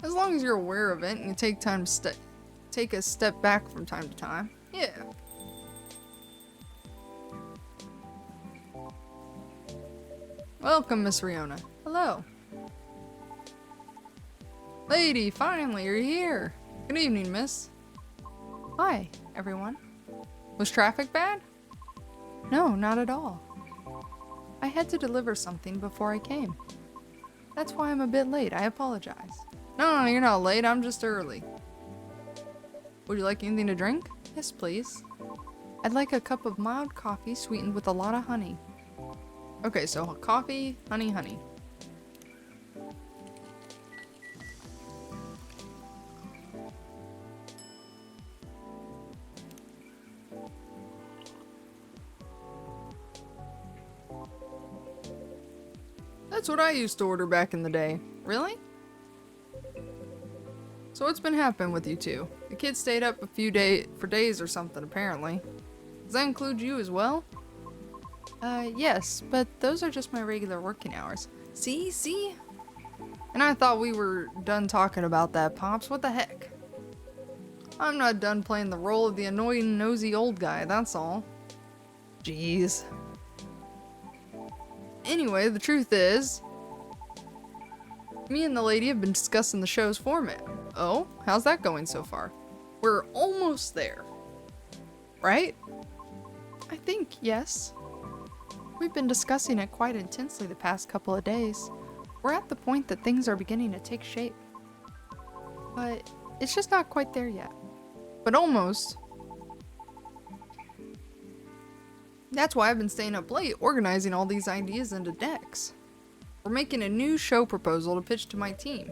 [SPEAKER 1] As long as you're aware of it and you take time to take a step back from time to time. Yeah. Welcome, Miss Riona. Hello. Lady, finally, you're here. Good evening, miss. Hi, everyone. Was traffic bad? No, not at all. I had to deliver something before I came. That's why I'm a bit late. I apologize. No, you're not late. I'm just early. Would you like anything to drink? Yes, please. I'd like a cup of mild coffee sweetened with a lot of honey. Okay, so coffee, honey. That's what I used to order back in the day. Really? So what's been happening with you two? The kids stayed up for days or something, apparently. Does that include you as well? Yes, but those are just my regular working hours. See? And I thought we were done talking about that, Pops. What the heck? I'm not done playing the role of the annoying, nosy old guy, that's all. Jeez. Anyway, the truth is, me and the lady have been discussing the show's format. Oh, how's that going so far? We're almost there. Right? I think, yes. We've been discussing it quite intensely the past couple of days. We're at the point that things are beginning to take shape. But it's just not quite there yet. But almost. That's why I've been staying up late organizing all these ideas into decks. We're making a new show proposal to pitch to my team.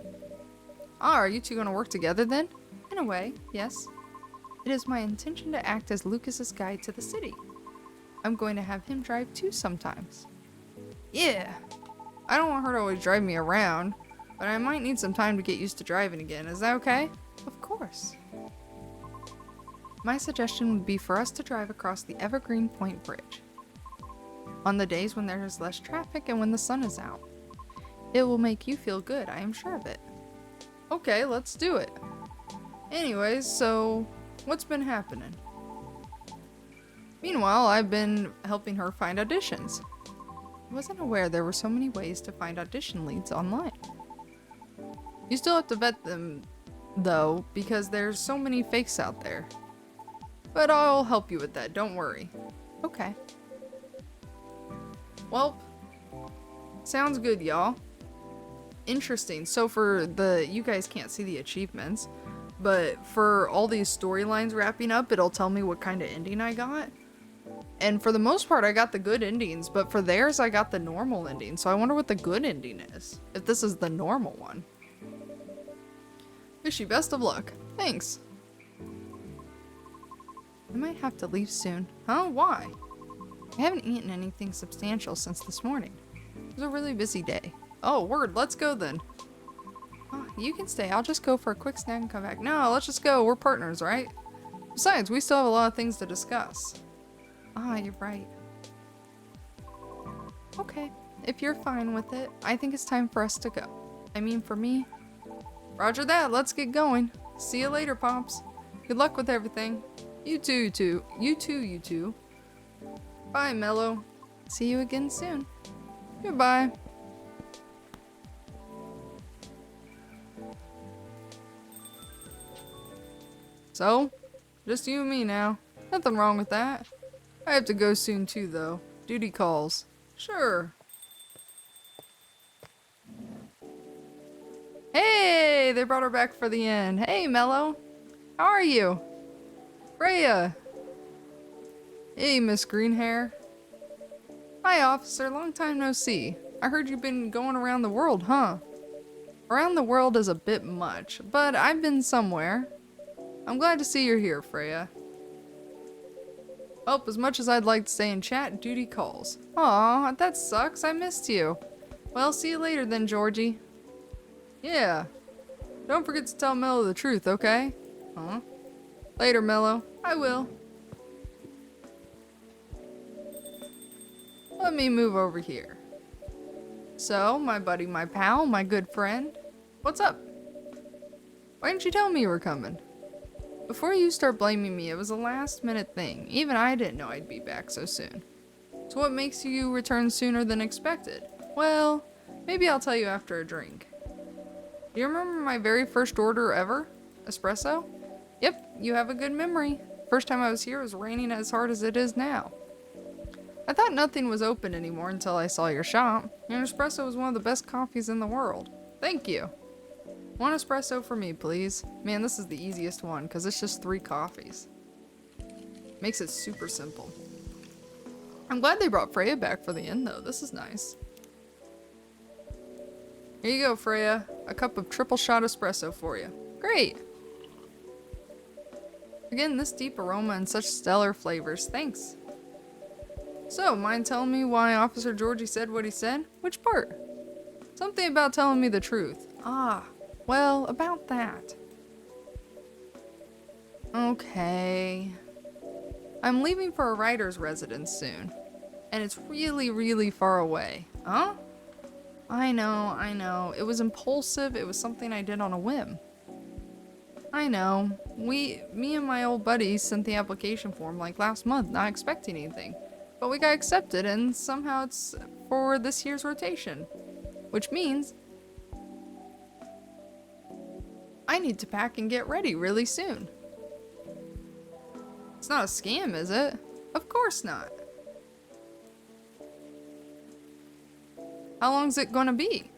[SPEAKER 1] Ah, are you two going to work together then? In a way, yes. It is my intention to act as Lucas's guide to the city. I'm going to have him drive too sometimes. Yeah. I don't want her to always drive me around, but I might need some time to get used to driving again. Is that okay? Of course. My suggestion would be for us to drive across the Evergreen Point Bridge on the days when there is less traffic and when the sun is out. It will make you feel good, I am sure of it. Okay, let's do it. Anyways, so what's been happening? Meanwhile, I've been helping her find auditions. I wasn't aware there were so many ways to find audition leads online. You still have to vet them, though, because there's so many fakes out there. But I'll help you with that, don't worry. Okay. Well, sounds good, y'all. Interesting. So you guys can't see the achievements, but for all these storylines wrapping up, it'll tell me what kind of ending I got. And for the most part, I got the good endings, but for theirs, I got the normal ending. So I wonder what the good ending is, if this is the normal one. Wish you best of luck. Thanks. I might have to leave soon. Huh? Why? I haven't eaten anything substantial since this morning. It was a really busy day. Oh, word. Let's go then. Oh, you can stay. I'll just go for a quick snack and come back. No, let's just go. We're partners, right? Besides, we still have a lot of things to discuss. Ah, you're right. Okay. If you're fine with it, I think it's time for us to go. I mean, for me. Roger that. Let's get going. See you later, Pops. Good luck with everything. You too. Bye, Mello. See you again soon. Goodbye. So, just you and me now. Nothing wrong with that. I have to go soon too, though. Duty calls. Sure. Hey, they brought her back for the end. Hey, Mello. How are you? Freya. Hey, Miss Greenhair. Hi, officer. Long time no see. I heard you've been going around the world, huh? Around the world is a bit much, but I've been somewhere. I'm glad to see you're here, Freya. Well, as much as I'd like to stay and chat, duty calls. Aw, that sucks. I missed you. Well, see you later then, Georgie. Yeah. Don't forget to tell Mello the truth, okay? Huh? Later, Mello. I will. Let me move over here. So, my buddy, my pal, my good friend. What's up? Why didn't you tell me you were coming? Before you start blaming me, it was a last-minute thing. Even I didn't know I'd be back so soon. So what makes you return sooner than expected? Well, maybe I'll tell you after a drink. Do you remember my very first order ever? Espresso? Yep, you have a good memory. First time I was here, it was raining as hard as it is now. I thought nothing was open anymore until I saw your shop. Your espresso was one of the best coffees in the world. Thank you. One espresso for me, please. Man, this is the easiest one because it's just 3 coffees. Makes it super simple. I'm glad they brought Freya back for the inn though. This is nice. Here you go, Freya. A cup of triple shot espresso for you. Great. Again, this deep aroma and such stellar flavors. Thanks. So, mind telling me why Officer Georgie said what he said? Which part? Something about telling me the truth. Ah, well, about that. Okay. I'm leaving for a writer's residence soon. And it's really, really far away. Huh? I know. It was impulsive. It was something I did on a whim. I know. Me and my old buddies sent the application form like last month, not expecting anything. But we got accepted and somehow it's for this year's rotation. Which means I need to pack and get ready really soon. It's not a scam, is it? Of course not. How long's it gonna be?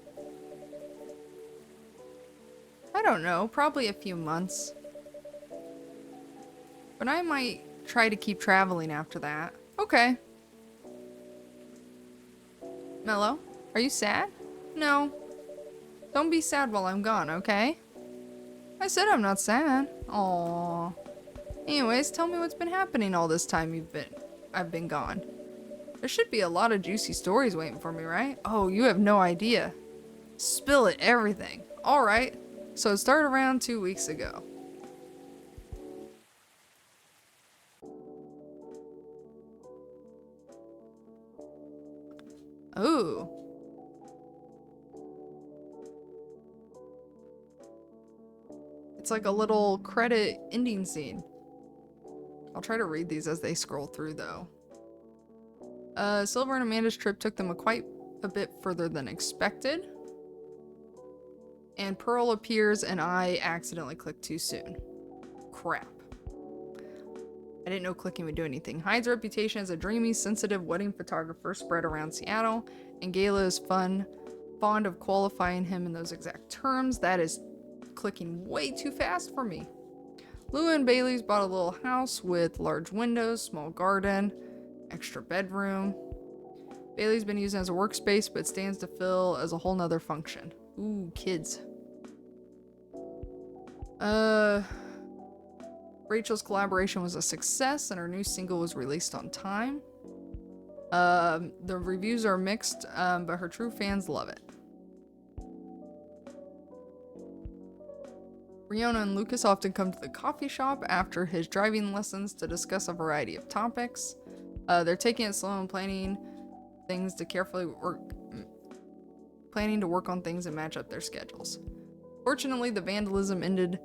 [SPEAKER 1] I don't know, probably a few months. But I might try to keep traveling after that. Okay. Mello, are you sad? No. Don't be sad while I'm gone, okay? I said I'm not sad. Aww. Anyways, tell me what's been happening all this time I've been gone. There should be a lot of juicy stories waiting for me, right? Oh, you have no idea. Spill it, everything. Alright. So it started around 2 weeks ago. Ooh. It's like a little credit ending scene. I'll try to read these as they scroll through though. Silver and Amanda's trip took them quite a bit further than expected. And Pearl appears and I accidentally clicked too soon. Crap. I didn't know clicking would do anything. Hyde's reputation as a dreamy, sensitive wedding photographer spread around Seattle, and Gayla is fond of qualifying him in those exact terms. That is clicking way too fast for me. Lua and Bailey's bought a little house with large windows, small garden, extra bedroom. Bailey's been used as a workspace, but stands to fill as a whole nother function. Ooh, kids. Rachel's collaboration was a success and her new single was released on time. The reviews are mixed, but her true fans love it. Riona and Lucas often come to the coffee shop after his driving lessons to discuss a variety of topics. They're taking it slow and planning to work on things and match up their schedules. Fortunately, the vandalism ended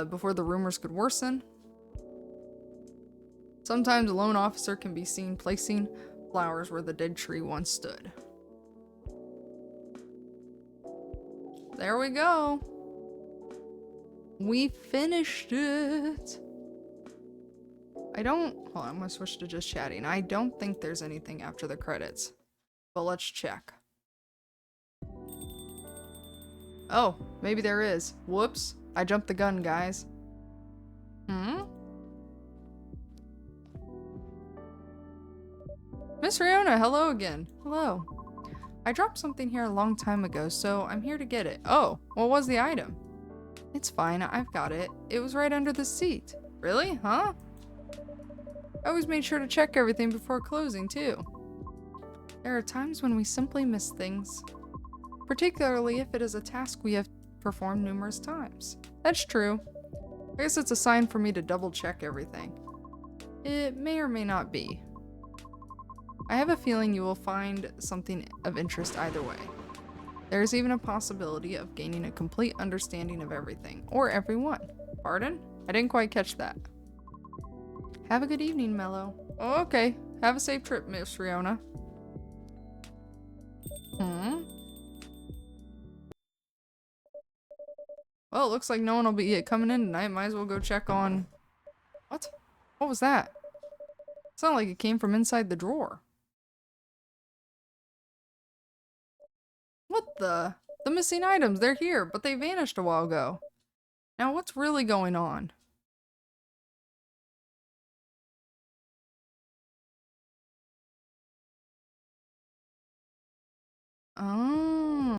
[SPEAKER 1] before the rumors could worsen. Sometimes a lone officer can be seen placing flowers where the dead tree once stood. There we go. We finished it. Hold on, I'm gonna switch to just chatting. I don't think there's anything after the credits, but let's check. Oh, maybe there is. Whoops. I jumped the gun, guys. Miss Riona, hello again. Hello. I dropped something here a long time ago, so I'm here to get it. Oh, what was the item? It's fine, I've got it. It was right under the seat. Really? Huh? I always made sure to check everything before closing, too. There are times when we simply miss things. Particularly if it is a task we have performed numerous times. That's true. I guess it's a sign for me to double check everything. It may or may not be. I have a feeling you will find something of interest either way. There is even a possibility of gaining a complete understanding of everything, or everyone. Pardon? I didn't quite catch that. Have a good evening, Mello. Oh, okay. Have a safe trip, Miss Riona. Well, it looks like no one will be coming in tonight. Might as well go check on... What? What was that? It sounded like it came from inside the drawer. What the? The missing items, they're here, but they vanished a while ago. Now what's really going on?